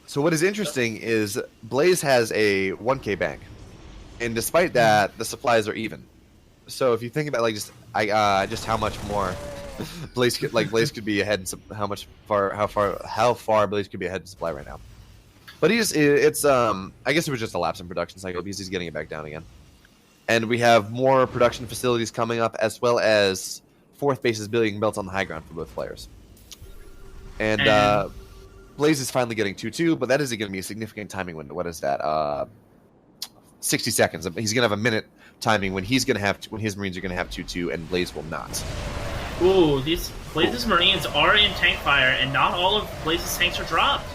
So what is interesting is Blaze has a 1K bank, and despite that, the supplies are even. So if you think about just how much more Blaze could be ahead, in how far Blaze could be ahead in supply right now. But I guess it was just a lapse in production cycle because he's getting it back down again. And we have more production facilities coming up, as well as 4th bases being built on the high ground for both players. And Blaze is finally getting 2-2, but that isn't going to be a significant timing window. What is that? 60 seconds. He's going to have a minute timing when he's going to have when his Marines are going to have 2-2, and Blaze will not. Ooh, these Blaze's Marines are in tank fire, and not all of Blaze's tanks are dropped.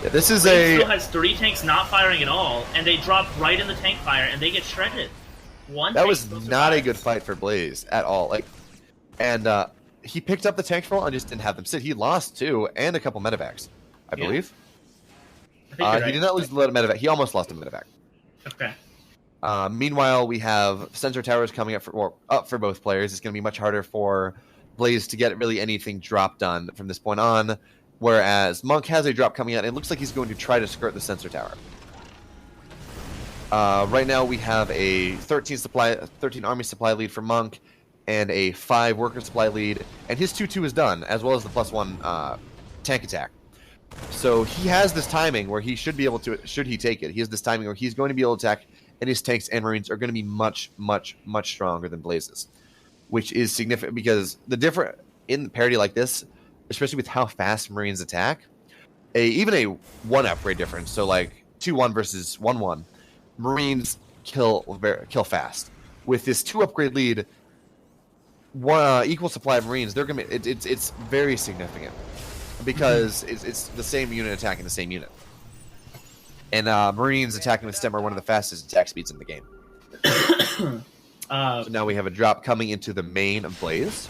Yeah, this is Blaze still has 3 tanks not firing at all, and they drop right in the tank fire, and they get shredded. That was not a good fight for Blaze at all. He picked up the tank roll and just didn't have them sit. He lost 2 and a couple medevacs, I believe. I think you're right. He did not lose a lot of medevac. He almost lost a medevac. Okay. Meanwhile, we have sensor towers coming up for both players. It's going to be much harder for Blaze to get really anything drop done from this point on, whereas Monk has a drop coming out. It looks like he's going to try to skirt the sensor tower. Right now, we have a 13 army supply lead for Monk, and a 5 worker supply lead, and his 2-2 is done, as well as the +1 tank attack. So he has this timing where he should be able to, should he take it, he has this timing where he's going to be able to attack, and his tanks and Marines are going to be much, much, much stronger than Blaze's, which is significant because in parity like this, especially with how fast Marines attack, even a 1 upgrade difference, so like 2-1 versus 1-1, Marines kill fast. With this 2 upgrade lead, equal supply of Marines, they're gonna. It's very significant because it's the same unit attacking the same unit, and Marines attacking with STEM are one of the fastest attack speeds in the game. So now we have a drop coming into the main of Blaze.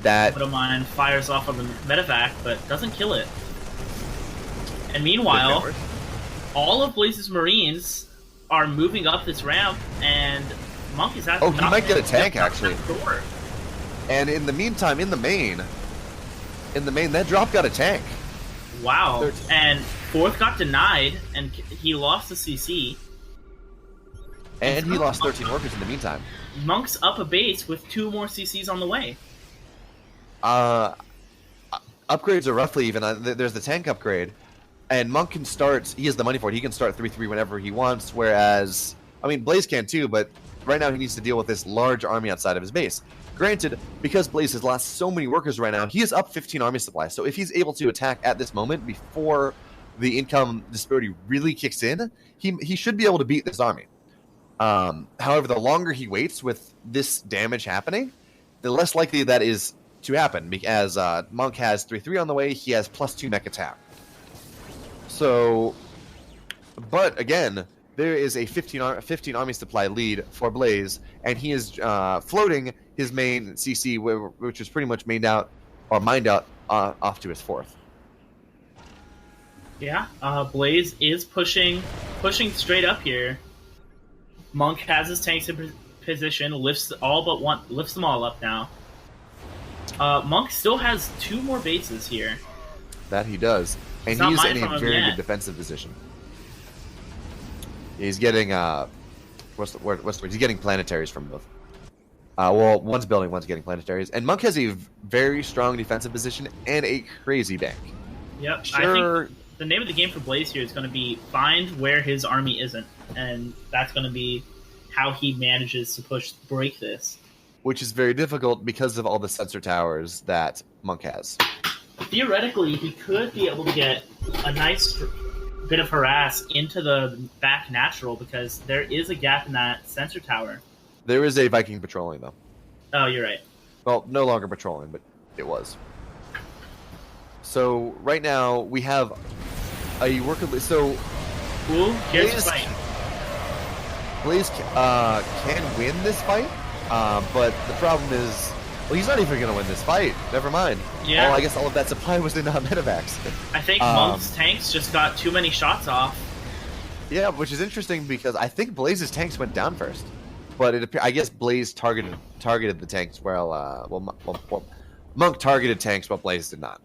That Mine fires off of the medevac, but doesn't kill it. And meanwhile, all of Blaze's Marines are moving up this ramp, and Monk is at. Oh, he might get a tank actually. And in the meantime, in the main, that drop got a tank. Wow. And 4th got denied, and he lost the CC. And he lost 13 workers in the meantime. Monk's up a base with 2 more CCs on the way. Upgrades are roughly even. There's the tank upgrade, and Monk can start. He has the money for it. He can start 3-3 whenever he wants. Whereas, I mean, Blaze can too, but right now he needs to deal with this large army outside of his base. Granted, because Blaze has lost so many workers right now, he is up 15 army supply. So if he's able to attack at this moment before the income disparity really kicks in, he should be able to beat this army. However, the longer he waits with this damage happening, the less likely that is to happen. As Monk has 3-3 on the way, he has +2 mech attack. So, but again, there is a 15 army supply lead for Blaze, and he is floating his main CC, which is pretty much mined out off to his 4th. Yeah, Blaze is pushing straight up here. Monk has his tanks in position, lifts them all up now. Monk still has 2 more bases here. That he does, and he's in a very good defensive position. He's getting what's the word? He's getting planetaries from both. Well, one's building, one's getting planetaries, and Monk has a very strong defensive position and a crazy bank. Yep, sure. I think the name of the game for Blaze here is going to be find where his army isn't, and that's going to be how he manages to break this. Which is very difficult because of all the sensor towers that Monk has. Theoretically, he could be able to get a nice bit of harass into the back natural because there is a gap in that sensor tower. There is a Viking patrolling, though. Oh, you're right. Well, no longer patrolling, but it was. So, right now, we have a worker... So, Ooh, here's the fight. Blaze can win this fight, but the problem is... Well, he's not even going to win this fight. Never mind. Yeah. Well, I guess all of that supply was in medevacs. I think Monk's tanks just got too many shots off. Yeah, which is interesting because I think Blaze's tanks went down first. But I guess Blaze targeted the tanks while Monk targeted tanks while Blaze did not.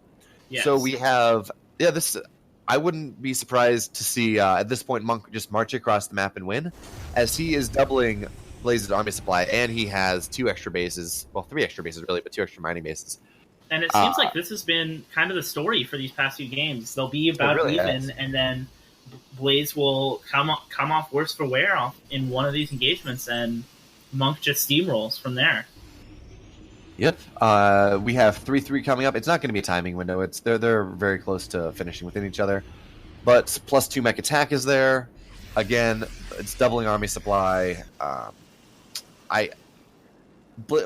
Yes. So we have this. I wouldn't be surprised to see at this point Monk just march across the map and win, as he is doubling Blaze's army supply, and he has 2 extra bases. Well, 3 extra bases really, but 2 extra mining bases. And it seems like this has been kind of the story for these past few games. They'll be about even, and then Blaze will come off worse for wear in one of these engagements, and Monk just steamrolls from there. Yep. We have 3-3 coming up. It's not going to be a timing window. They're very close to finishing within each other. But +2 mech attack is there. Again, it's doubling army supply.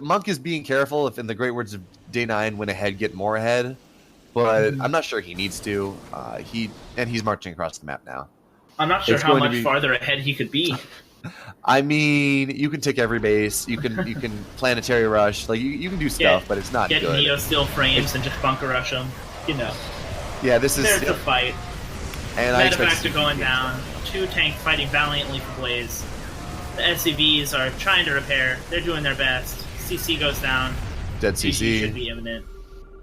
Monk is being careful, if in the great words of Day 9, when ahead, get more ahead. But I'm not sure he needs to. He's marching across the map now. I'm not sure It's how going to much be- farther ahead he could be. I mean, you can take every base. You can planetary rush. Like you can do stuff, but it's not Get good. Neo Steel frames and just bunker rush them. You know, Yeah, this is. there's a fight. And I expect to Medevacts see are going games. down. 2 tanks fighting valiantly for Blaze. The SCVs are trying to repair. They're doing their best. CC goes down. Dead GG should CC. be imminent.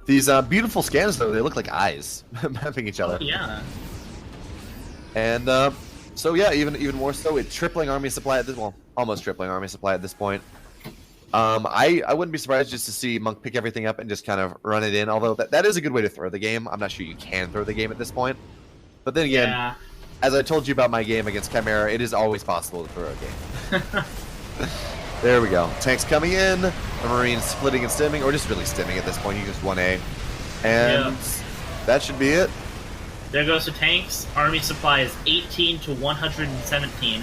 These beautiful scans, though, they look like eyes mapping each other. Oh, yeah. And so yeah, even more so, it's tripling army supply at this. Well, almost tripling army supply at this point. I wouldn't be surprised just to see Monk pick everything up and just kind of run it in. Although that is a good way to throw the game. I'm not sure you can throw the game at this point. But then again, Yeah. as I told you about my game against Chimera, it is always possible to throw a game. There we go. Tanks coming in, the Marines splitting and stimming, or just really stimming at this point. You just 1A. And Yeah. that should be it. There goes the tanks. Army supply is 18 to 117.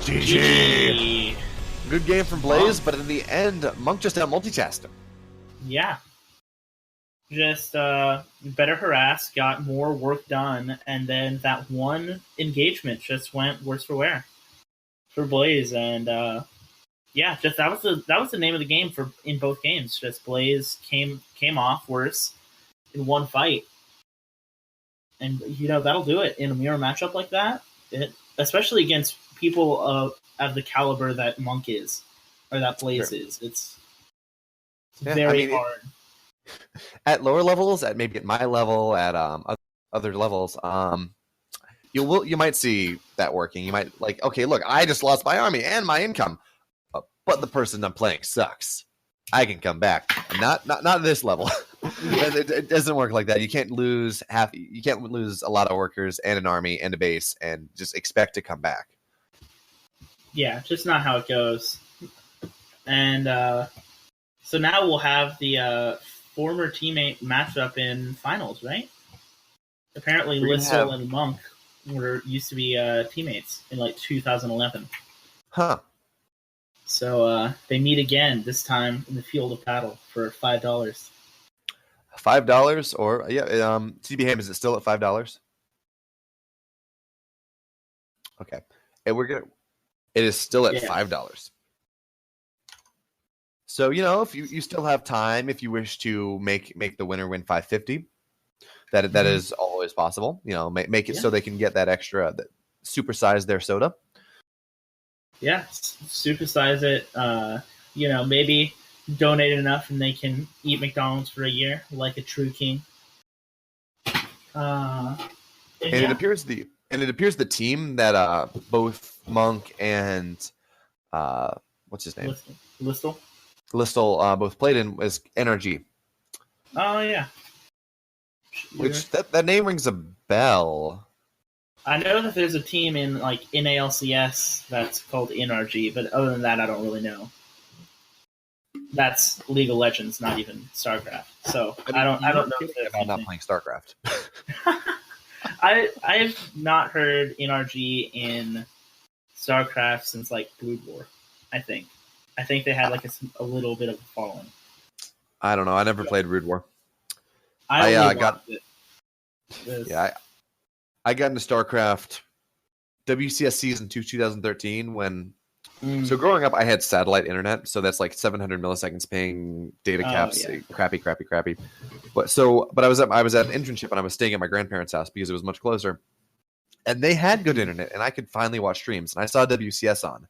GG. Good game from Blaze, but in the end, Monk just out multitasked him. Yeah. Just better harass, got more work done, and then that one engagement just went worse for wear for Blaze, and yeah, just that was the name of the game for in both games. Just Blaze came off worse in one fight, and that'll do it in a mirror matchup like that. Especially against people of the caliber that Monk is, or that Blaze Sure. is. It's Yeah, very I mean, hard. At lower levels, maybe at my level, at other levels, you might see that working. You might like, okay, look, I just lost my army and my income, but the person I'm playing sucks. I can come back. Not at this level. It doesn't work like that. You can't lose You can't lose a lot of workers and an army and a base and just expect to come back. Yeah, just not how it goes. And so now we'll have the former teammate matchup in finals, right? Apparently, We're gonna Listel have- and Monk used to be teammates in like 2011. Huh. So they meet again, this time in the field of battle for $5. $5 or CB Ham, is it still at $5? Okay. And it is still at Yeah. $5. So, if you still have time, if you wish to make the winner win $5.50, that is always possible. Make it so they can get that extra, supersize their soda. Yeah, supersize it. Maybe donate enough and they can eat McDonald's for a year like a true king. And it appears the team that both Monk and what's his name? Listel. Both played in was NRG. Oh yeah. Which that name rings a bell. I know that there's a team in NALCS that's called NRG, but other than that, I don't really know. That's League of Legends, not even StarCraft. So I don't know. I'm not playing StarCraft. I've not heard NRG in StarCraft since Brood War. I think they had a little bit of a following. I don't know. I never played Brood War. I only got watched it. I got into StarCraft WCS Season 2 2013 when so growing up I had satellite internet, so that's 700 milliseconds ping, data caps, crappy. But I was at an internship and I was staying at my grandparents' house because it was much closer. And they had good internet and I could finally watch streams, and I saw WCS on.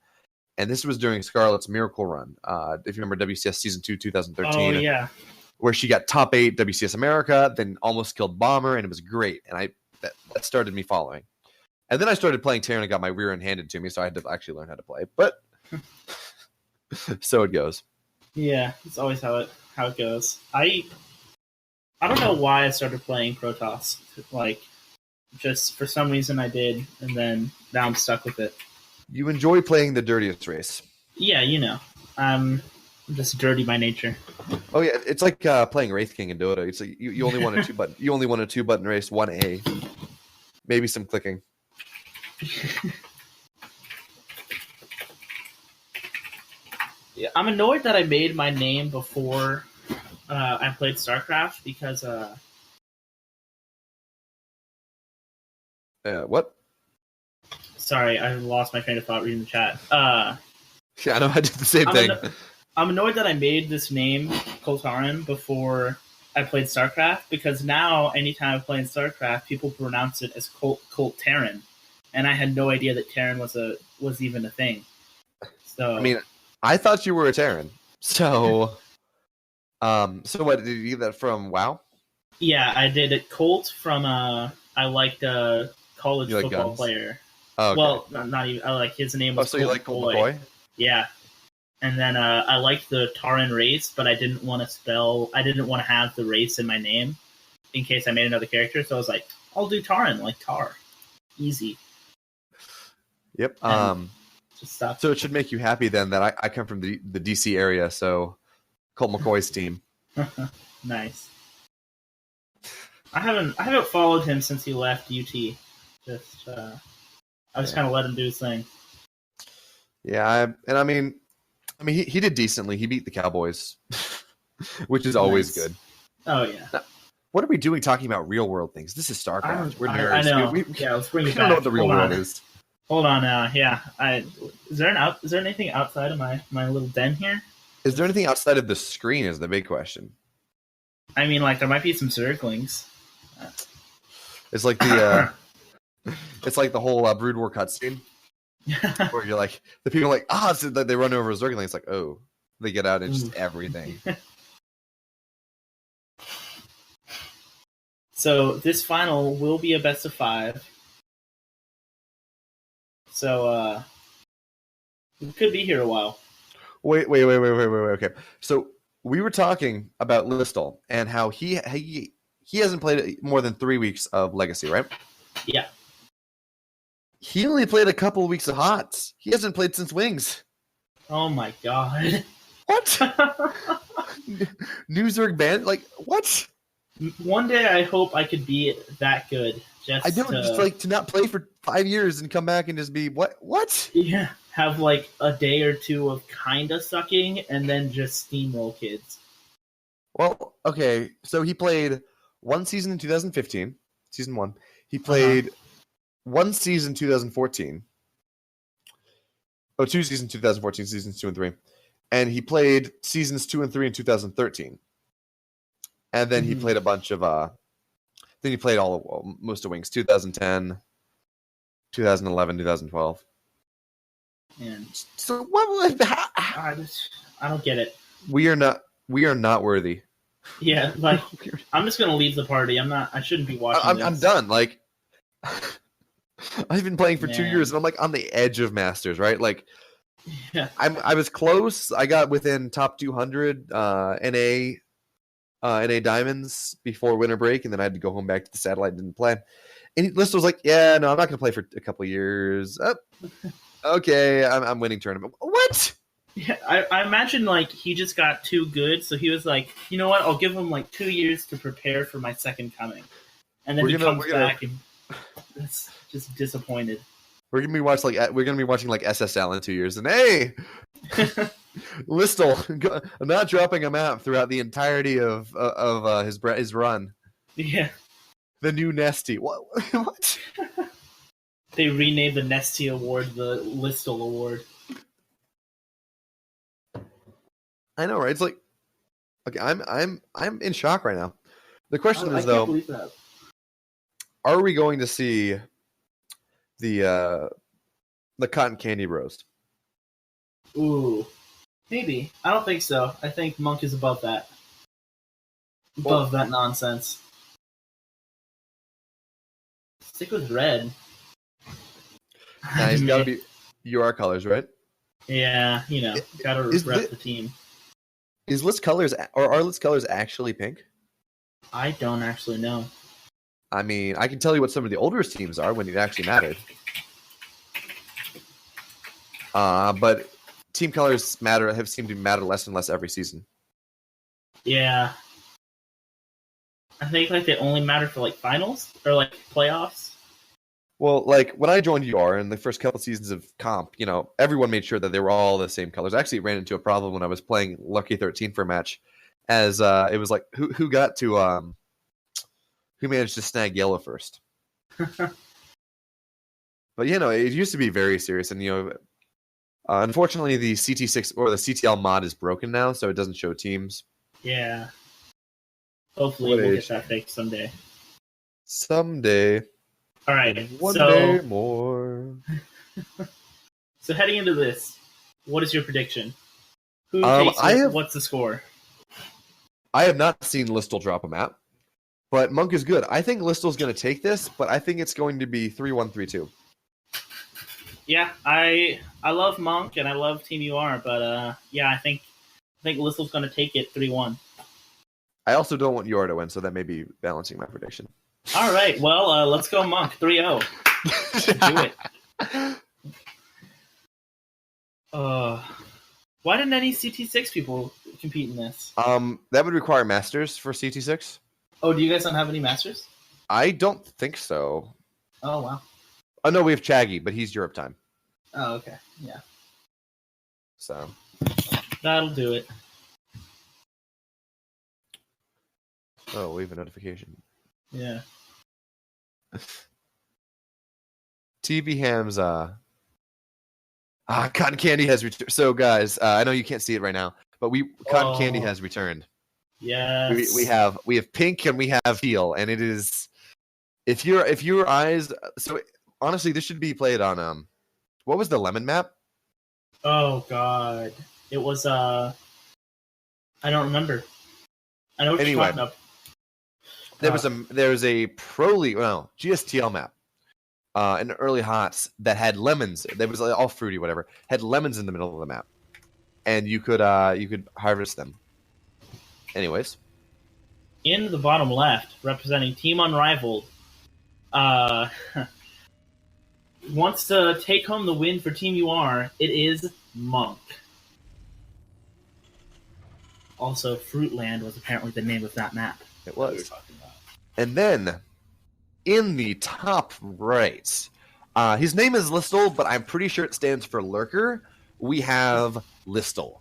And this was during Scarlett's Miracle Run. If you remember WCS Season 2 2013. Oh yeah. Where she got top 8 WCS America, then almost killed Bomber, and it was great. And that started me following. And then I started playing Terran and got my rear end handed to me, so I had to actually learn how to play. But so it goes. Yeah, it's always how it goes. I don't know why I started playing Protoss. Just for some reason I did, and then now I'm stuck with it. You enjoy playing the dirtiest race. Yeah, I'm just dirty by nature. Oh yeah, it's like playing Wraith King in Dota. It's like you only want a two button race, 1A, maybe some clicking. Yeah, I'm annoyed that I made my name before I played StarCraft because What? sorry, I lost my train of thought reading the chat. Yeah, I know I did the same thing. I'm annoyed that I made this name Coltarin before I played StarCraft because now anytime I play in StarCraft, people pronounce it as Colt Terran, and I had no idea that Terran was even a thing. So I mean, I thought you were a Terran. So, so what did you get that from? WoW? yeah, I did it. Colt from I liked a college You like football guns? player. Oh, okay. Well, not even. I like his name was. so you like Colt McCoy? Yeah. And then I liked the Taran race, but I didn't want to have the race in my name in case I made another character. So I was like, I'll do Taran, like Tar. Easy. Yep. Just stop. So it should make you happy then that I come from the DC area, so Colt McCoy's team. Nice. I haven't followed him since he left UT. Just I just kind of let him do his thing. Yeah, I mean, he did decently. He beat the Cowboys, which is always Nice. good. Oh yeah. What are we doing talking about real world things? This is StarCraft. We're nerds. I know. We Yeah, let's bring we it don't back. know what the real Hold world on. is. Hold on now. Yeah. Is there anything outside of my little den here? Is there anything outside of the screen? Is the big question. I mean, like there might be some circlings. It's like the whole Brood War cutscene where you're like the people are like so they run over a circling. It's like they get out and just everything. So this final will be a best of 5. So we could be here a while. Wait. Okay, so we were talking about Listal and how he hasn't played more than 3 weeks of Legacy, right? Yeah. He only played a couple of weeks of HOTS. He hasn't played since Wings. Oh my god. What? New Zerg band? Like what? One day I hope I could be that good. I don't just like to not play for 5 years and come back and just be what? Yeah, have like a day or two of kinda sucking and then just steamroll kids. Well, okay, so he played one season in 2015, season 1. He played one season 2014. Oh, 2 seasons 2014, seasons 2 and 3. And he played seasons 2 and 3 in 2013. And then he played a bunch of then he played most of Wings, 2010, 2011, 2012. And So what? I don't get it. We are not worthy. Yeah, like I'm just gonna leave the party. I shouldn't be watching. I'm done. Like I've been playing for 2 Man. years and I'm like on the edge of Masters, right? Like Yeah. I was close. I got within top 200 NA diamonds before winter break, and then I had to go home back to the satellite and didn't play. And List was like, "Yeah, no, I'm not going to play for a couple of years." Okay, I'm winning tournament. What? Yeah, I imagine like he just got too good, so he was like, you know what? I'll give him like 2 years to prepare for my second coming, and then he comes back and that's just disappointed. We're gonna be watching like SSL in 2 years, and hey, Listal not dropping a map throughout the entirety of his run. Yeah, The new Nesty. What? they renamed the Nesty Award the Listal Award. I know, right? It's like, okay, I'm in shock right now. The question I is can't though, believe that. are we going to see the cotton candy roast? Ooh, maybe. I don't think so. I think Monk is above that. Above that nonsense. Stick with red. Nah, he's got to be UR colors, right? Yeah, gotta rep the team. Is List colors or are List colors actually pink? I don't actually know. I mean, I can tell you what some of the older teams are when it actually mattered. But team colors have seemed to matter less and less every season. Yeah. I think like they only matter for like finals or like playoffs. Well, like when I joined UR in the first couple seasons of comp, everyone made sure that they were all the same colors. I actually ran into a problem when I was playing Lucky 13 for a match, as it was like who managed to snag yellow first. But it used to be very serious, and unfortunately the CT6 or the CTL mod is broken now, so it doesn't show teams. Yeah. Hopefully we'll get that fixed someday. Someday. All right. One day more. So heading into this, what is your prediction? Who takes what's the score? I have not seen Listel drop a map, but Monk is good. I think Listel's going to take this, but I think it's going to be 3-1, 3-2. Yeah, I love Monk and I love Team UR, but I think Listel's going to take it 3-1. I also don't want UR to win, so that may be balancing my prediction. All right, well, let's go Monk 3-0. Do it. Why didn't any CT6 people compete in this? That would require masters for CT6. Oh, do you guys not have any masters? I don't think so. Oh, wow. Oh, no, we have Chaggy, but he's Europe time. Oh, okay. Yeah. So. That'll do it. Oh, we have a notification. Yeah. TV Ham's Cotton Candy has returned. So guys, I know you can't see it right now, but Cotton Candy has returned. Yes. We have pink and we have teal, and it is if your eyes. So honestly, this should be played on what was the lemon map? Oh God, it was I don't remember. I know what you're talking about. There was a Pro League, GSTL map in early hots that had lemons. That was all fruity, whatever. Had lemons in the middle of the map, and you could harvest them. Anyways, in the bottom left, representing Team Unrivaled, wants to take home the win for Team UR. It is Monk. Also, Fruitland was apparently the name of that map. It was. And then, in the top right, his name is Listel, but I'm pretty sure it stands for Lurker. We have Listel.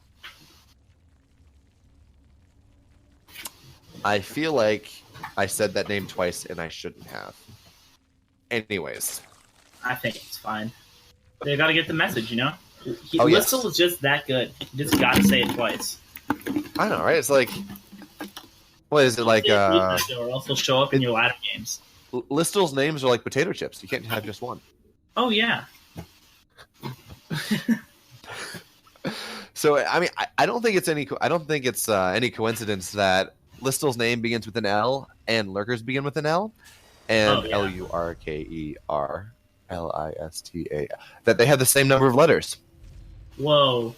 I feel like I said that name twice, and I shouldn't have. Anyways. I think it's fine. They got to get the message, Oh, yes. Listel is just that good. You just got to say it twice. I know, right? It's like... What is it like? Or also show up in your ladder games. Listel's names are like potato chips. You can't have just one. Oh yeah. So I mean, I don't think it's any coincidence that Listel's name begins with an L and Lurker's begin with an L, and Lurkerlista, that they have the same number of letters. Whoa.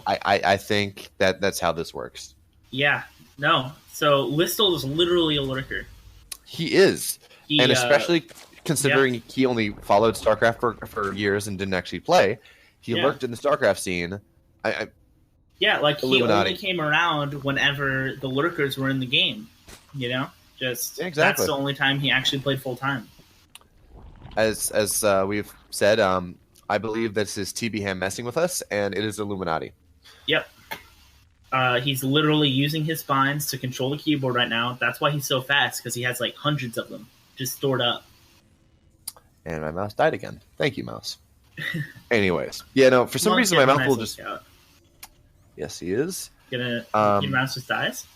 I think that's how this works. Yeah. No. So Listel is literally a lurker. He is. And especially considering he only followed StarCraft for years and didn't actually play, he lurked in the StarCraft scene. He only came around whenever the lurkers were in the game. Just exactly. That's the only time he actually played full time. As we've said, I believe this is TB Ham messing with us, and it is Illuminati. Yep. He's literally using his spines to control the keyboard right now. That's why he's so fast, because he has like hundreds of them just stored up. And my mouse died again. Thank you, mouse. Anyways. For some reason my mouse will just... Out. Yes, he is. Your mouse just dies?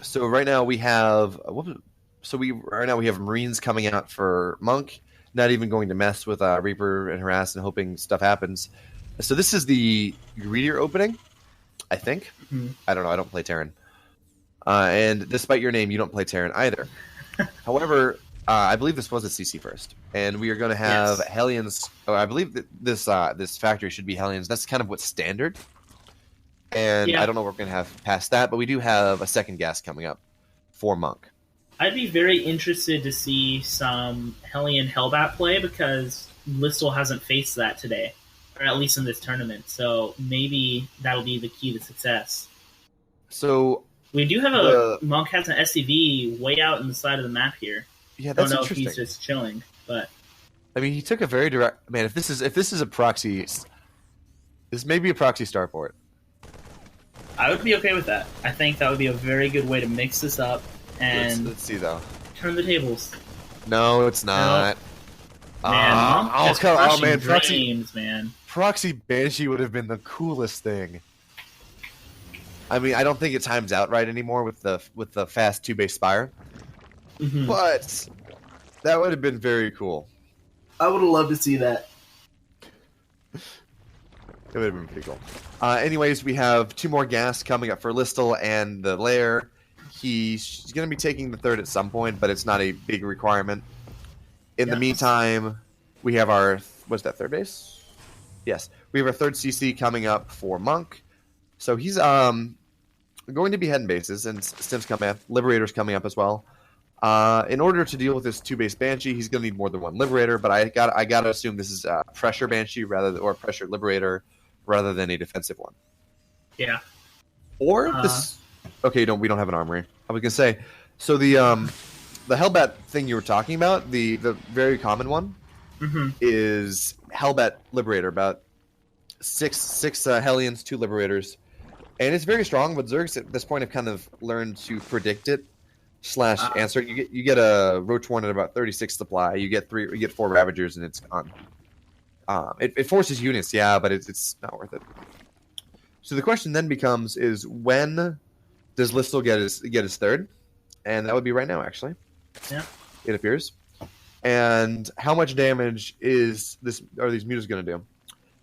So right now we have... right now we have Marines coming out for Monk, not even going to mess with Reaper and Harass and hoping stuff happens. So this is the greedier opening, I think. Mm-hmm. I don't know. I don't play Terran. And despite your name, you don't play Terran either. However, I believe this was a CC first, and we are going to have Hellions. Oh, I believe that this factory should be Hellions. That's kind of what's standard. And I don't know what we're going to have past that, but we do have a second gas coming up for Monk. I'd be very interested to see some Hellion Hellbat play, because Listel hasn't faced that today. or at least in this tournament. So maybe that'll be the key to success. So We do have a Monk has an SCV way out in the side of the map here. yeah, Don't that's know if interesting. he's just chilling, but I mean, he took a very direct man. If this is a proxy, this may be a proxy starport. I would be okay with that. I think that would be a very good way to mix this up and Let's see though. turn the tables. No, it's not. Man, Monk is oh crushing man, proxy dreams, man. Banshee would have been the coolest thing. I mean, I don't think it times out right anymore with the fast 2-base Spire, Mhm. but that would have been very cool. I would have loved to see that. It would have been pretty cool. Anyways, we have 2 more gas coming up for Listel and the Lair. He's going to be taking the 3rd at some point, but it's not a big requirement. In the Yes. meantime, we have our what's that 3rd base? Yes, we have our 3rd CC coming up for Monk. So he's going to be heading bases, and Stims coming up, Liberator's coming up as well. In order to deal with this 2-base Banshee, he's going to need more than one Liberator, but I got to assume this is a pressure Banshee or pressure Liberator rather than a defensive one. Yeah. Or this. Okay, we don't have an armory. I was gonna say, so the Hellbat thing you were talking about, the very common one, Mm-hmm. is Hellbat Liberator, about six Hellions, 2 Liberators, and it's very strong. But Zergs at this point have kind of learned to predict it / answer. You get a Roach One at about 36 supply. You get 4 Ravagers, and it's gone. It forces units, yeah, but it's not worth it. So the question then becomes: is when does Listel get his 3rd? And that would be right now, actually. Yeah. It appears. And how much damage are these mutas going to do?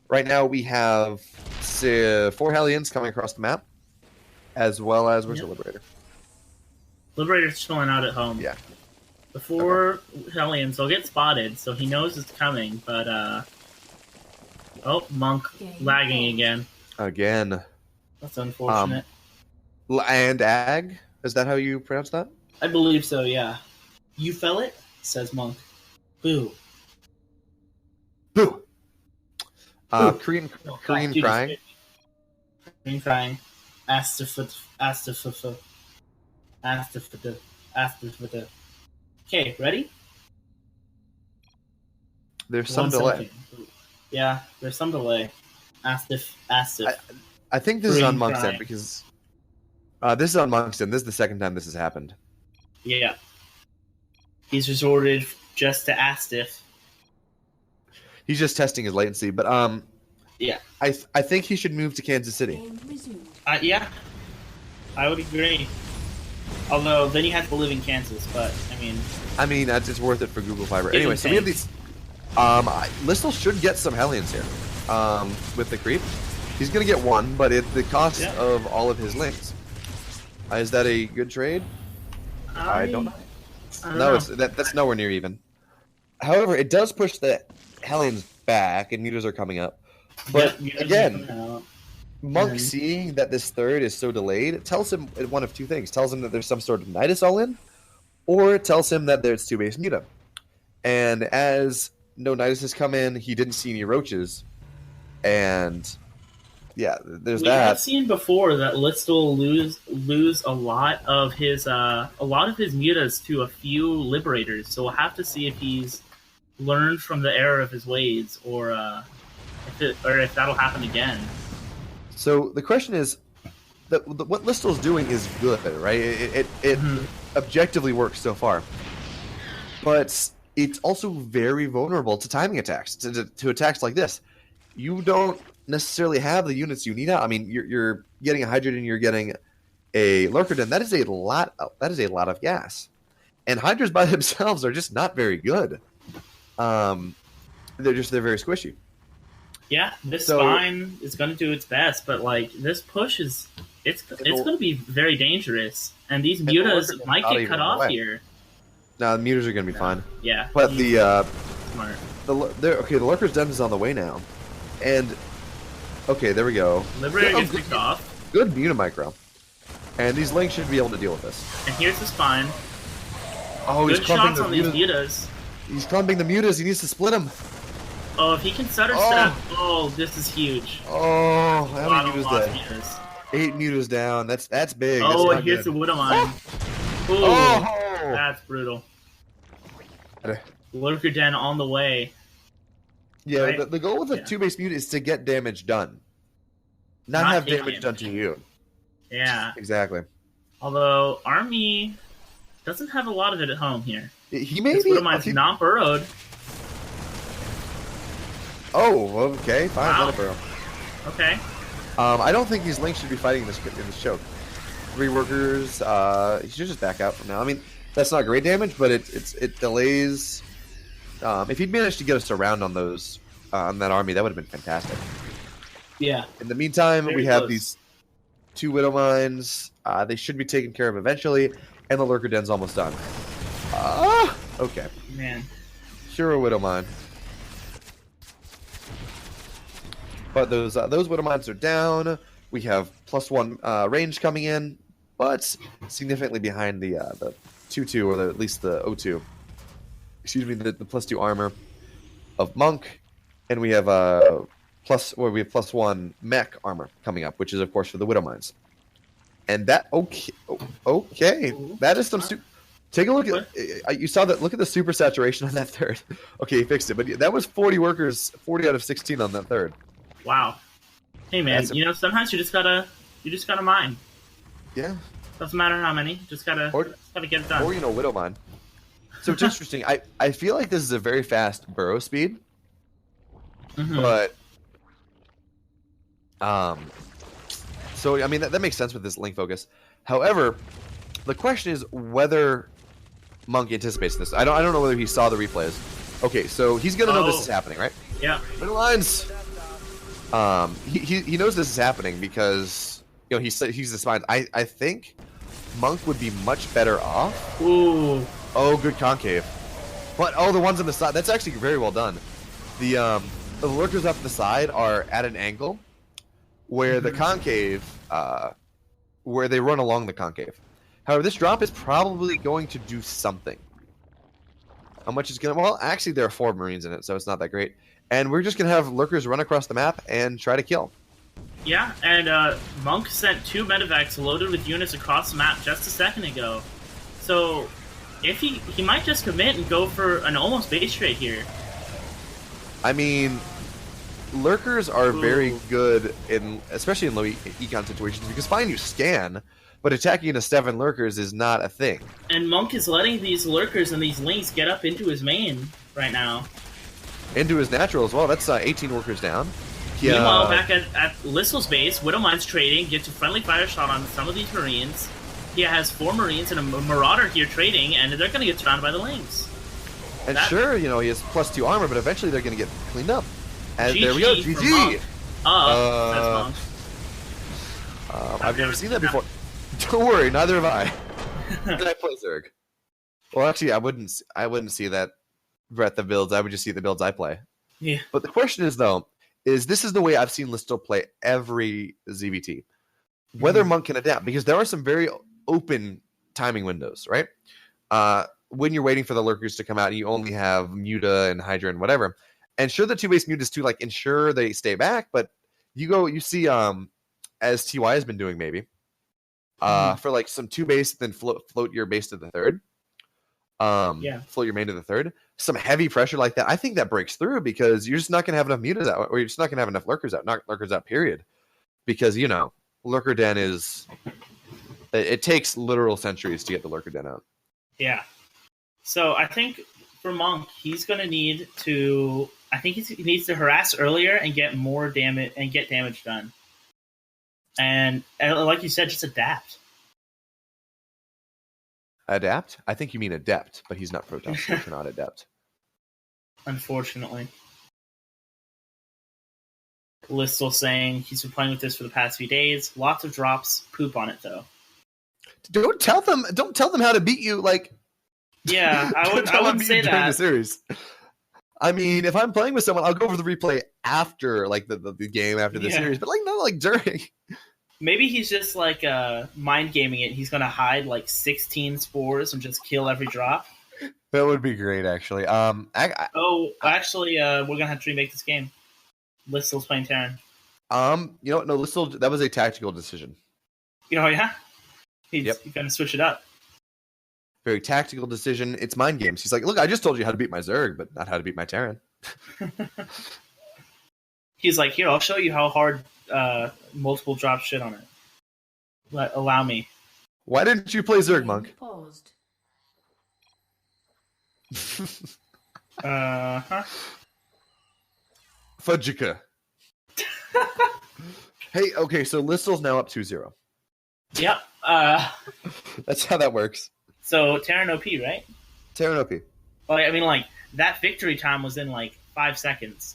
Right now we have 4 Hellions coming across the map, as well as where's the Liberator? Liberator's chilling out at home. Yeah. The 4 Hellions will get spotted, so he knows it's coming, but Monk lagging again. Again. That's unfortunate. And Ag? Is that how you pronounce that? I believe so, yeah. You fell it? Says Monk. Boo. Boo! Boo. Korean Oh, crying. Korean crying. Okay, ready? There's some 1 delay. second. Yeah, there's some delay. Astif. I think this is on Korean Monk's crying. end because this is on Monk's end. This is the second time this has happened. Yeah. He's resorted just to Astif. He's just testing his latency, but Yeah. I think he should move to Kansas City. Yeah. I would agree. Although, then you have to live in Kansas, but, I mean, it's worth it for Google Fiber. Give Anyway, and so we have take. these. Listel should get some Hellions here with the creep. He's going to get 1, but at the cost of all of his links. Is that a good trade? I don't know. No, that's nowhere near even. However, it does push the Hellions back, and mutas are coming up. But again, Monk seeing that this 3rd is so delayed, it tells him one of 2 things. It tells him that there's some sort of Nidus all in, or it tells him that there's 2-base muta. And as no Nidus has come in, he didn't see any roaches. And yeah, there's that. We have seen before that Listel lose a lot of his mutas to a few Liberators. So we'll have to see if he's learned from the error of his ways, or if that'll happen again. So the question is, what Listel's doing is good, right? It objectively works so far, but it's also very vulnerable to timing attacks, to attacks like this. You don't necessarily have the units you need out. I mean, you're getting a Hydroid and you're getting a Lurkerden. That is a lot of gas, and Hydras by themselves are just not very good. They're very squishy. Yeah, this spine is going to do its best, but like this push it's going to be very dangerous, and these mutas might get cut off here. No, the mutas are going to be fine. Yeah, but smart. The Lurker's Den is on the way now, and okay, there we go. Liberator gets picked off. Good muta micro, and these links should be able to deal with this. And here's the spine. Oh, good shots on these mutas. He's clumping the mutas. He needs to split them. Oh, if he can stutter step, this is huge. Oh, how Wow, many mutas lost dead? meters. 8 mutas down. That's big. Oh, That's and here's the Widowmine. Ooh, Oh! that's brutal. Lurker Den on the way. Yeah, Right? the goal with a Yeah. 2-base mute is to get damage done. Not Not have take damage done to you. Yeah. Exactly. Although Army doesn't have a lot of it at home here. He may This be... Widowmine's not burrowed. Oh, okay. Fine. Wow. Let it burrow. Okay. I don't think these Lynx should be fighting in this choke. 3 workers. He should just back out from now. I mean, that's not great damage, but it delays. If he'd managed to get us around on those on that army, that would have been fantastic. Yeah. In the meantime, Very we have close. these 2 Widow Mines. They should be taken care of eventually, and the Lurker Den's almost done. Okay. Man. Sure, a Widow Mine. But those Widow Mines are down. We have +1 range coming in, but significantly behind the 2-2, or at least the 0-2. Excuse me, the +2 armor of Monk, and we have +1 mech armor Mm-hmm. coming up, which is of course for the Widow Mines. And that okay, that is some Take a look at you saw that. Look at the super saturation on that third. Okay, he fixed it, but that was 40 workers, 40 out of 16 on that third. Wow. Hey man, That's you know sometimes you just gotta mine. Yeah. Doesn't matter how many, just gotta get it done. Or Widow Mine. So it's interesting. I feel like this is a very fast burrow speed, Mhm. but so I mean that makes sense with this link focus. However, the question is whether Monk anticipates this. I don't know whether he saw the replays. Okay, so he's gonna know this is happening, right? Yeah. Middle lines. He knows this is happening because he's the spine. I think Monk would be much better off. Ooh. Oh, good concave. But the ones on the side, that's actually very well done. The lurkers up the side are at an angle where the concave, where they run along the concave. However, this drop is probably going to do something. How much is going to... Well, actually, there are 4 Marines in it, so it's not that great. And we're just going to have lurkers run across the map and try to kill. Yeah, and Monk sent 2 medevacs loaded with units across the map just a second ago. So, if he might just commit and go for an almost base trade here. I mean, lurkers are very good especially in low econ situations, because fine, you scan, but attacking into 7 lurkers is not a thing. And Monk is letting these lurkers and these links get up into his main right now. Into his natural as well. That's 18 workers down. Meanwhile, back at Lissel's base, Widowmine's trading, gets a friendly fire shot on some of these Marines. He has 4 Marines and a Marauder here trading, and they're going to get surrounded by the links. And sure, he has +2 armor, but eventually they're going to get cleaned up. And there we go, GG for GG! Monk. That's Monk. I've never seen that before. Don't worry, neither have I. Did I play Zerg? Well, actually, I wouldn't see that breadth of builds. I would just see the builds I play. Yeah. But the question is, though, this is the way I've seen Listo play every ZVT. Whether Monk can adapt, because there are some very open timing windows, right? When you're waiting for the lurkers to come out and you only have Muta and Hydra and whatever. And sure, the 2-base Muta is to ensure they stay back, but you see as TY has been doing maybe for some 2-base, then float your base to the third. Float your main to the third. Some heavy pressure like that, I think that breaks through, because you're just not going to have enough mutas out, or you're just not going to have enough lurkers out, not lurkers out, period. Because, Lurker Den it takes literal centuries to get the Lurker Den out. Yeah. So I think for Monk, he's going to need to... I think he needs to harass earlier and get more damage, and get damage done. And like you said, just adapt. Adapt? I think you mean adept, but he's not Protoss, so you're not adept. Unfortunately. Listel saying he's been playing with this for the past few days. Lots of drops. Poop on it, though. Don't tell them how to beat you. Yeah, I wouldn't say during the that. series. I mean, if I'm playing with someone, I'll go over the replay after the game, after the series, but not during. Maybe he's just mind gaming it. He's gonna hide 16 spores and just kill every drop. That would be great, actually. Oh, actually, we're gonna have to remake this game. Listel's playing Terran. You know what? No, that was a tactical decision. Oh yeah, he's Yep. gonna switch it up. Very tactical decision. It's mind games. He's like, look, I just told you how to beat my Zerg, but not how to beat my Terran. He's like, here, I'll show you how hard multiple drop shit on it. Allow me. Why didn't you play Zerg, Monk? Paused. Huh? Fudgica. Hey, okay, so Listel's now up 2-0. Yep. That's how that works. So Terran OP, right? Terran OP. Well, I mean, like that victory time was in like 5 seconds.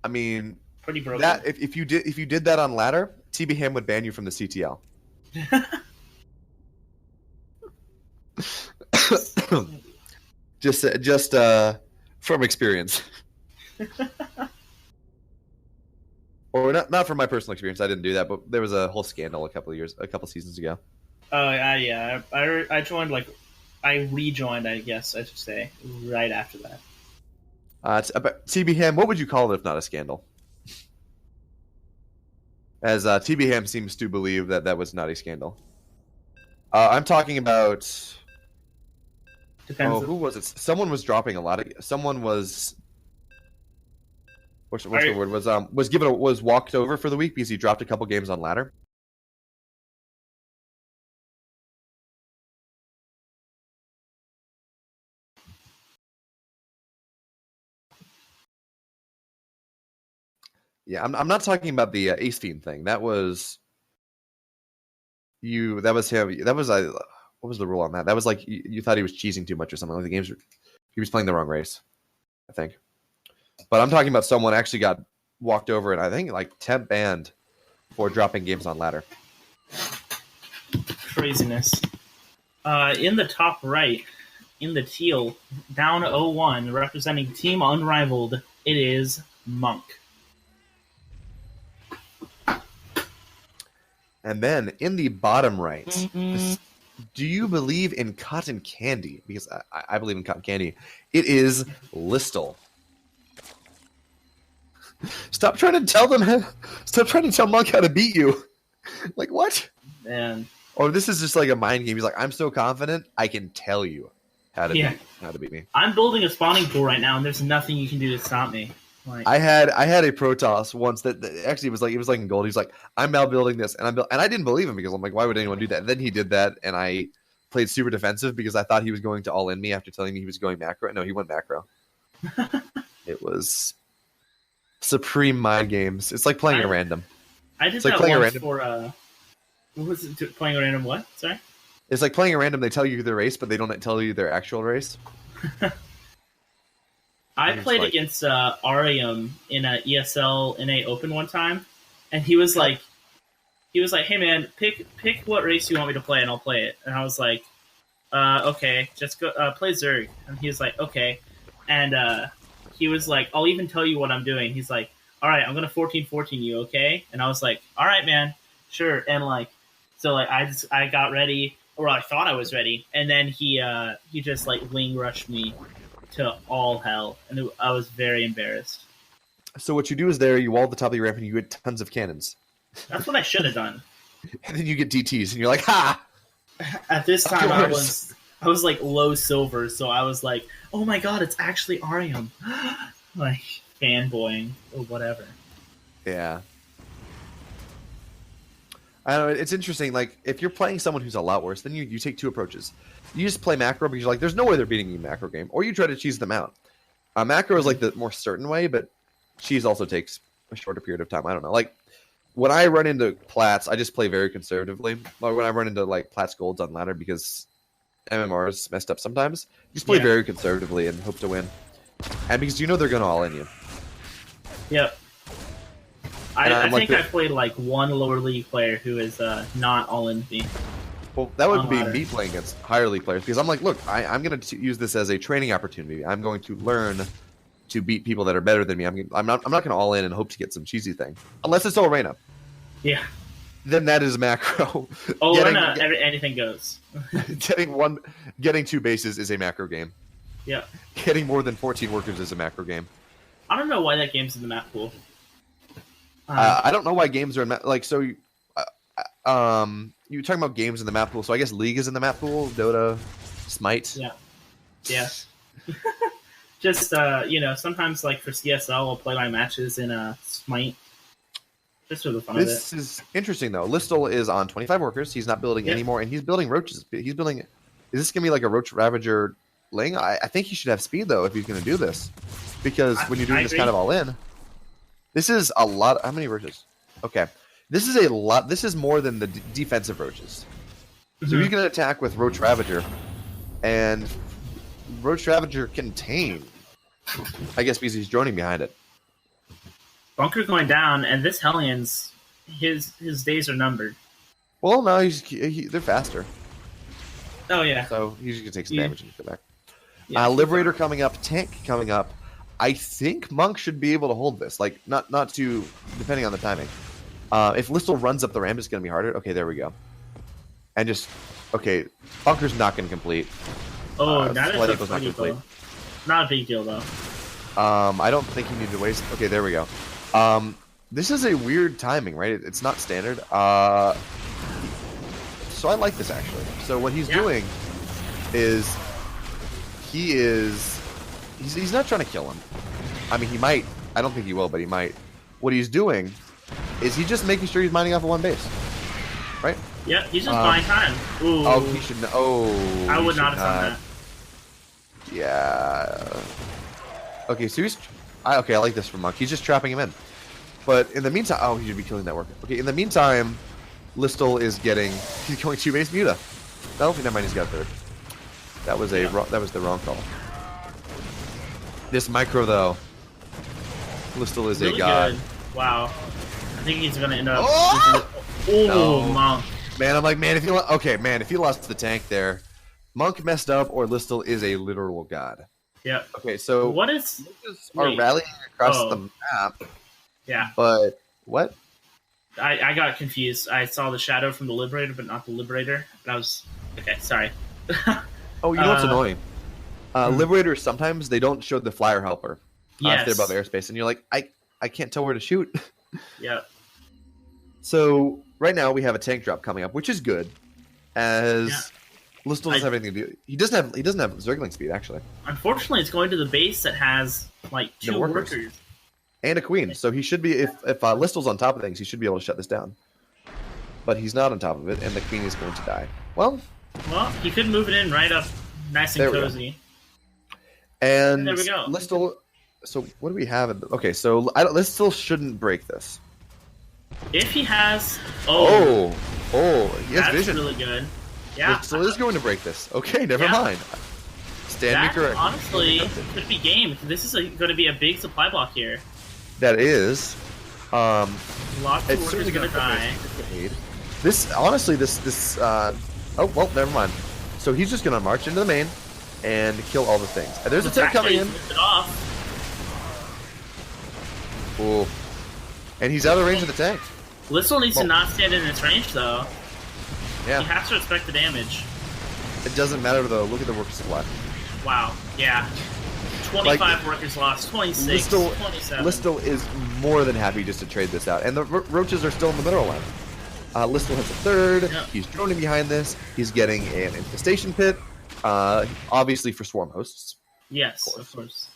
I mean, Pretty broken. that if you did that on ladder, TB Ham would ban you from the CTL. just from experience. Or not from my personal experience. I didn't do that, but there was a whole scandal a couple seasons ago. Oh yeah. I joined I rejoined, I guess I should say, right after that. TB Ham, what would you call it if not a scandal? As TB Ham seems to believe that was not a scandal. I'm talking about. Depends. Who was it? Someone was dropping a lot of. Someone was. What's the word? Was walked over for the week because he dropped a couple games on ladder. Yeah, I'm not talking about the Ace Fiend thing. That was you. That was him. That was what was the rule on that? That was like you thought he was cheesing too much or something. Like he was playing the wrong race, I think. But I'm talking about someone actually got walked over and I think like temp banned for dropping games on ladder. Craziness. In the top right, in the teal, down 0-1, representing Team Unrivaled, it is Monk. And then in the bottom right, do you believe in cotton candy? Because I believe in cotton candy. It is Listel. Stop trying to tell them. Stop trying to tell Monk how to beat you. Like what? And Or this is just like a mind game. He's like, I'm so confident, I can tell you how to beat me. I'm building a spawning pool right now, and there's nothing you can do to stop me. Like, I had a Protoss once that actually was like in gold. He's like, I'm now building this, and I didn't believe him because I'm like, why would anyone do that? And then he did that, and I played super defensive because I thought he was going to all in me after telling me he was going macro. No, he went macro. It was supreme mind games. It's like playing a random. I did It's like that playing a once random. for what was it? Playing a random what? Sorry. It's like playing a random. They tell you their race, but they don't tell you their actual race. I played like- against Arium in a ESL NA Open one time, and he was like, "Hey man, pick what race you want me to play, and I'll play it." And I was like, "Okay, just go play Zerg." And he was like, "Okay," and he was like, "I'll even tell you what I'm doing." He's like, "All right, I'm gonna 14-14 you, okay?" And I was like, "All right, man, sure." And I got ready, or I thought I was ready, and then he just like wing rushed me to all hell, and I was very embarrassed. So what you do is you wall the top of your ramp and you get tons of cannons. That's what I should have done. And then you get DTs and you're like, ha! At this time, Of I course. was like low silver, so I was like, "Oh my god, it's actually Arium!" Like fanboying or whatever. Yeah. I don't know, it's interesting. Like, if you're playing someone who's a lot worse, then you take two approaches. You just play macro because you're like, there's no way they're beating you in macro game, or you try to cheese them out. Macro is like the more certain way, but cheese also takes a shorter period of time. I don't know. Like, when I run into plats, I just play very conservatively. Like, when I run into like plats golds on ladder because MMR is messed up sometimes, you just play Yeah. very conservatively and hope to win. And because you know they're going to all in you. Yep. And I I'm like think I the- played like one lower league player who is not all in me. Well, that would On be ladder. me playing against higher league players because I'm like, look, I'm going to use this as a training opportunity. I'm going to learn to beat people that are better than me. I'm not going to all in and hope to get some cheesy thing unless it's Orena. Yeah. then that is macro. Oh, getting, no, anything goes. getting 2 bases is a macro game. Yeah. Getting more than 14 workers is a macro game. I don't know why that game's in the map pool. I don't know why games are in like so. You're talking about games in the map pool, so I guess League is in the map pool. Dota, Smite. Yeah. Just sometimes like for CSL, I'll play my matches in Smite. Just for the fun of it. This is interesting though. Listel is on 25 workers. He's not building anymore, and he's building roaches. He's building. Is this gonna be like a roach ravager Ling? I think he should have speed though if he's gonna do this, because when you're doing this kind of all in, this is a lot. How many roaches? Okay, this is a lot. This is more than the defensive roaches. So you're gonna attack with roach ravager, and roach ravager can tame. I guess because he's droning behind it. Bunker going down, and this Hellions, his days are numbered. Well, no, they're faster. Oh yeah. So he's just gonna take some damage and go back. Yeah. Liberator coming up, tank coming up. I think Monk should be able to hold this. Like not too, depending on the timing. If Listel runs up the ramp, it's gonna be harder. Okay, there we go. And just Bunker's not gonna complete. Oh, that Flight is Eagle's a not big complete. deal. Not a big deal though. I don't think he needed to waste. Okay, there we go. This is a weird timing, right? It's not standard. So I like this actually. So what he's doing is he's not trying to kill him. I mean, he might. I don't think he will, but he might. What he's doing is he's just making sure he's mining off of one base, right? Yeah, he's just buying time. Ooh. Oh, he should. I would not have done that. Yeah. Okay, so I like this from Monk. He's just trapping him in. But in the meantime, he should be killing that worker. Okay, in the meantime, Listel is he's going 2 base Muta. No, never mind. He's got 3rd. That was the wrong call. This micro though, Listel is really a god. Good. Wow. I think he's gonna end up. Oh! No. Monk. Man, I'm like, if he lost the tank there, Monk messed up, or Listel is a literal god. Yeah. Okay, so what is are rallying across the map? Yeah. But what? I got confused. I saw the shadow from the Liberator, but not the Liberator. And I was sorry. Oh, you know what's annoying? Liberators sometimes they don't show the flyer helper if they're above airspace, and you're like, I can't tell where to shoot. Yeah. So right now we have a tank drop coming up, which is good, as Listel doesn't have anything to do. He doesn't have Zergling speed actually. Unfortunately, it's going to the base that has like 2 workers and a queen. So he should be if Listel's on top of things, he should be able to shut this down. But he's not on top of it, and the queen is going to die. Well, he could move it in right up, nice and cozy. And there we go. Listel. So what do we have? Okay, so Listel shouldn't break this. If he has, he has that's vision. Really good. Yeah, Listel is going to break this. Okay, never mind. Stand me correct. Honestly, could be game. This is going to be a big supply block here. That is. Lots of workers are going to die. This honestly, oh well, never mind. So he's just going to march into the main and kill all the things. And there's a tank coming in. Cool. And he's out of range of the tank. Listel needs to not stand in its range, though. Yeah. He has to respect the damage. It doesn't matter, though. Look at the worker supply. Wow. Yeah. 25 workers lost. 26. 27. Listel is more than happy just to trade this out. And the roaches are still in the middle line. Listel has a 3rd. Yep. He's droning behind this. He's getting an infestation pit. Obviously for swarm hosts. Yes, of course.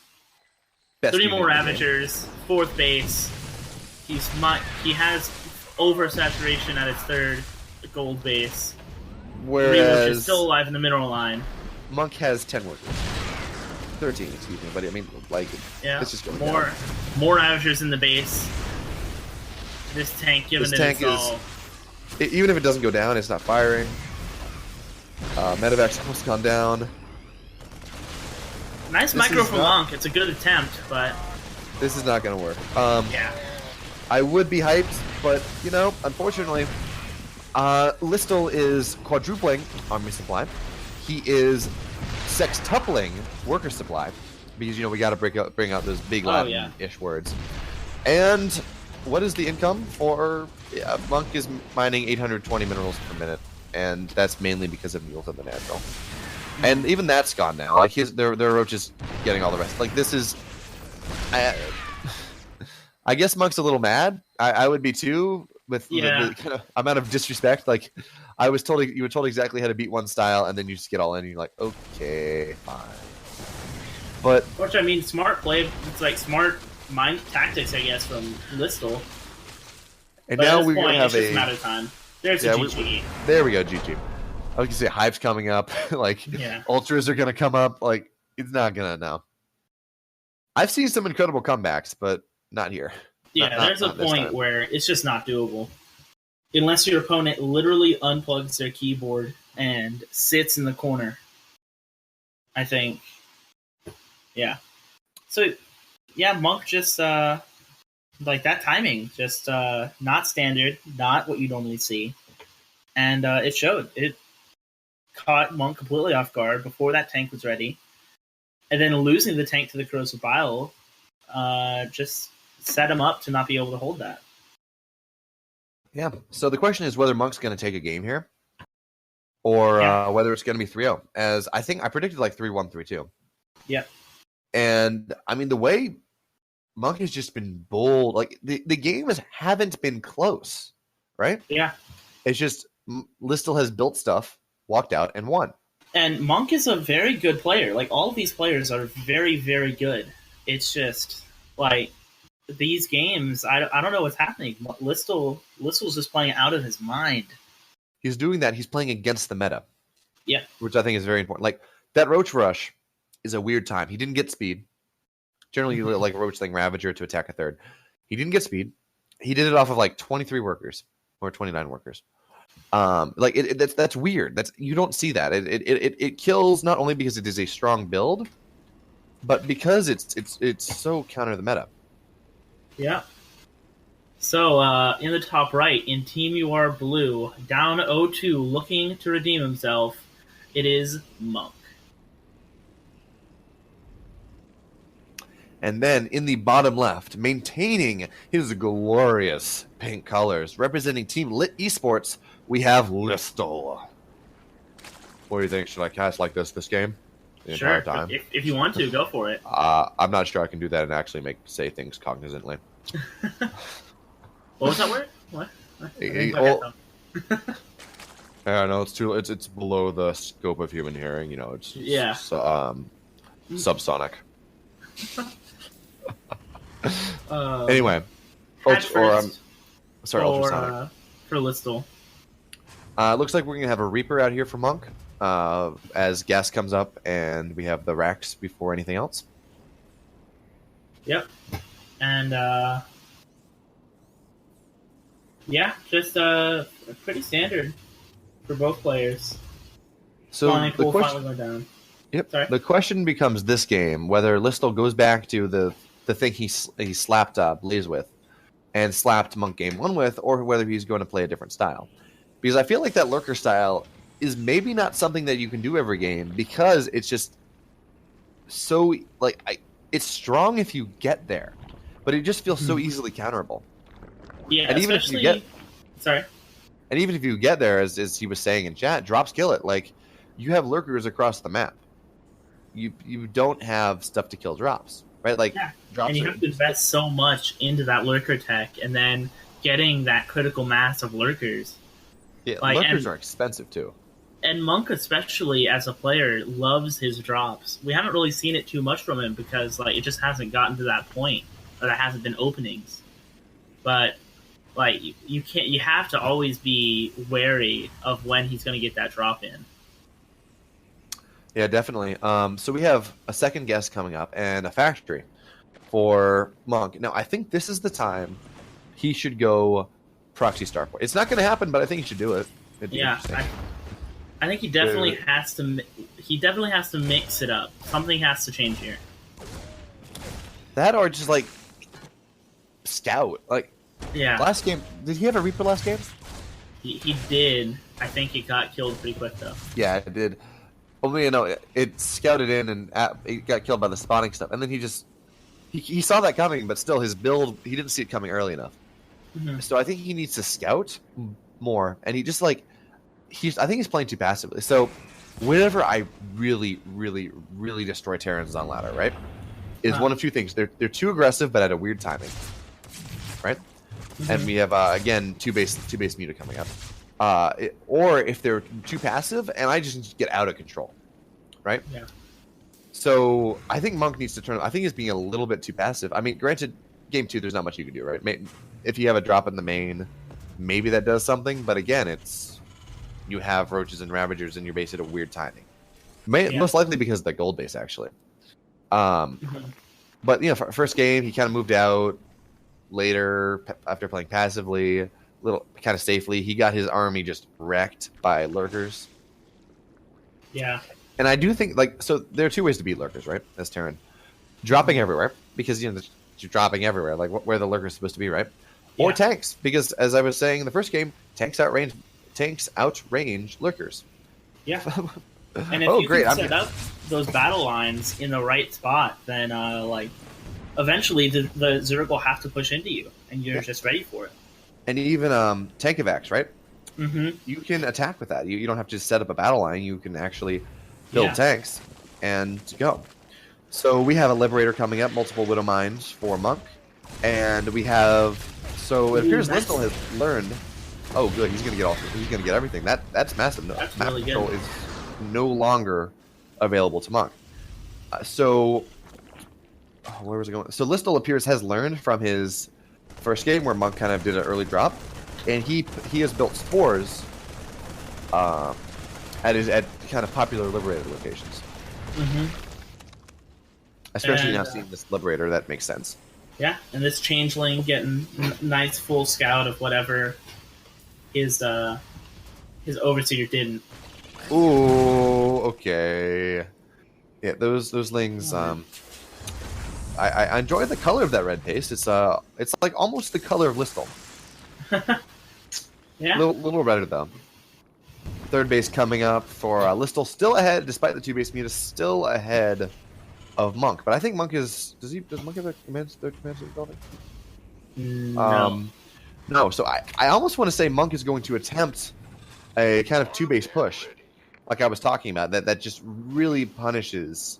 30 more Ravagers, 4th base. He has oversaturation at its 3rd gold base. Whereas is still alive in the mineral line. Monk has 10 workers. 13, excuse me, but I mean, like, it's just going more Ravagers in the base. This tank, given that it's all... Even if it doesn't go down, it's not firing. Medevac's almost gone down. Nice micro from Monk. It's a good attempt, but... This is not going to work. Yeah. I would be hyped, but, unfortunately, Listel is quadrupling army supply. He is sextupling worker supply, because, we got to bring out those big Latin-ish words. And what is the income for Monk is mining 820 minerals per minute, and that's mainly because of Mules and the Natural. And even that's gone now. Like their roach is getting all the rest. Like this is, I guess Monk's a little mad. I would be too with the kind of amount of disrespect. Like you were told exactly how to beat one style, and then you just get all in, and you're like, okay, fine. But which I mean, smart play. It's like smart mind tactics, I guess, from Listel. And but now at this we're point, gonna have it's just a matter of time. There's a GG. There we go, GG. I was gonna say Hive's coming up. Like Ultras are gonna come up. Like it's not gonna now. I've seen some incredible comebacks, but not here. Yeah, there's a point where it's just not doable. Unless your opponent literally unplugs their keyboard and sits in the corner. I think. Yeah. So, yeah, Monk just, like that timing, just not standard, not what you normally see. And it showed. It caught Monk completely off guard before that tank was ready. And then losing the tank to the Corrosive Bile just set him up to not be able to hold that. Yeah. So the question is whether Monk's going to take a game here or whether it's going to be 3-0. As I think I predicted like 3-1, 3-2. Yeah. And I mean, the way Monk has just been bold, like the games haven't been close, right? Yeah. It's just Listel has built stuff, walked out, and won. And Monk is a very good player. Like, all of these players are very, very good. It's just, like, these games, I don't know what's happening. Listel's just playing out of his mind. He's doing that. He's playing against the meta. Yeah. Which I think is very important. Like, that Roach Rush is a weird time. He didn't get speed. Generally, you like a Roach thing, Ravager to attack a third. He didn't get speed. He did it off of, like, 23 workers or 29 workers. That's weird. You don't see that. It kills not only because it is a strong build, but because it's so counter the meta. Yeah. So in the top right, in Team UR Blue, down 0-2, looking to redeem himself, it is Monk. And then in the bottom left, maintaining his glorious pink colors, representing Team Lit Esports, we have Listel. What do you think? Should I cast like this game? The entire time? If you want to, go for it. I'm not sure I can do that and actually say things cognizantly. What was that word? What? I don't know. It's below the scope of human hearing. You know, it's subsonic. Anyway, ultrasonic. For Listel. Looks like we're gonna have a Reaper out here for Monk as gas comes up, and we have the racks before anything else. Yep, and just pretty standard for both players. So the question, finally go down. Yep. Sorry? The question becomes this game whether Listel goes back to the thing he slapped Blaze with and slapped Monk game 1 with, or whether he's going to play a different style. Because I feel like that Lurker style is maybe not something that you can do every game because it's just so it's strong if you get there, but it just feels so easily counterable. Yeah, and even if you get and even if you get there, as he was saying in chat, drop skillet. Like you have Lurkers across the map. You don't have stuff to kill drops, right? Like drops, and you have to invest so much into that Lurker tech, and then getting that critical mass of Lurkers. Yeah, Lurkers are expensive too. And Monk, especially as a player, loves his drops. We haven't really seen it too much from him because it just hasn't gotten to that point, or there hasn't been openings. But you have to always be wary of when he's going to get that drop in. Yeah, definitely. So we have a second guest coming up and a factory for Monk. Now, I think this is the time he should go proxy starport. It's not going to happen, but I think he should do it. I think he definitely has to. He definitely has to mix it up. Something has to change here. That or just scout. Last game, did he have a Reaper last game? He did. I think it got killed pretty quick though. Yeah, it did. Only it scouted in and it got killed by the spawning stuff, and then he saw that coming, but still his build he didn't see it coming early enough. Mhm. So I think he needs to scout more, and he just like I think he's playing too passively. So whenever I really, really, really destroy Terrans on ladder, right, is one of two things. They're too aggressive, but at a weird timing, right? And we have again two base Muta coming up, or if they're too passive, and I just need to get out of control, right? Yeah. So I think Monk needs to turn. I think he's being a little bit too passive. I mean, granted, game 2, there's not much you can do, right? If you have a drop in the main, maybe that does something. But again, it's you have roaches and ravagers in your base at a weird timing. Most likely because of the gold base, actually. But you know, first game he kind of moved out. Later, after playing passively, little kind of safely, he got his army just wrecked by lurkers. Yeah. And I do think so. There are two ways to beat lurkers, right? As Terran, dropping everywhere because you're dropping everywhere, like where the lurker's supposed to be, right? Or tanks, because as I was saying in the first game, tanks outrange lurkers. Yeah. And if you can set up those battle lines in the right spot, then eventually the Zerg will have to push into you, and you're just ready for it. And even Tankovacs, right? Mm-hmm. You can attack with that. You don't have to set up a battle line. You can actually build tanks and go. So we have a Liberator coming up, multiple Widow Mines for Monk, and we have. So it appears Listel has learned. Oh, good. He's gonna get everything. That's massive. No, that's map really control good. is no longer available to Monk. Where was it going? So Listel appears has learned from his first game where Monk kind of did an early drop, and he has built spores at kind of popular Liberator locations. Mm-hmm. Especially now seeing this Liberator, that makes sense. Yeah, and this Changeling getting nice full scout of whatever his Overseer didn't. Ooh, okay. Yeah, those lings. I enjoy the color of that red paste. It's like almost the color of Listel. Yeah. Little redder though. Third base coming up for Listel, still ahead despite the 2-base Muta, still ahead of Monk. But I think Monk does Monk have a third command building? No. No. So I almost want to say Monk is going to attempt a kind of 2-base push, like I was talking about. That just really punishes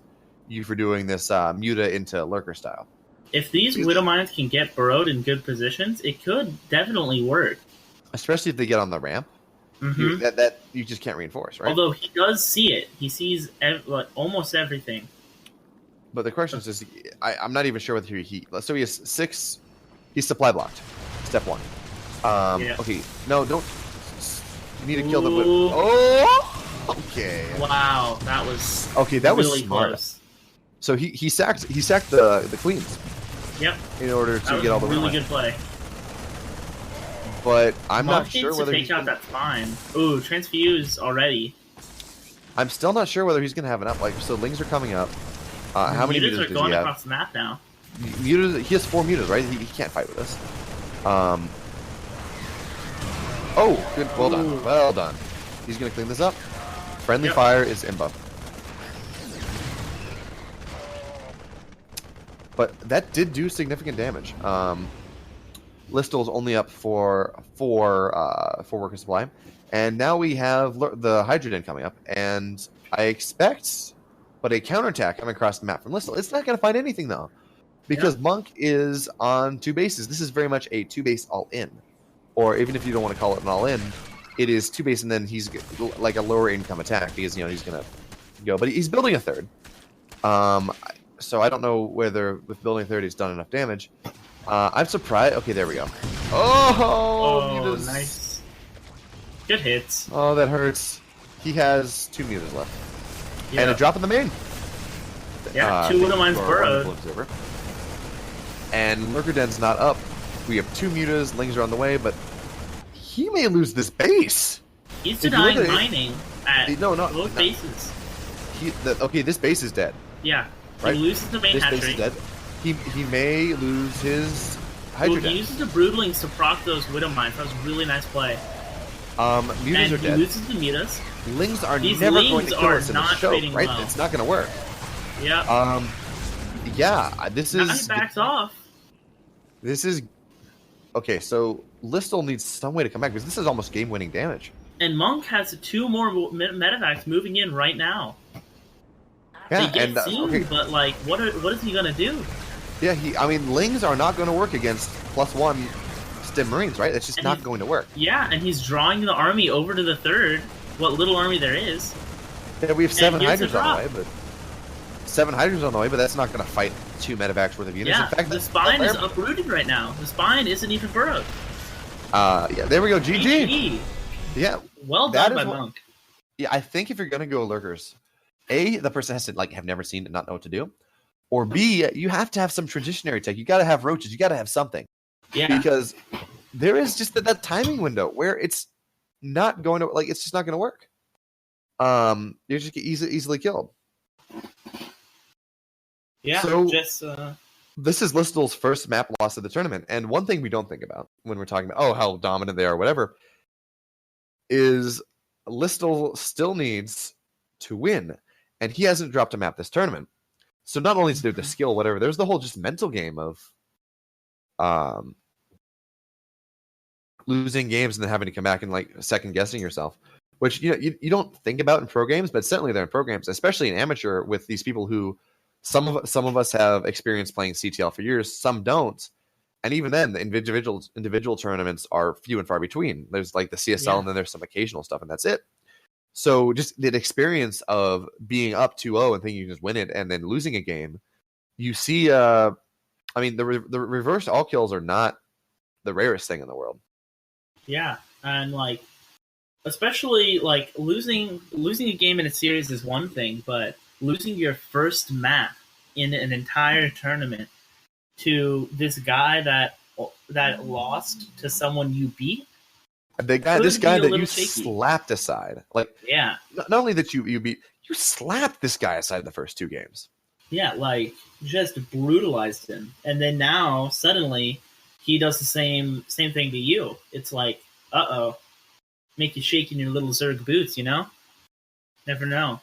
you for doing this Muta into Lurker style. If these Widow Mines can get burrowed in good positions, it could definitely work. Especially if they get on the ramp. Mm-hmm. That you just can't reinforce, right? Although he does see it. He sees almost everything. But the question is, I'm not even sure whether so he has 6. He's supply blocked. Step 1. Okay. No, don't. You need to kill them. Oh. Okay. Wow, that was okay. That really was smart. close. So he sacked the queens. Yep. In order to get all the really good play. But I'm Monk not sure needs whether to take out that spine. Ooh, transfuse already. I'm still not sure whether he's going to have enough. So lings are coming up. How many mutas are does going he have? across the map now? He has 4 mutas, right? He can't fight with us. Oh, good. Well done. Well done. He's going to clean this up. Friendly fire is imba. But that did do significant damage. Listel's only up for 4 worker supply. And now we have the Hydra Den coming up. And I expect a counterattack coming across the map from Listel. It's not going to find anything, though. Because Monk is on 2 bases. This is very much a 2-base all-in. Or even if you don't want to call it an all-in, it is 2-base and then he's like a lower income attack because he's going to go. But he's building a 3rd. So I don't know whether with building a 3rd he's done enough damage. I'm surprised. Okay, there we go. Oh, nice. Good hits. Oh, that hurts. He has 2 mutas left. Yeah. And a drop in the main. Yeah, 2 Widow Mines burrowed. And Lurker Den's not up. We have 2 mutas. Lings are on the way, but he may lose this base. He's denying mining at both bases. Okay, this base is dead. Yeah. Right? He loses the main this hatchery. Base is dead. He may lose his Hydra Den. He uses the Broodlings to proc those Widow Mines. That was a really nice play. Mutas are dead. He loses the mutas. Lings are never going to kill us in the show, right? Well. It's not going to work. Yeah. Yeah, this is... Now he backs off. This is... okay, so Listel needs some way to come back because this is almost game-winning damage. And Monk has 2 more medevacs moving in right now. Yeah, They get and seen, okay, but like, what is he gonna do? yeah, I mean, Lings are not going to work against +1 Stim Marines, right? That's just And not he's- going to work. Yeah, and he's drawing the army over to the 3rd. What little army there is. Yeah, we have 7 here's the Hydras on the drop. way, but 7 Hydras on the way, but that's not going to fight 2 medevacs worth of units. Yeah, In fact, the spine is uprooted right now. The spine isn't even burrowed. Yeah, there we go. GG. GG. Yeah, Well That done is by what- Monk. yeah. I think if you're going to go lurkers, A, the person has to like have never seen it, not know what to do, or B, you have to have some traditionary tech. You got to have roaches. You got to have something Yeah, because there is just that timing window where it's not going to like it's just not going to work. You just get easily killed. yeah. so- Just This is Listel's first map loss of the tournament, and one thing we don't think about when we're talking about how dominant they are, or whatever, is Listel still needs to win, and he hasn't dropped a map this tournament. So not only is there the skill, whatever, there's the whole just mental game of losing games and then having to come back and like second guessing yourself, which you don't think about in pro games, but certainly they're in pro games, especially in amateur with these people who some of us have experience playing CTL for years, some don't. And even then, the individual tournaments are few and far between. There's like the CSL, Yeah. and then there's some occasional stuff, and that's it. So just the experience of being up 2-0 and thinking you can just win it, and then losing a game, you see. I mean, the reverse all kills are not the rarest thing in the world. yeah, and like, especially like losing a game in a series is one thing, but losing your first map in an entire tournament to this guy that lost to someone you beat. This guy be a that little you shaky. slapped aside, like Yeah, not only that you beat, you slapped this guy aside the first 2 games. yeah, like just brutalized him, and then now suddenly he does the same thing to you. It's like, make you shake in your little Zerg boots, you know? Never know.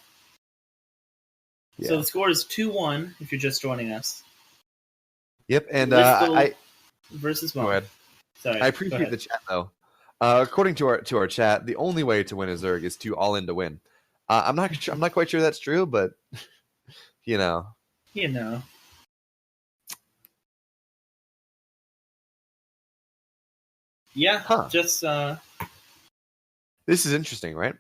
Yeah. So the score is 2-1 if you're just joining us. Yep, and Listel I versus go Monk. ahead. Sorry, I go appreciate ahead. the chat though. According to our chat, the only way to win a Zerg is to all in to win. I'm not quite sure that's true, but you know. You know. Yeah, Huh. just This is interesting, right?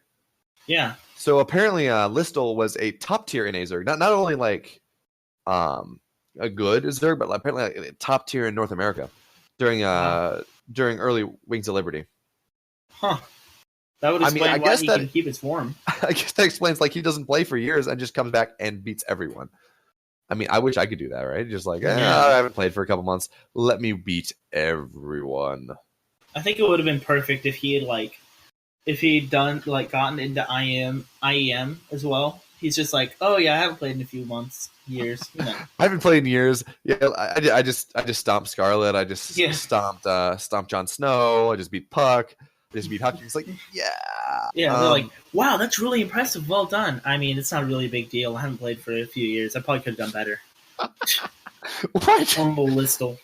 yeah. So apparently, Listel was a top tier in a Zerg. Not only like a good Zerg, but apparently like, top tier in North America during during early Wings of Liberty. Huh. That would I mean, explain I why guess he that- can keep his form. I guess that explains like he doesn't play for years and just comes back and beats everyone. I mean, I wish I could do that, right? Just like, Yeah. I haven't played for a couple months. Let me beat everyone. I think it would have been perfect if he had gotten into IEM as well. He's just like, oh yeah, I haven't played in a few months, years, you know. I haven't played in years. Yeah, I just stomped Scarlet. I just Yeah. stomped Jon Snow. I just beat Puck. I just beat Huck. It's like, yeah. Yeah, they're like, wow, that's really impressive. Well done. I mean, it's not really a big deal. I haven't played for a few years. I probably could have done better. What? Humble Listel.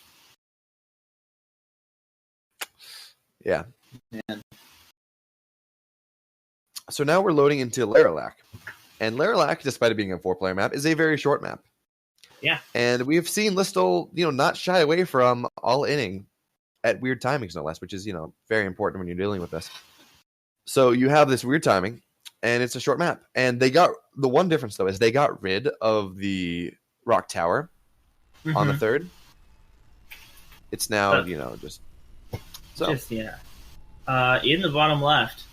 Yeah. Man. So now we're loading into Laralac. And Laralac, despite it being a 4-player map, is a very short map. Yeah. And we've seen Listel, not shy away from all inning at weird timings, no less, which is, very important when you're dealing with this. So you have this weird timing, and it's a short map. And the one difference, though, is they got rid of the Rock Tower on the Mhm. 3rd. It's now, But- just... So, Just, yeah. In the bottom left,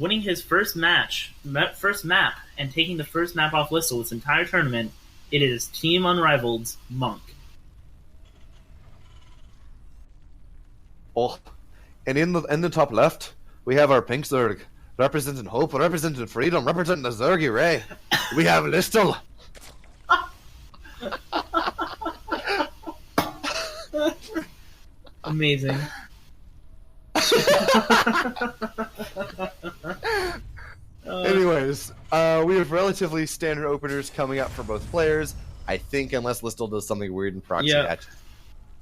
winning his first map, and taking the first map off Listel this entire tournament, it is Team Unrivaled's Monk. oh, and in the top left, we have our pink Zerg, representing hope, representing freedom, representing the Zergy Ray. We have Listel. Amazing. Anyways, we have relatively standard openers coming up for both players. I think unless Listel does something weird in proxy Yeah. match,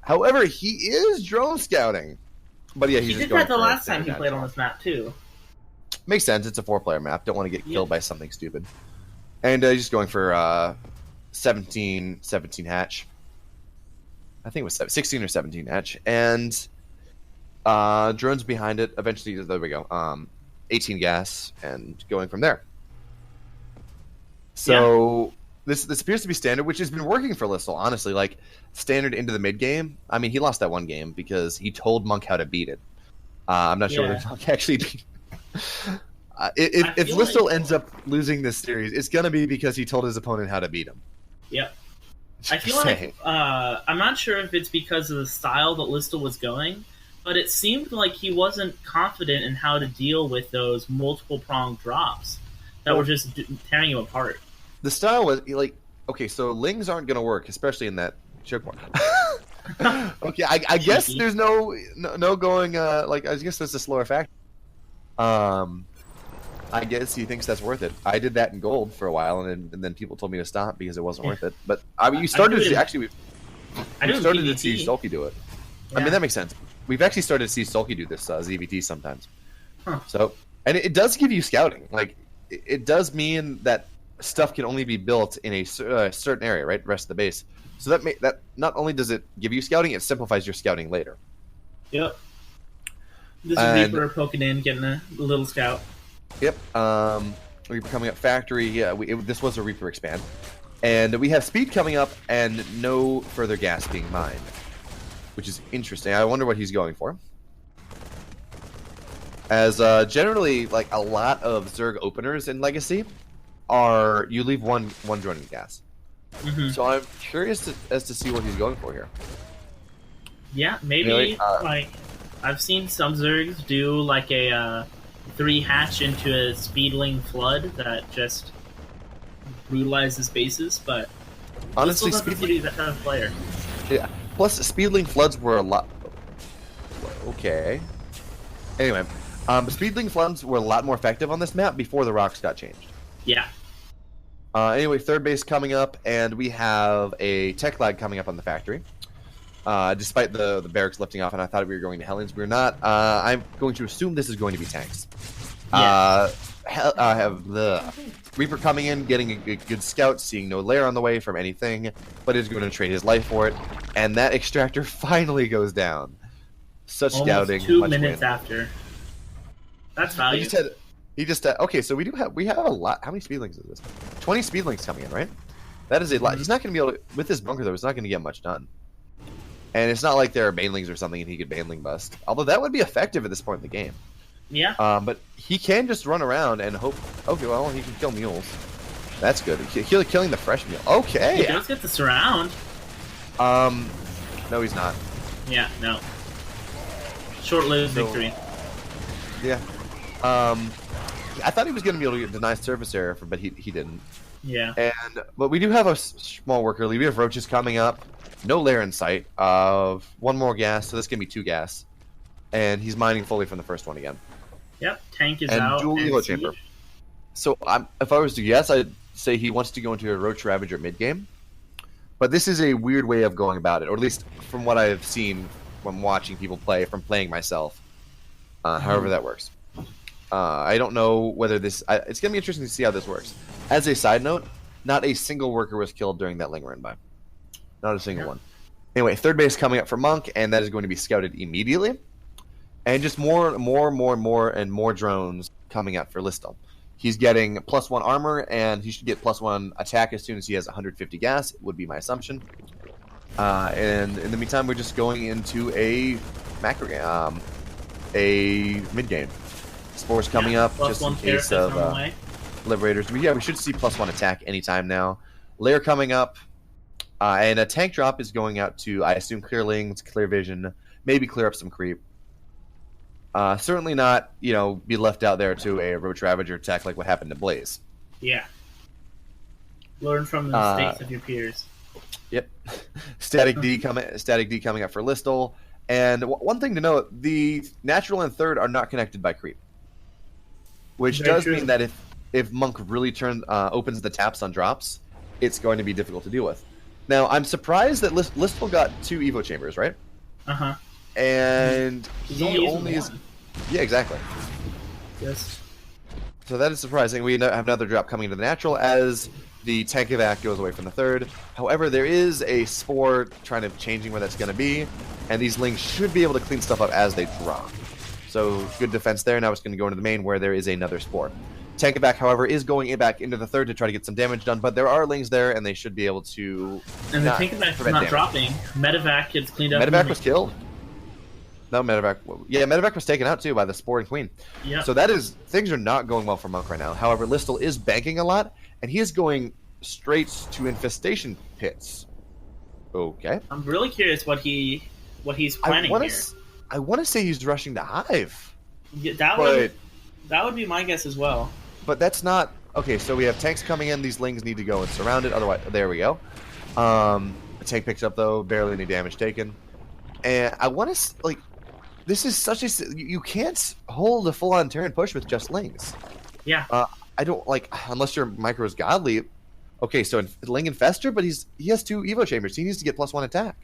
However, he is drone scouting. But yeah, he's He just did going that the for last time he standard played on natural. this map too. Makes sense. It's a 4-player map. Don't want to get Yeah. killed by something stupid. And he's just going for 17 hatch. I think it was 16 or 17 hatch. And drones behind it. Eventually, there we go. 18 gas and going from there. So this appears to be standard, which has been working for Listel, honestly. Like, standard into the mid game. I mean, he lost that one game because he told Monk how to beat it. I'm not sure Yeah. whether Monk actually beat it. If feel Listel like- ends up losing this series, it's going to be because he told his opponent how to beat him. Yep. I feel Just like saying. I'm not sure if it's because of the style that Listel was going, but it seemed like he wasn't confident in how to deal with those multiple pronged drops that were just tearing him apart. The style was like, okay, so Lings aren't going to work, especially in that choke point. Okay, I guess there's no going. Like, I guess that's a slower factor. I guess he thinks that's worth it. I did that in gold for a while, and then people told me to stop because it wasn't worth it. But I mean, you started do to it see, in- actually, I we do in started to PvP. see Sulky do it. I Yeah. mean, that makes sense. We've actually started to see Sulky do this ZVT sometimes. Huh. So, and it does give you scouting. Like, it does mean that stuff can only be built in a certain area, right? Rest of the base. So that not only does it give you scouting, it simplifies your scouting later. Yep. This is And- Reaper poking in, getting a little scout. Yep. Reaper coming up factory. Yeah, this was a Reaper expand. And we have speed coming up and no further gas being mined, which is interesting. I wonder what he's going for. As generally, like, a lot of Zerg openers in Legacy are you leave one drone in gas. Hmm. So I'm curious as to see what he's going for here. Yeah, maybe Really? like I've seen some Zergs do like a 3 hatch into a Speedling flood that just brutalizes bases, but Honestly, Listel doesn't seem to be that kind of player. Yeah. Plus, Speedling floods were a lot. Okay. Anyway, Speedling floods were a lot more effective on this map before the rocks got changed. Yeah. Anyway, third base coming up, and we have a tech lag coming up on the factory. Despite the barracks lifting off, and I thought we were going to Helens, we're not. I'm going to assume this is going to be tanks. Yeah. I have the Reaper coming in, getting a good scout, seeing no lair on the way from anything, but is going to trade his life for it, and that extractor finally goes down. Such Almost scouting. 2 much minutes win. after. That's value. He just okay. So we have a lot. How many speedlings is this? 20 speedlings coming in, right? That is a lot. He's not going to be able to with this bunker though. It's not going to get much done. And it's not like there are banelings or something, and he could banling bust. Although that would be effective at this point in the game. Yeah. But he can just run around and hope. Okay, well he can kill mules. That's good. Killing the fresh mule. He Okay. does get the surround. No, he's not. Yeah, no. Short-lived So- victory. Yeah. I thought he was going to be able to deny surface area, but he didn't. Yeah. But we do have a small worker lead. We have roaches coming up. No lair in sight. Of one more gas, so this can be 2 gas. And he's mining fully from the first one again. Yep. Tank is And out. dual and elo siege. chamber. So if I was to guess, I'd say he wants to go into a Roach Ravager mid game. But this is a weird way of going about it, or at least from what I've seen when watching people play, from playing myself. However that works. I don't know whether this... it's going to be interesting to see how this works. As a side note, not a single worker was killed during that Ling run by. Not a single one. Anyway, third base coming up for Monk, and that is going to be scouted immediately. And just more drones coming up for Listel. He's getting +1 armor, and he should get +1 attack as soon as he has 150 gas, would be my assumption. And in the meantime, we're just going into a macro game, a mid game. Spores coming up, Plus just in one case Terrapin of on the way. Liberators. We should see +1 attack anytime now. Lair coming up, and a tank drop is going out to, I assume, clear Lings, clear vision, maybe clear up some creep. Certainly not, be left out there to a Roach Ravager attack like what happened to Blaze. Yeah. Learn from the mistakes of your peers. Yep. Static D coming up for Listel. And one thing to note, the natural and third are not connected by creep. Which Very does true. mean that if Monk really opens the taps on drops, it's going to be difficult to deal with. Now, I'm surprised that Listful got 2 Evo Chambers, right? Uh-huh. And He's he only only using is... one. Yeah, exactly. Yes. So that is surprising. We have another drop coming into the natural as the Tank Evac goes away from the third. However, there is a Spore trying to changing where that's going to be, and these Lings should be able to clean stuff up as they drop. So good defense there. Now it's going to go into the main where there is another Spore. Tank Evac, however, is going back into the third to try to get some damage done, but there are Lings there, and they should be able to... And the Tank Evac's not damage. dropping. Medevac gets cleaned up. Medevac was killed? No, Medevac... Yeah, Medevac was taken out, too, by the Spore and Queen. Yeah. So that is... Things are not going well for Monk right now. However, Listel is banking a lot, and he is going straight to Infestation Pits. Okay. I'm really curious what he's planning here. I want to say he's rushing to Hive. Yeah, But that would be my guess as well. that's not... Okay, so we have tanks coming in. These Lings need to go and surround it. Otherwise... There we go. A tank picks up, though. Barely any damage taken. And I want to... Like... This is such a... You can't hold a full-on Terran push with just Lings. Yeah. I don't... Like... Unless your micro is godly... Okay, so Ling Infester, but he has 2 Evo Chambers. He needs to get +1 attack.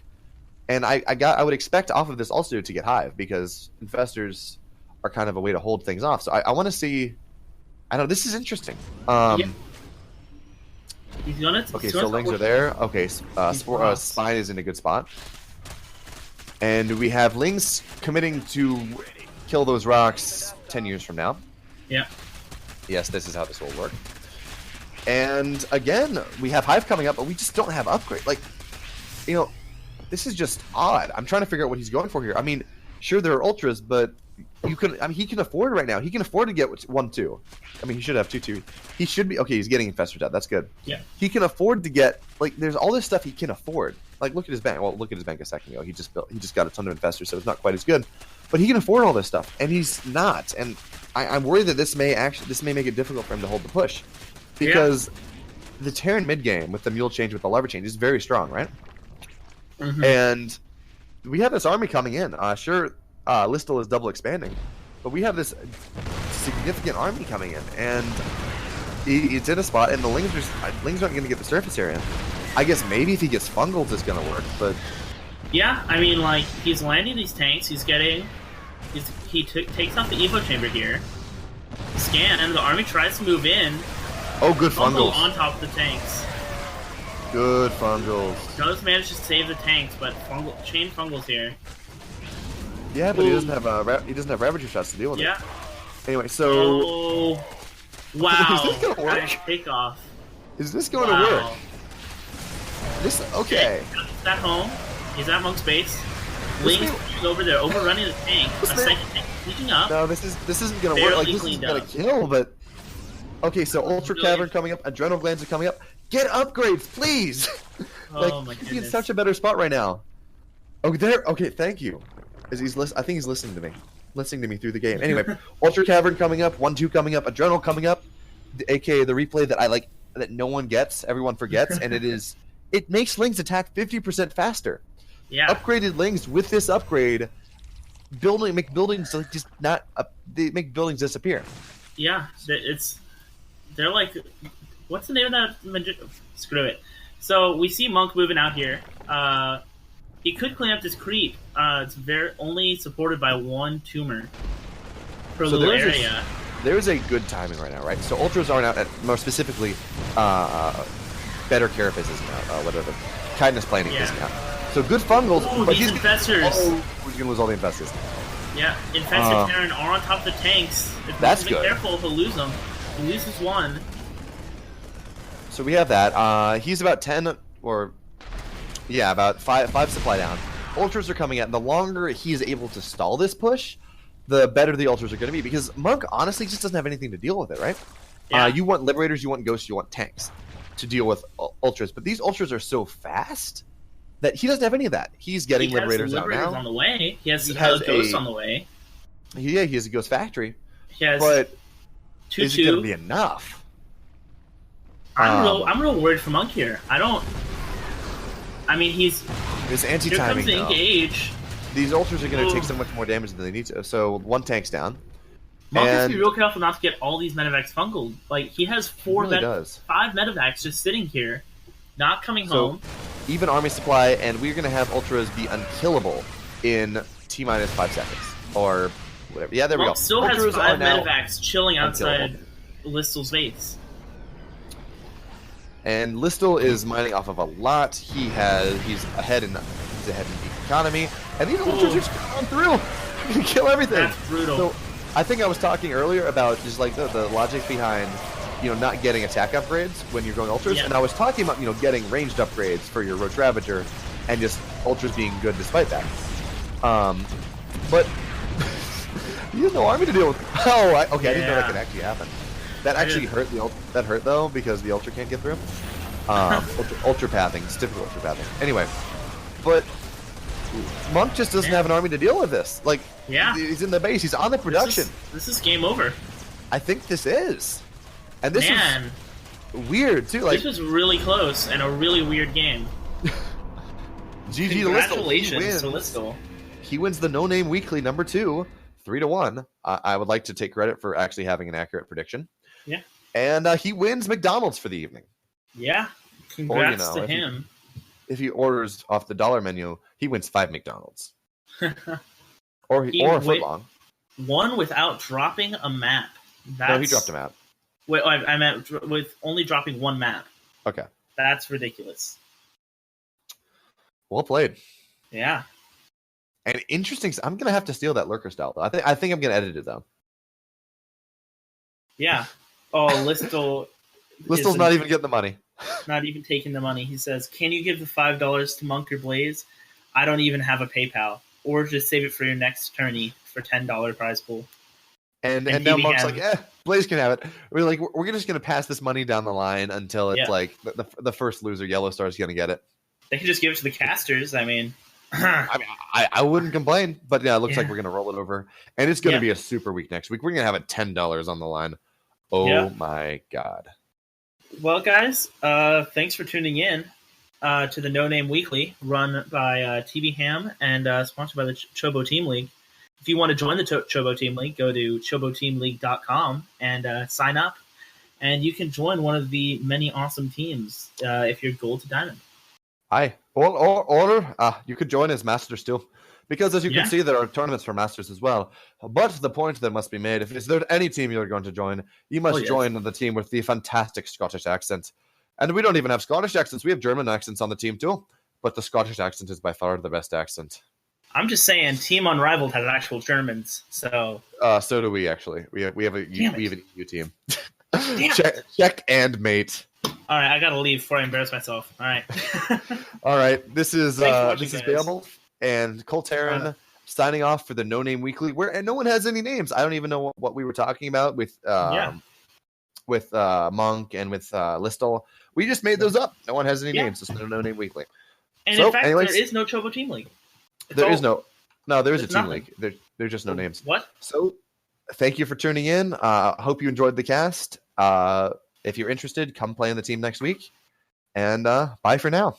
And I would expect off of this also to get Hive, because Infestors are kind of a way to hold things off. So I want to see... I don't know, this is interesting. Yeah. He's gonna... Okay, he's so gonna Lings are there. Okay, Spine is in a good spot. And we have Lings committing to kill those rocks 10 years from now. Yeah. Yes, this is how this will work. And again, we have Hive coming up, but we just don't have upgrade. Like, you know, this is just odd. I'm trying to figure out what he's going for here. I mean, sure, there are ultras, but you can... I mean, he can afford right now. He can afford to get 1-2. I mean, he should have 2-2. He should be... Okay, he's getting Infestors out. That's good. Yeah. He can afford to get... Like, there's all this stuff he can afford. Like, look at his bank. Well, look at his bank a second ago. He just got a ton of Infestors, so it's not quite as good. But he can afford all this stuff, and he's not. And I'm worried that this may make it difficult for him to hold the push. Because the Terran mid game with the mule change with the lever change is very strong, right? Mm-hmm. And we have this army coming in. Sure, Listel is double expanding, but we have this significant army coming in, and it's in a spot, and the Lings aren't going to get the surface area. I guess maybe if he gets Fungals, it's going to work, but... Yeah, I mean, like, he's landing these tanks, he takes off the Evo Chamber here, scan, and the army tries to move in. Oh, good Fungal Fungals. on top of the tanks. Good Fungals. Does manage to save the tanks, but chain Fungals here. Yeah, but he doesn't have Ravager shots to deal with Yeah. it. Anyway, so... Oh, wow. Is this gonna work? Nice takeoff. Is this going to Wow. work? Okay. He's at home. He's at Monk's base. Lings is over there, overrunning the tank. A second tank sneaking up. No, this isn't gonna work. Like, this isn't gonna kill, but okay. So Ultra Cavern coming up, Adrenal Glands are coming up. Get upgrades, please. Like, Oh my he's in goodness. such a better spot right now. Oh, there. Okay, thank you. I think he's listening to me through the game. Anyway, Ultra Cavern coming up, 1-2 coming up, Adrenal coming up, aka the replay that I like that no one gets, everyone forgets, and it makes Lings attack 50% faster. Yeah. Upgraded Lings with this upgrade make buildings like just not they make buildings disappear. Yeah, they're like, what's the name of that? Screw it. So we see Monk moving out here. He could clean up this creep. It's only supported by 1 tumor per So little there's area. There's a good timing right now, right? So Ultras aren't out, more specifically, Better Carapace isn't out, whatever. Kindness Planning Yeah. isn't out. So good Fungals, Ooh, but these Infestors. He's gonna lose all the Infestors. Yeah, Infested Terran are on top of the tanks. If That's be good. careful, he'll lose them. He loses 1. So we have that. He's about 10, or... Yeah, about 5 supply down. Ultras are coming out, and the longer he's able to stall this push, the better the Ultras are going to be, because Monk honestly just doesn't have anything to deal with it, right? Yeah. You want Liberators, you want Ghosts, you want Tanks to deal with Ultras, but these Ultras are so fast that he doesn't have any of that. He's getting Liberators out now. on the way. He has has Ghosts on the way. Yeah, he has a Ghost Factory, He has but is it going to 2-2. be enough? I'm real worried for Monk here. I mean, This here comes anti-timing, the though. engage. These Ultras are going to take Ooh. so much more damage than they need to. So 1 tank's down. Monk has to And be real careful not to get all these Medivacs fungled. Like, he has He really does. 5 Medivacs just sitting here, not coming So, home. even army supply, and we're going to have Ultras be unkillable in T-minus 5 seconds. Or whatever. Yeah, there we go. Monk still Ultras has 5 are now medevacs chilling outside unkillable. Listel's base. And Listel is mining off of a lot. He's ahead in economy, and these Ultras are just going through. You can kill everything. That's brutal. So I think I was talking earlier about just like the logic behind, not getting attack upgrades when you're going Ultras, Yeah. and I was talking about getting ranged upgrades for your Roach Ravager, and just Ultras being good despite that. But he has no army to deal with. Oh, I didn't know that could actually happen. That actually hurt that hurt though, because the Ultra can't get through. Ultra pathing, it's typical Ultra pathing. Anyway, but Monk just doesn't have an army to deal with this. Like, he's in the base, he's on the production. This is game over. I think this is, and this Man, is weird too. Like, this was really close and a really weird game. GG to Listel. Congratulations to Listel. He wins the No Name Weekly number 2, 3-1. I would like to take credit for actually having an accurate prediction. Yeah. And he wins McDonald's for the evening. Yeah. Congrats to him. If he orders off the dollar menu, he wins 5 McDonald's. or a foot long. One without dropping a map. No, he dropped a map. Wait, I meant with only dropping one map. Okay. That's ridiculous. Well played. Yeah. And interesting. I'm gonna have to steal that lurker style though. I think I'm gonna edit it though. Yeah. Oh, Listel's not even getting the money. Not even taking the money. He says, "Can you give the $5 to Monk or Blaze? I don't even have a PayPal. Or just save it for your next tourney for $10 prize pool." And now Monk's like, Blaze can have it. We're like, we're just gonna pass this money down the line until it's like the first loser, Yellow Star, is gonna get it. They can just give it to the casters. I mean, I wouldn't complain, but yeah, it looks like we're gonna roll it over, and it's gonna be a super week next week. We're gonna have it $10 on the line. Oh my god! Well, guys, thanks for tuning in to the No Name Weekly, run by TV Ham and sponsored by the Chobo Team League. If you want to join the Chobo Team League, go to choboteamleague.com and sign up, and you can join one of the many awesome teams if you're gold to diamond. Aye. Or you could join as Masters too. Because as you can see, there are tournaments for Masters as well. But the point that must be made, if there's any team you're going to join, you must join the team with the fantastic Scottish accent. And we don't even have Scottish accents. We have German accents on the team too. But the Scottish accent is by far the best accent. I'm just saying, Team Unrivaled has actual Germans, so... So do we, actually. We have an EU team. Damn check and mate. All right, I gotta leave before I embarrass myself. All right. All right. This is Beowulf and Coltarin signing off for the No Name Weekly, where no one has any names. I don't even know what we were talking about with Monk and with Listel. We just made those up. No one has any names. It's the No Name Weekly. And in fact, there is no Chobo Team League. There is a team league. There's just no names. What? So, thank you for tuning in. Hope you enjoyed the cast. If you're interested, come play on the team next week. And bye for now.